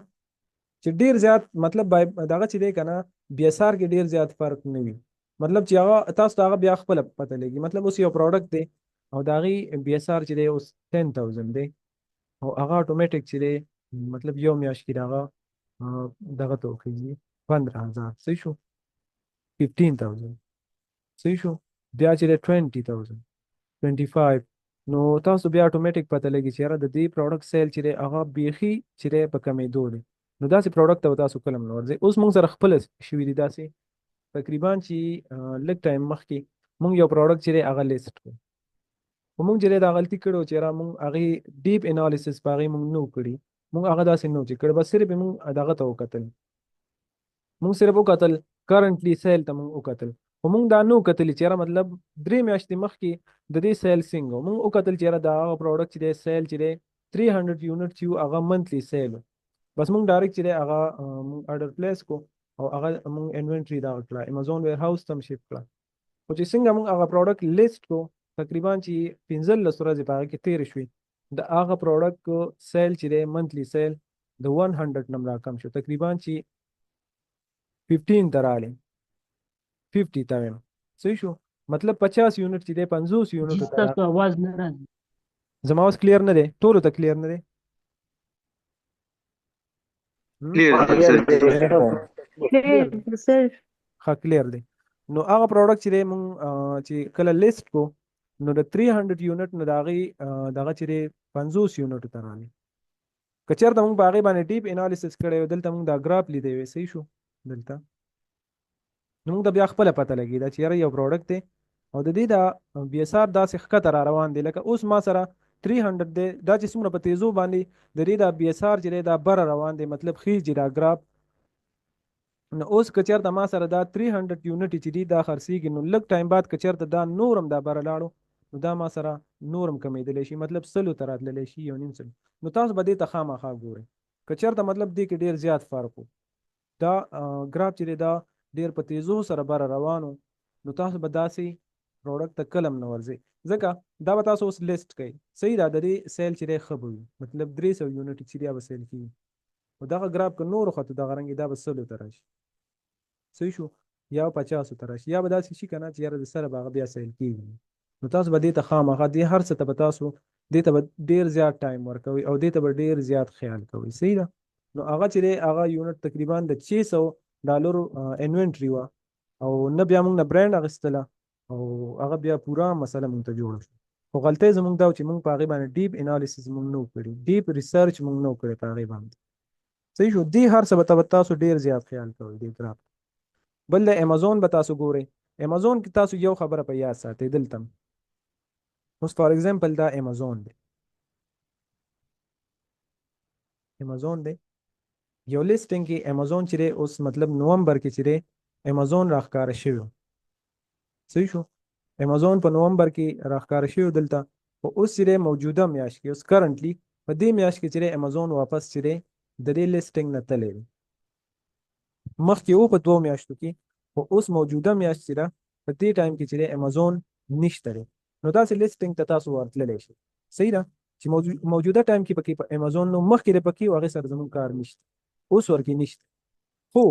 چې ډېر زیات مطلب دغه چې دی که نه BSR کې ډېر زیات فرق نه وي. مطلب چې هغه تاسو ته هغه بیا خپله پته لګي. مطلب اوس یو پروډکټ دی او د هغې BSR چې دی اوس 10000 دی او هغه اټومیټک چې دی مطلب یو میاشت کې د هغه دغه ته وخېږي 15000. صحیح شو. 15000. صحیح شو. بیا چې دی 20000 25. نو تاسو بیا اټومیټک پته لګي چې یاره د دې پروډکټ سیل چې دی هغه بیخي چې دی په کمېدو دی. نو داسې پروډکټ ته به تاسو کله هم نه ورځئ. اوس موږ سره خپله شوي دي داسې تقریبا چې لږ ټایم مخکې موږ یو پروډکټ چې دی هغه لیست کړو. خو موږ چې دی دا غلطي کړې وه چې یاره موږ هغې ډیپ انالیسس په هغې موږ نه و کړي. موږ هغه داسې نه و چې کړی. بس صرف یې موږ دغه ته وکتل. موږ صرف وکتل کرنټلی سیل ته موږ وکتل. خو موږ دا نه وکتلي چې یاره مطلب 3 میاشتې مخکې د دې سیل څنګه و. موږ وکتل چې یاره دا هغه پروډکټ چې دی سیل چې دی 300 یونټ چې و هغه منتلی سیل و. بس موږ ډایرکټ چې دی هغه موږ اډر پلیس کو او هغه موږ انوینټري دغه کړه امازون ویر هاوس ته هم شیفټ کړه. خو چې څنګه موږ هغه پروډکټ لیست کو تقریبا چې 15 ورځې په هغه کې تېرې شوې د هغه پروډکټ سیل چې دی منتلی سیل د 100 نه راکم شو. تقریبا چې 15 ته راغلی 50 ته ویم. صحیح شو. مطلب 50 یونټ چې دی 50 یونټ ته تاسو आवाज نه راځي. زما اوس کلیر نه دی. ټولو ته کلیر نه دی. کلیر سر سر ښه کلیر دی. نو هغه پروډکټ چې دی مونږ چې کله لیست کو نو د 300 یونټ نه د هغې دغه چې دی 50 یونټو ته راغلی. که چېرته مونږ په هغې باندې ډیپ انالیسس کړی وی دلته مونږ دا ګراف لیدی وی. صحیح شو. دلته نو مونږ ته بیا خپله پته لګېده چې یاره یو پروډکټ دی او د دې دا BSR داسې ښکته را روان دی. لکه اوس ما سره 300 دی. دا چې څومره په تیزو باندې د دې دا BSR چې دی دا بره روان دی مطلب خیږي دا ګراف. نو اوس که چېرته ما سره دا 300 یونټ چې دي دا خرڅېږي نو لږ ټایم بعد که چېرته دا نور هم دا بره لاړو نو دا ما سره نور هم کمېدلی شي. مطلب 100 ته راتللی شي 1.5 نو تاسو به دې ته خامخا ګورئ. که چېرته مطلب دې کې ډېر زیات فرق و دا ګراف چې دی دا ډېر په تیزو سره بره روان و نو تاسو به داسې پروډکټ ته کله هم نه ورځئ. ځکه دا به تاسو اوس لیست کوئ. صحیح ده د دې سیل چې دی ښه به وي. مطلب 300 یونټ چې دی به سیل کېږي او دغه ګراف که نورو خواته دغه رنګ دا به 100 ته راشي. صحیح شو. یا 50 ته راشي یا به داسې شي که نه چې یاره د سره به هغه بیا سیل کېږي. نو تاسو به دې ته خامخا دې هر څه ته به تاسو دې ته به ډېر زیات ټایم ورکوئ او دې ته به ډېر زیات خیال کوئ. صحیح ده. نو هغه چې دی هغه یونټ تقریبا د $600 انوینټري وه او نه بیا موږ نه برانډ اخیستله او هغه بیا پوره مسله موږ ته جوړه شوه. خو غلطۍ زموږ دا و چې موږ په هغې باندې ډیپ انالیسس موږ نه و کړي. ډیپ ریسرچ موږ نه و کړی په هغې باندې. صحیح شو. دې هر څه به تاسو ډېر زیات خیال کوئ دې ګراف. بل د امازون به تاسو ګورئ. امازون کې تاسو یو خبره په یاد ساتئ. دلته اوس فار ایگزامپل دا امازون دی. امازون دی یو لیسټینګ کې امازون چې دی اوس مطلب نومبر کې چې دی امازون راښکاره شوی. صحیح شو. امازون په نومبر کې راښکاره شوی دلته. خو اوس چې دی موجوده میاشت کې اوس کرنټلی په دې میاشت کې چې دی امازون واپس چې دی د دې لیسټینګ نه تللی دی. مخکې و په 2 میاشتو کې خو اوس موجوده میاشت چې ده په دې ټایم کې چې امازون نشته دی نو داسې لیسټینګ ته تاسو ورتللی شئ صحیح ده چې موجوده ټایم کې پکې په امازون نو مخکې د پکې هغې سره زموږ کار نشته اوس ورکې نشته خو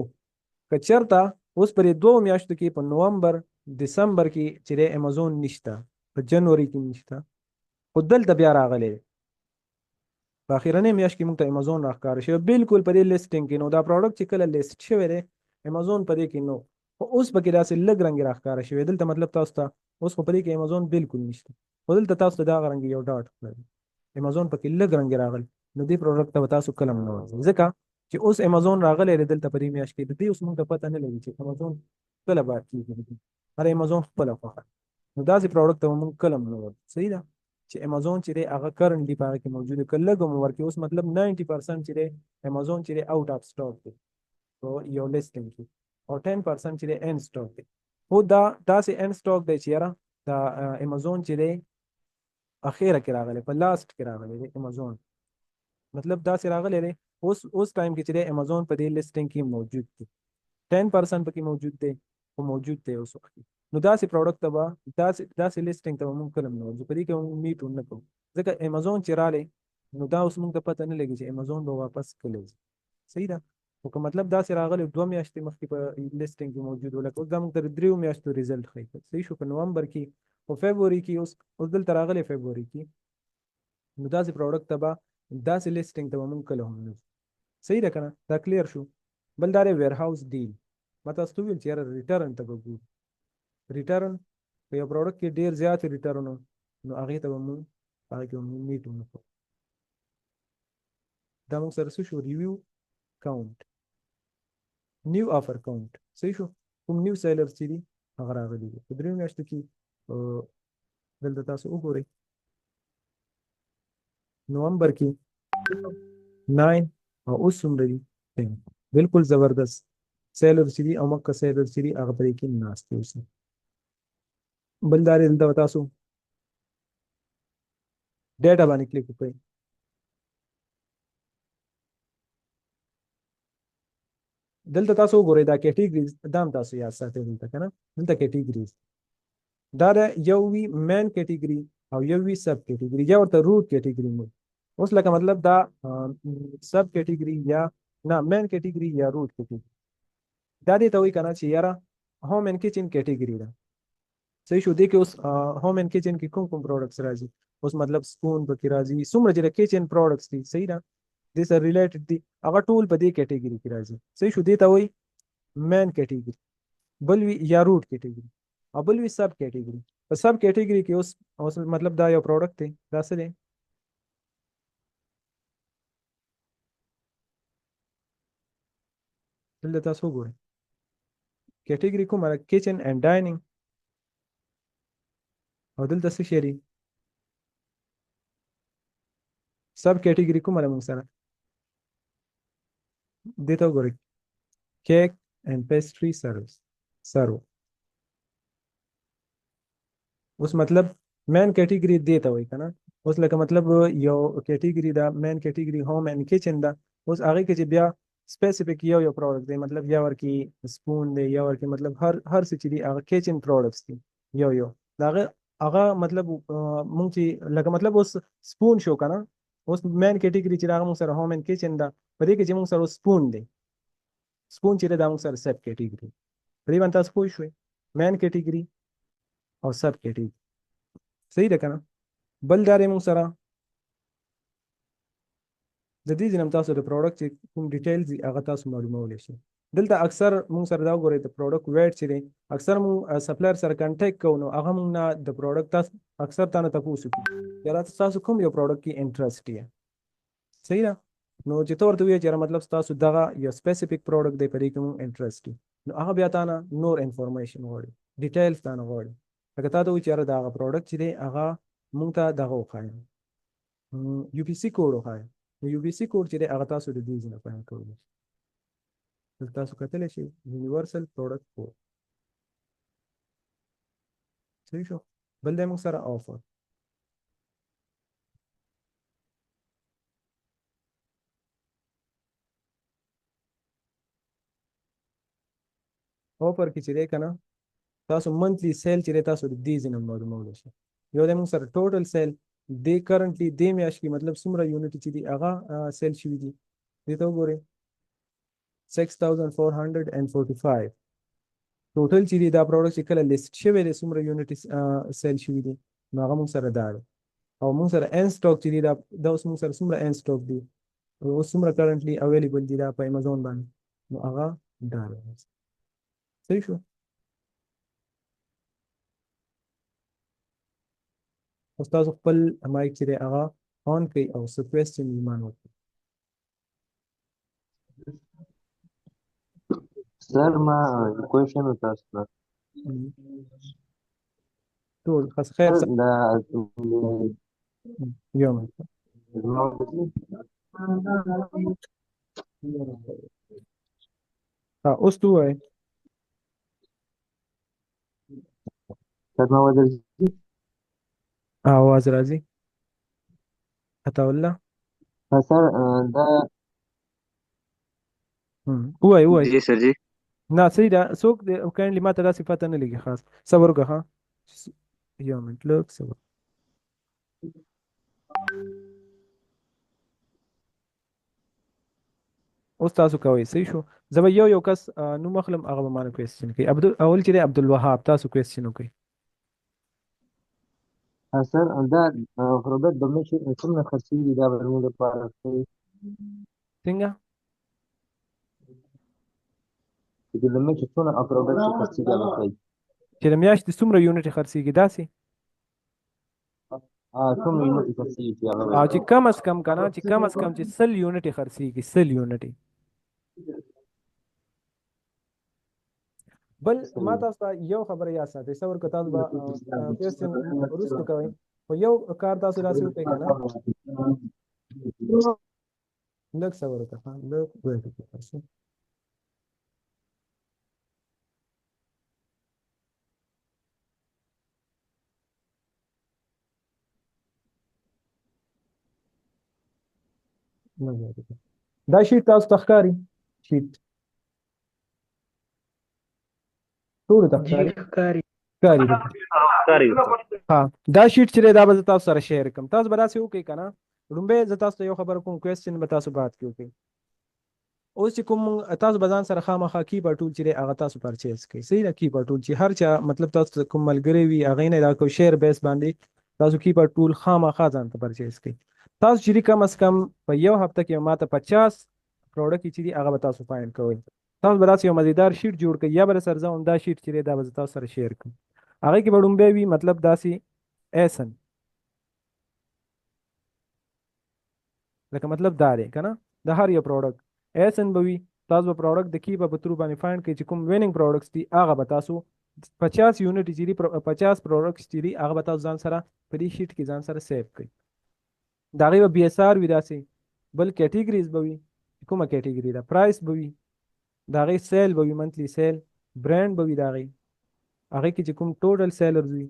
که چېرته اوس پرې 2 میاشتو کې په نومبر دسمبر کې چې دی امازون نشته په جنوري کې نشته خو دلته بیا راغلی دی په اخرنۍ میاشت کې موږ ته امازون راښکاره شوی بالکل په دې لیسټینګ کې نو دا پروډکټ چې کله لیست شوی دی امازون په دې کې نو خو اوس پکې داسې لږ رنګ راښکاره شوی دلته مطلب تاسو ته اوس خو په دې کې امازون بالکل نشته خو دلته تاسو ته دغه رنګ یو ډاټ ښکاري امازون پکې لږ رنګ راغلی نو دې پروډکټ ته به تاسو کله هم نه ورځئ ځکه چې اوس امازون راغلی دی دلته په دې میاشت کې د دې اوس موږ ته پته نه لګي چې امازون کله باد کېږي هر امازون خپله خوښه نو داسې پروډکټ ته به موږ کله هم نه ورځو صحیح ده چې امازون چې دی هغه کرنټلی په هغه کې موجود دی که لږ هم ورکړي اوس مطلب 90% چې دی امازون چې دی آوټ اف سټاک دی په یو لیسټینګ کې او 10% چې دی ان سټاک دی خو دا داسې ان سټاک دی چې یاره دا امازون چې دی اخیره کې راغلی په لاست کې راغلی دی امازون مطلب داسې راغلی دی اوس ټایم کې چې دی امازون په دې لیسټینګ کې موجود دی 10% پکې موجود دی خو موجود دی اوس وخت نو داسې پروډکټ ته به داسې لیسټینګ ته به موږ کله هم نه ورځو په دې کې موږ میټ ونه کوو ځکه امازون چې رالی نو دا اوس موږ ته پته نه لګي چې امازون به واپس کله ځي صحیح ده خو که مطلب داسې راغلی 2 میاشتې مخکې په لیسټینګ کې موجود و لکه اوس دا موږ ته 3 میاشتو ریزلټ ښیي صحیح شو په نومبر کې په فبروري کې اوس دلته راغلی فبروري کې نو داسې پروډکټ ته به داسې لیسټینګ ته به موږ کله هم نه ځو صحیح ده که نه دا کلیر شو بل دا دی ویر هاوس ډیل ما تاسو ته وویل چې یاره ریټرن ته به ګورو ریټرن په یو پروډکټ کې ډېر زیات ریټرن نو هغې ته به موږ هغې کې به موږ میټ ونه کوو دا موږ سره څه شو ریویو کاونټ نیو آفر کاونټ صحیح شو کوم نیو سیلرز چې دي هغه راغلي دي په 3 میاشتو کې دلته تاسو وګورئ نومبر کې 9 او اوس څومره دي 10 بالکل زبردست سیلر چې دي او مکه سیلر چې دي هغه پرې کې ناست دي اوس بل دا دی دلته به تاسو ډیټا باندې کلیک وکړئ دلته تاسو وګورئ دا کیټیګریز دا هم تاسو یاد ساتئ دلته که نه دلته کیټیګریز دا د یو وي مین کیټیګري او یو وي سب کیټیګري یا ورته روټ کیټیګري موږ اوس لکه مطلب دا سب کیټیګري یا نه مین کیټیګري یا روټ کیټیګري دا دې ته وایي که نه چې یاره هوم اینډ کچن کیټیګري ده صحیح شو دې کې اوس هوم اینډ کچن کې کوم پروډکټس راځي اوس مطلب سپون پکې راځي څومره چې د کچن پروډکټس دي صحیح ده دې سره ریلیټډ دي هغه ټول په دې کیټیګري کې راځي صحیح شو دې ته وایي مین کیټیګري بل وي یا روټ کیټیګري او بل وي سب کیټیګري په سب کیټیګري کې اوس مطلب دا یو پروډکټ دی دا څه دی دلته تاسو وګورئ کیټیګري کومه ده کچن اینډ ډایننګ او دلته څه شی دی سب کیټیګري کومه ده موږ سره دې ته وګورئ کیک اینډ پیسټري سرو اوس مطلب مین کیټیګري دې ته وایي که نه اوس لکه مطلب یو کیټیګري ده مین کیټیګري هوم اینډ کچن ده اوس هغې کې چې بیا سپیسیفیک یو پروډکټ دی مطلب یا ورکې سپون دی یا ورکې مطلب هر څه چې دي هغه کچن پروډکټس دي یو د هغه مطلب مونږ چې لکه مطلب اوس سپون شو که نه اوس مین کیټیګري چې هغه مونږ سره هوم اینډ کچن ده په دې کې چې مونږ سره سپون دی سپون چې دی دا مونږ سره سب کیټیګري په دې باندې تاسو پوه شوئ مین کیټیګري او سب کیټیګري صحیح ده که نه بل دا دی مونږ سره د دې ځینې هم تاسو د پروډکټ چې کوم ډیټیلز دي هغه تاسو معلومولی شئ دلته اکثر مونږ سره دا وګورئ د پروډکټ ویټ چې دی اکثر مونږ سپلایر سره کنټیکټ کوو نو هغه مونږ نه د پروډکټ تاسو اکثر تا نه تپوس وکړي یاره تاسو کوم یو پروډکټ کې انټرسټ یې صحیح ده نو چې ته ورته ووایې چې یاره مطلب ستاسو دغه یو سپیسیفیک پروډکټ دی په دې کې مونږ انټرسټ یو نو هغه بیا تا نه نور انفارمیشن غواړي ډیټیلز تا نه غواړي لکه تا ته وایي چې یاره د هغه پروډکټ چې دی هغه مونږ ته دغه وښایه یو پی سي کوډ وښایه نو یو پی سي کوډ چې دی هغه تاسو د دې ځینې فایند کولی شئ دلته تاسو کتلی شئ یونیورسل پروډکټ کوډ صحیح شو بل دی موږ سره آفر آفر کې چې دی که نه تاسو منتلی سیل چې دی تاسو د دې ځینې معلومولی شي. یو دی موږ سره ټوټل سیل د کرنټلی دې میاشت کې مطلب څومره یونټ چې دي هغه سیل شوي دي. دې ته وګورئ 6445 ټوټل چې دی دا پروډکټ چې کله لیست شوی دی څومره یونټ سیل شوي دي نو هغه موږ سره دا دی. او موږ سره ان سټاک چې دی دا اوس موږ سره څومره ان سټاک دي اوس څومره کرنټلی اویلیبل دي دا په امازون باندې نو هغه دا دی. صحیح شو. اوس تاسو خپل مایک چې دی هغه آن کړئ او څه کوېسچن ایمان وکړئ. سر ما کوېشن تاسو ته ټول خاص خیر سر دا یو منټ. اوس ته ووایئ. سر ما وزر आवाज राजी अताउल्ला सर دا وای जी सर जी نه صحیح ده. څوک کاینډلی ما ته دا صفات نه لګي خاص صبر وکړه. ها یو منټ لږ صبر. اوس تاسو کوئ. صحیح شو. زه به یو کس نوم اخلم هغه به مانه کوېسچن کوي. اول چې دی عبدالوهاب تاسو کوېسچن وکړئ. سر دا پروډکټ د مې څومره خرڅېږي دا به زموږ لپاره څنګه چې د مې څومره پروډکټ خرڅېږي هغه ښایي چې د میاشتې څومره یونټ خرڅېږي داسې څومره یونټ خرڅېږي چې هغه او چې کم از کم که نه چې کم از کم چې 100 یونټ خرڅېږي 100 یونټ. بل ما تاسو ته یو خبره یاد ساتئ. صبر که تاسو به کوېسچن وروسته کوئ خو یو کار تاسو داسې وکړئ که نه لږ صبر وکړه. لږ ویټ وکړه تاسو. دا شیټ تاسو ته ښکاري. شیټ ټولو ته ښکاري ښکاري ها. دا شیټ چې دی دا به زه تاسو سره شیر کړم. تاسو به داسې وکړئ که نه لومبی زه تاسو ته یو خبره کوم کوېسچن به تاسو بعد کې وکړئ. اوس چې کوم تاسو به ځان سره خامخا کیبورډ ټول چې دی هغه تاسو پرچیز کړئ. صحیح ده. کیبورډ ټول چې هر چا مطلب تاسو کوم ملګری وي هغې نه دا کو شیر بیس باندې تاسو کیبورډ ټول خامخا ځان ته پرچیز کړئ. تاسو چې کم از کم په یو هفته کې ماته 50 پروډکټ چې دي هغه به تاسو فایند کوئ. تاسو به داسې یو مزیدار شیټ جوړ کړئ یا به سره زه همدا شیټ چې دی دا به زه تاسو سره شیر کړم. هغې کې به ډومبی وي مطلب داسې ایسن لکه مطلب دا دی که نه د هر یو پروډکټ ایسن به وي. تاسو به پروډکټ د کی په ترو باندې فایند کړئ چې کوم ویننګ پروډکټس دي هغه به تاسو 50 یونټ چې دي 50 پروډکټس چې دي هغه به تاسو ځان سره په دې شیټ کې ځان سره سیو کړئ. د هغې به بي ایس آر وي داسې. بل کیټیګریز به وي کومه کیټیګري ده. پرایس به وي د هغې سیل به وي منتلی سیل. برانډ به وي د هغې هغې کې چې کوم ټوټل سیلرز وي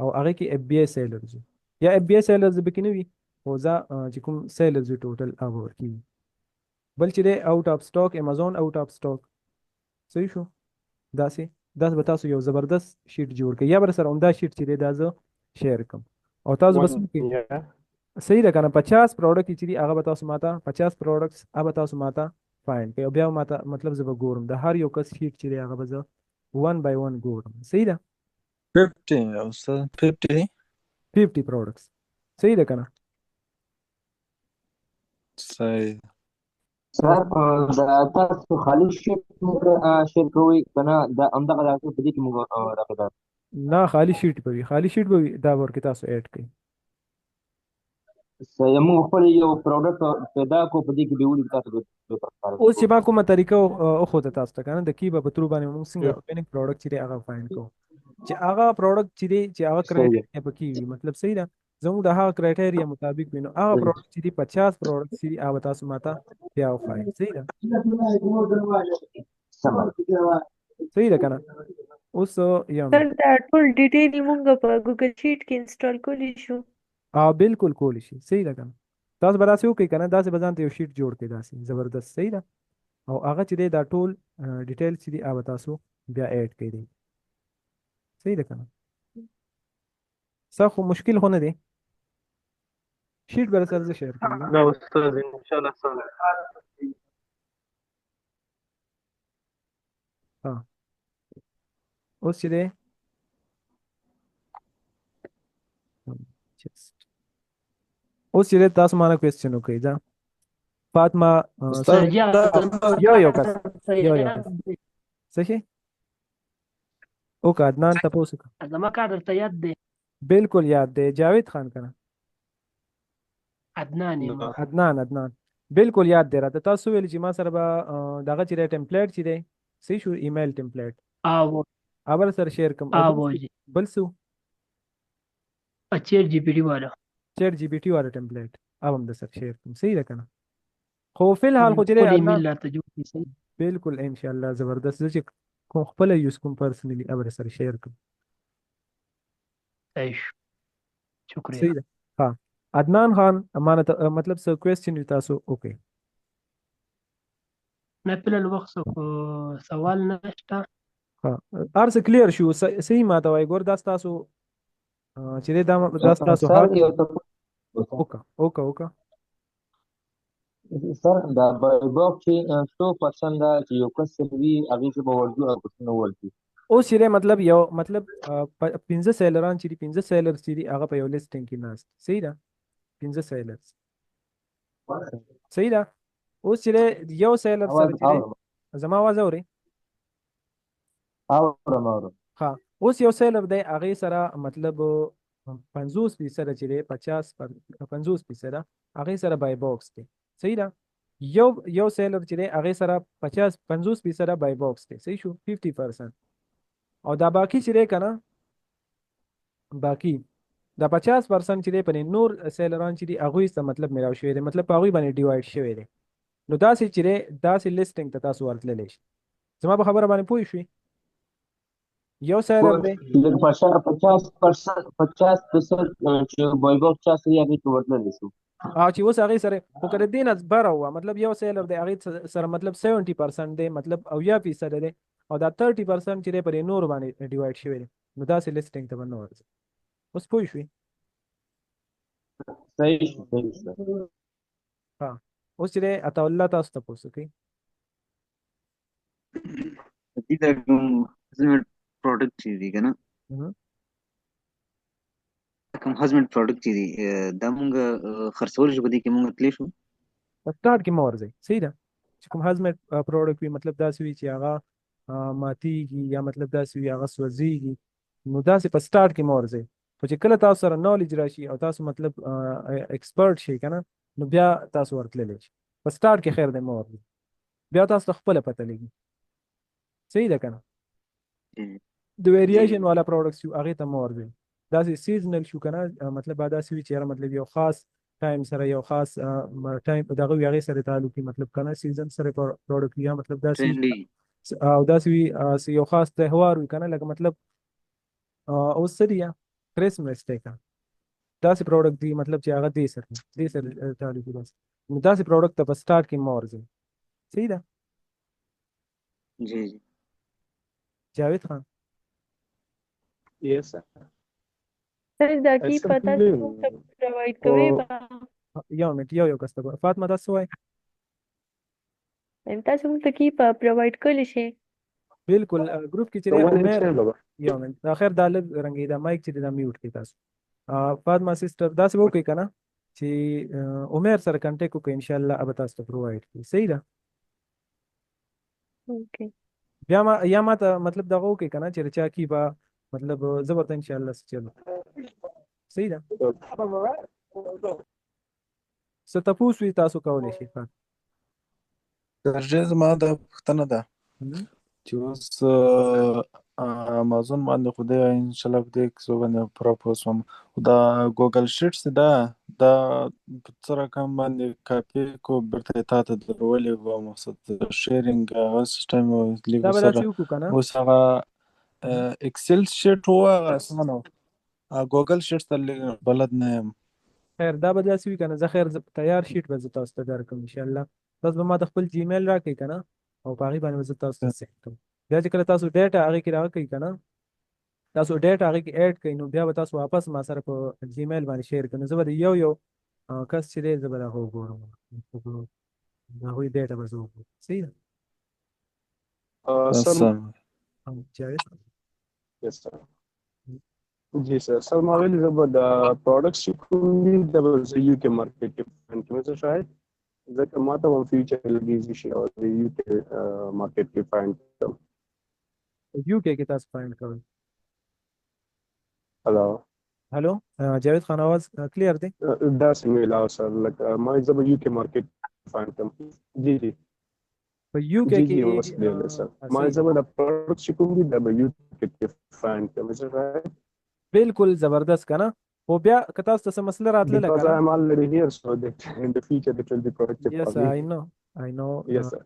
او هغې کې اف بی آی سیلرز وي یا اف بی آی سیلرز به کې نه وي خو ځه چې کوم سیلرز وي ټوټل هغه ورکېږي. بل چې دی آوټ آف سټاک امازون آوټ آف سټاک. صحیح شو. داسې به تاسو یو زبردست شیټ جوړ کړئ یا به سره همدا شیټ چې دی دا زه شیر کړم او تاسو بس صحیح ده که نه 50 پروډکټ چې دي هغه به تاسو ماته 50 پروډکټس هغه به تاسو ماته فایند کړئ او بیا به ماته مطلب زه به ګورم د هر یو کس شیټ چې دی هغه به زه 1 by 1 ګورم. صحیح ده. 50 استاد 50 پروډکټس. صحیح ده که نه. صحیح. سر دا تاسو خالي شیټ موږ شیر کوئ که نه دا همدغه راځي په دې کې موږ راغلی نه خالي شیټ به وي. خالي شیټ به وي دا ورکې تاسو ایډ کړئ. موږ خپل یو پروډکټ پیدا کړو په دې کې به ولیکو تاسو به اوس چې ما کومه طریقه وښوده تاسو ته که نه د کیبه په ترو باندې موږ څنګه اورګانیک پروډکټ چې دی هغه فایند کوو چې هغه پروډکټ چې دی چې هغه کرایټیریا پکې وي مطلب صحیح ده زموږ د هغه کرایټیریا مطابق وي نو هغه پروډکټ چې دی 50 پروډکټ چې دی هغه تاسو ماته بیا وښایئ. صحیح ده. صحیح ده که نه. اوس یو سر دا ټول ډیټیل موږ په ګوګل شیټ کې انسټال کولی شو. بالکل کولی شي. صحیح ده که نه. تاسو به داسې وکړئ که نه داسې به ځان ته یو شیټ جوړ کړئ داسې زبردست. صحیح ده. او هغه چې دی دا ټول ډیټیل چې دی هغه تاسو بیا ایډ کړئ. صحیح ده کنه ستا خو مشکل خو نه دی شیټ به سره زه شیر کوم دا استاد ان شاء الله سره ها اوس چې دی اوس چې دی تاسو مانه کوېسچن وکړئ دا فاطمه استاد سرجی یو کس یو کس څه شي اوکه عدنان تپوس وکړه زما کار درته یاد دی بالکل یاد دی جاوید خان کنه عدنان یم عدنان بالکل یاد دی راته تاسو ویل چې ما سره به دغه چې دی ټمپلیټ چې دی صحیح شو ایمیل ټمپلیټ او اول سره شیر کوم جی بل څه چیر جی پی डी والا چیٹ جی پی टी والا ټمپلیټ अब هم د سره شیر کوم صحیح ده کنه خو فی الحال خو چې دی ایمیل راته جوړ کړئ صحیح بالکل ان شاء الله زبردست زه چې کوم خپل یوز کوم پرسنلی अब سره شیر کوم صحیح شو. شکریہ صحیح ده ها عدنان خان امانت مطلب څه کوېسچن تاسو اوکې نه په لږ وخت سوال نشته ها ارس کلیر شو صحیح ماته وای ګور دا تاسو چې دا تاسو سر یو څه اوکا سر دا بایبوک چې 100% دا چې یو کس وي هغه چې به ورجو او پښتنو ورکی اوس چې مطلب یو مطلب 15 سیلران چې 15 سیلر چې هغه په یو لیسټینګ کې ناست صحیح ده 15 سیلرز صحیح ده اوس چې یو سیلر سره چې زما आवाज اوري اورم ها اوس یو سیلر دی هغه سره مطلب 50% چې دی 50% هغه سره بای باکس دی صحیح ده یو سیلر چې دی هغه سره 50% بای باکس دی صحیح شو 50% او دا باقی چې دی کنه باقی دا 50% چې دی په نور سیلران چې دی هغه څه مطلب میراو شوی دی مطلب هغه باندې ډیوایډ شوی دی نو دا چې دی دا لیسټینګ ته تاسو ورتللی شئ زما په خبره باندې پوه شئ یو سیلر دی 50% چې بایبوک چا سره هغه کې ورتلل شو او چې اوس هغه سره خو کړه دین از بره هوا مطلب یو سیلر دی هغه سره مطلب 70% دی مطلب او یا فیصد دی او دا 30% چې دی پر نور باندې ډیوایډ شوی دی نو دا سه لیسټینګ ته باندې ورځي اوس پوه شئ صحیح ها اوس چې اته الله تاسو ته پوښتنه کوي دې دا کوم هزمت پروډکټ چې دی کنه کوم هزمت پروډکټ چې دی دا مونږ خرڅول شو دي کې مونږ تللی شو سٹارټ کې مورځي صحیح ده چې کوم هزمت پروډکټ وي مطلب دا سوي چې هغه ماتيږي یا مطلب دا سوي هغه سوځيږي نو دا سه په سٹارټ کې مورځي خو چې کله تاسو سره نالج راشي او تاسو مطلب ایکسپرت شي کنه نو بیا تاسو ورتللی شي په سٹارټ کې خیر دی مورځي بیا تاسو خپل پته لګي صحیح ده کنه د ویریشن والا پروډکټس یو هغه ته مورځي دا سیزنل شو کنه مطلب دا سوي چې مطلب یو خاص ټایم سره یو خاص ټایم دغه یغه سره تعلق مطلب کنه سیزن سره پروډکټ یا مطلب دا او دا سوي یو خاص تهوار وي کنه لکه مطلب اوس سریه کرسمس ته کا دا سي پروډکټ دی مطلب چې هغه دې سره تعلق دی نو دا سي پروډکټ په سٹارټ کې مورځي صحیح ده جی جاوید خان Yes, sir. سر دا کی Sir, پتا please. پرووایډ کوي یو منټ یو کس ته فاطمه تاسو وای تاسو موږ ته کی پرووایډ کولی شي بالکل ګروپ کې چې So, one عمر inch بابا. یو منټ اخر دا لږ رنګي دا مایک چې دا میوټ کې تاسو فاطمه سیسټر دا څه وکړي کنه چې عمر سره کنټیکټ وکړي ان شاء الله به تاسو ته پرووایډ کړي صحیح ده اوکې بیا ما ته مطلب دغه وکړي کنه چې رچا کی با مطلب زبرته ان شاء الله چلو صحیح ده ستاسو وی تاسو کولای شئ درجه زما د پښتنه ده چې اوس امازون باندې خو دې ان شاء الله دې څو باندې پروپوز هم دا ګوګل شیټس دا سره کوم باندې کاپی کو برته تا ته درولې و مقصد شیرینګ سیستم دا لیګو به سره تاسو وکړو کنه اوس هغه اکسل شیټ هو اسمنو ګوګل شیټس ته بلد نه یم خیر دا به تاسو وی کنه زه خیر تیار شیټ به تاسو ته درکوم ان شاء الله تاسو به ما د خپل جیمیل راکړئ کنه او په هغه باندې زه تاسو ته سیټ کوم بیا چې کله تاسو ډیټا هغه کې راکړئ کنه تاسو ډیټ هغه کې اډ کړئ نو بیا به تاسو واپس ما سره په جیمیل باندې شیر کړئ نو زه به د یو یو کس چې دی زه به هغه وګورم د هغوی ډیټه به زه وګورم صحیح ده Sir, جاوید yes, sir. जी सर सर मावेल जब products چې کوم دي د UK market کې فاین کوم څه شاید ځکه ماته هم فیوچر لګي شي او د UK market کې فاین کوم یو کې تاسو فایند کوئ هلو هلو جاوید خان आवाज کلیر دی دا څنګه لا سر لکه ما زب UK market فاین کوم جی جی په یو جی کې جی اوس کلیر سر ما زب د products چې کوم دي د UK کې فاین کوم څه شاید بالکل زبردست کنه خو بیا که تاسو ته څه مسله راتلله because I کنه am already here so that in the future it will be productive yes for me I know yes sir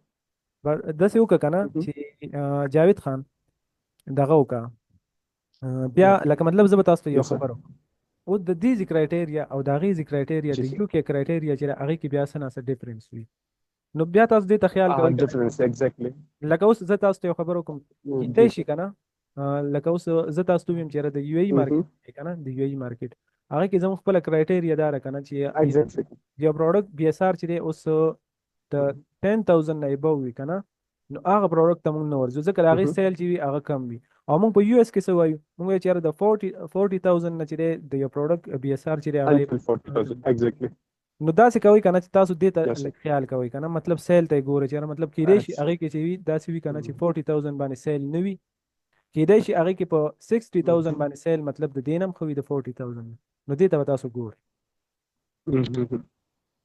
داسې وکړه کنه چې جاوید خان دغه وکړه بیا لکه مطلب زه به تاسو ته یو Yes, sir. خبر وکړم اوس د دې کرایټیریا او د هغې کرایټیریا د جی سر. یو کې کرایټیریا چې هغې کې بیا څه نه څه ډیفرنس وي نو بیا تاسو دې ته خیال کوئ که نه؟ difference exactly لکه اوس زه تاسو ته یو خبر وکړم کیدای شي که نه لکه اوس زه تاسو ته ویم چې یاره د یو ای مارکیټ دی که نه د یو ای مارکیټ هغه کې زموږ خپله کرایټیریا دا ده که نه چې exactly یو پروډکټ بي اس آر چې دی اوس د 10,000 نه ابو وي که نه نو هغه پروډکټ ته موږ نه ورځو ځکه د هغې سیل چې وي هغه کم وي او موږ په یو اس کې څه وایو موږ وایو چې یاره د 40,000 نه چې دی د یو پروډکټ بي اس آر چې دی هغه until 40,000 exactly نو داسې کوئ که نه چې تاسو دې ته Yes, sir. لږ خیال کوئ که نه مطلب سیل ته یې ګورئ چې یاره مطلب کیدای شي Yes. هغې کې چې وي داسې وي که نه چې 40,000 باندې سیل نه وي کیدای شي هغې کې په 60,000 باندې سیل مطلب د دې نه هم ښه وي د 40,000 نو دې ته به تاسو ګورئ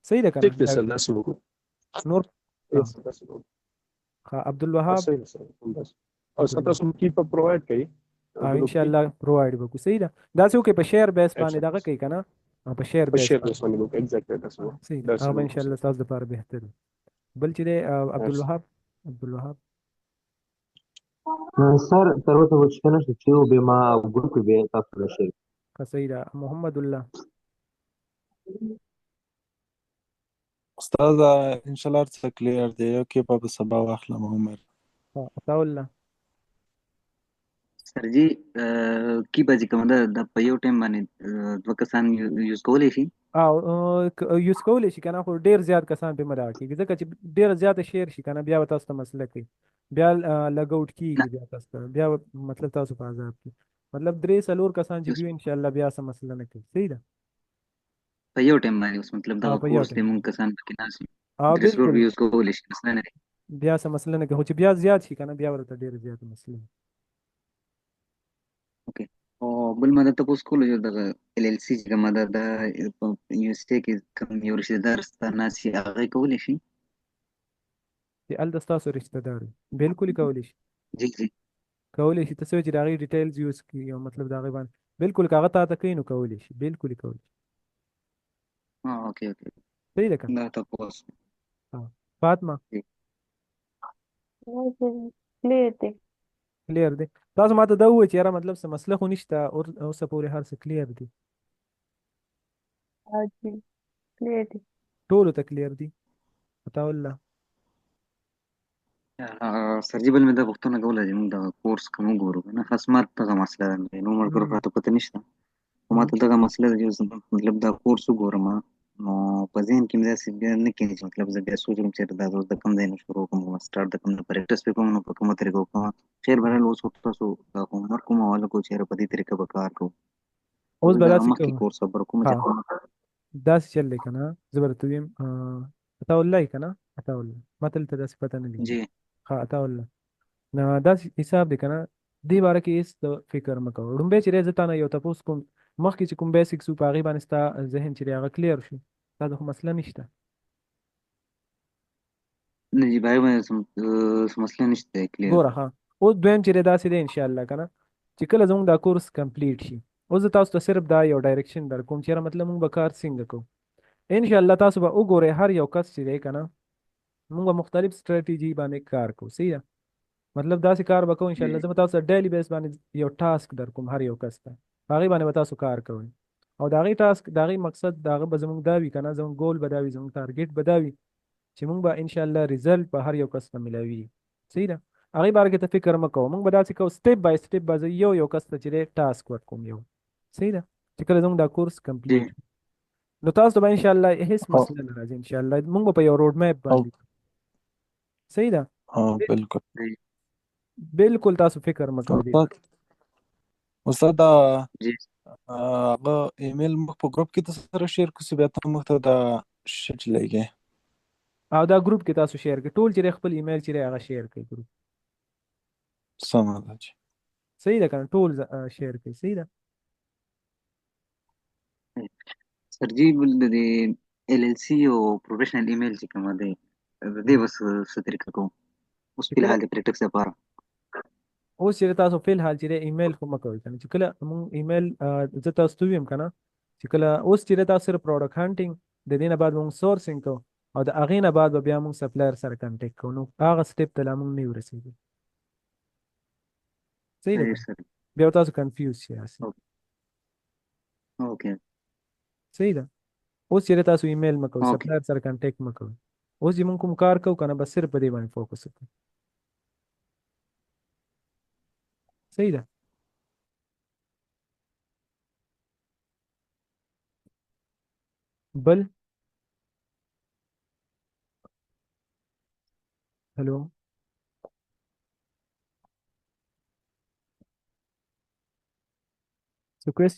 صحیح ده که ټیک دی نه سر داسې وکړو نور Yes, sir, داسې وکړو ښه عبدالوهاب صحیح ده سر همداسې او سر تاسو کیپ پرووایډ کوي او ان شاء الله پرووایډ وکړو صحیح ده داسې وکړئ په شیر بیس باندې Absolutely. دغه کوي که نه په شیر په بیس شیر باندې بیس باندې وکړو exactly داسې وکړو صحیح ده داسې هغه به ان وکړو شاء الله تاسو لپاره بهتر وي بل چې دی عبدالوهاب سر تر اوسه وچ کنه چې و به ما ګروپ کې به تاسو سره شیر ښه صحیح ده محمد الله استاد ان شاء الله څه کلیر دی یو کې په سبا واخلم عمر ښه عطا الله سر جی کی بازی کوم د په یو ټیم باندې دوه کسان یوز کولی شي او یوز کولی شي که نه خو ډېر زیات کسان پې مه دغه کېږي ځکه چې ډېره زیاته شیر شي که نه بیا به تاسو ته مسله کوي بیا لګ آوټ کېږي بیا تاسو ته بیا به مطلب تاسو په عذاب کې مطلب 3-4 کسان چې وي انشاءالله بیا څه مسله نه کوي صحیح ده په یو ټیم باندې اوس مطلب دا په یو کورس ټیم. دی مونږ کسان پکې ناست یو او درې څلور بالکل یوز کولی شي مسله نه دی بیا څه مسله نه کوي خو چې بیا زیات شي که نه بیا ورته ډېره زیاته مسله وي. او بل ما درته پوس کولو چې دغه ال ال سي چې کومه ده د یونیورسټۍ کې کوم یو رشته دار ستا ناست شي هغه کولی شي چې هلته ستاسو رشته دار وي بالکل یې کولی شي جی جی کولی شي ته څه وایې چې د هغې ډیټیلز یوز کړي او مطلب د هغې باندې بالکل که هغه تا ته کوي نو کولی شي بالکل یې کولی شي اوکې اوکې صحیح ده که نه دا تپوس فاطمه کلیر دی کلیر دی تاسو ما ته دا ووایئ چې یاره مطلب څه مسله خو نشته اوسه پورې هر څه کلیر دي جی کلیر دی ټولو ته کلیر دي عطا الله سر جی بل مې دا پوښتنه کوله چې موږ دغه کورس کوم وګورو که نه خاص ما دغه مسله ده نو ملګرو راته پته نشته خو ما ته دغه مسله ده چې مطلب دا کورس وګورم نو په ذهن کې مې داسې بیا نه کېږي چې مطلب زه بیا سوچ کوم چې دا اوس د کوم ځای نه شروع کوم سټارټ د کوم نه پریکټس پې کوم نو په کومه طریقه وکړم خیر بهرحال اوس ورته تاسو دا هومورک کوم حواله کوو چې یاره په دې طریقه به کار کوو اوس به دا داسې مخکې کوو کورس خبره کوم چې کوم داسې چل دی که نه زه به درته ویم عطا الله یې که نه عطا الله ما ته دلته داسې پته نه لګي جی ښه عطا الله نو داسې حساب دی که نه دې باره کې هېڅ فکر مه کوه لومبی چې دی زه تا نه یو تپوس کوم مخکې چې کوم بیسکس وو په هغې باندې ستا ذهن چې دی هغه کلیر شو دا د خو مسله نشته نه جی بای باندې مسله نشته کلیر ګوره ښه اوس دویم چې دی داسې دی انشاءالله که نه چې کله زموږ دا کورس کمپلیټ شي اوس زه تاسو ته صرف دا یو ډایرکشن در کوم چې یاره مطلب موږ به کار څنګه کوو انشاءالله تاسو به وګورئ هر یو کس چې دی که نه موږ به مختلف سټریټیجي باندې کار کوو صحیح ده مطلب داسې کار به کوو انشاءالله زه به تاسو ته ډیلی بیس باندې یو ټاسک در کوم هر یو کس ته په هغې باندې به تاسو کار کوئ او د هغې ټاسک د هغې مقصد د هغه به زموږ دا وي که نه زموږ ګول به دا وي زموږ ټارګیټ به دا وي چې موږ به انشاءالله ریزلټ په هر یو کس ته میلاوي صحیح ده هغه باره کې ته فکر مه کوه، موږ به داسې کوو سټیپ بای سټیپ به زه یو کس ته چې دی ټاسک ورکوم یو. صحیح ده چې کله زموږ دا کورس جی کمپلیټ نو تاسو ته به ان شاء الله هیڅ او مسله نه راځي. ان شاء الله موږ به په یو روډ میپ او باندې. صحیح ده بالکل. جی بالکل تاسو فکر مه کوئ. استاد دا جی هغه ایمیل موږ په ګروپ کې سره شیر کوو بیا ته موږ ته دا شیټ لګي او دا ګروپ کې تاسو شیر کړئ ټول چې خپل ایمیل چې هغه شیر کړئ ګروپ. سمه ده چې صحیح ده کنه ټول شیر کړئ. صحیح ده سر جی بل د ال ال سی او پروفیشنل ایمیل چې کوم دی د دې بس څه طریقه کوم اوس په حال د پریکټیکس لپاره. اوس چې تاسو فل حال چې ایمیل خو مکوئ کنه چې کله موږ ایمیل زه تاسو ته ویم کنه چې کله اوس چې تاسو سره پروډکټ هانټینګ د دې نه بعد موږ سورسینګ کوو او د هغې نه بعد به بیا موږ سپلایر سره کنټیکټ کوو نو هغه سټیپ ته لا موږ نه یو رسېدلي. صحیح ده سر بیا به تاسو کنفیوز شئ. اوکې صحیح ده اوس چې تاسو ایمیل مکوئ اوکې سپلایر سره کنټیکټ مکوئ اوس چې موږ کوم کار کوو کنه بس صرف په دې باندې فوکس وکړو. صحیح ده بل هلو So question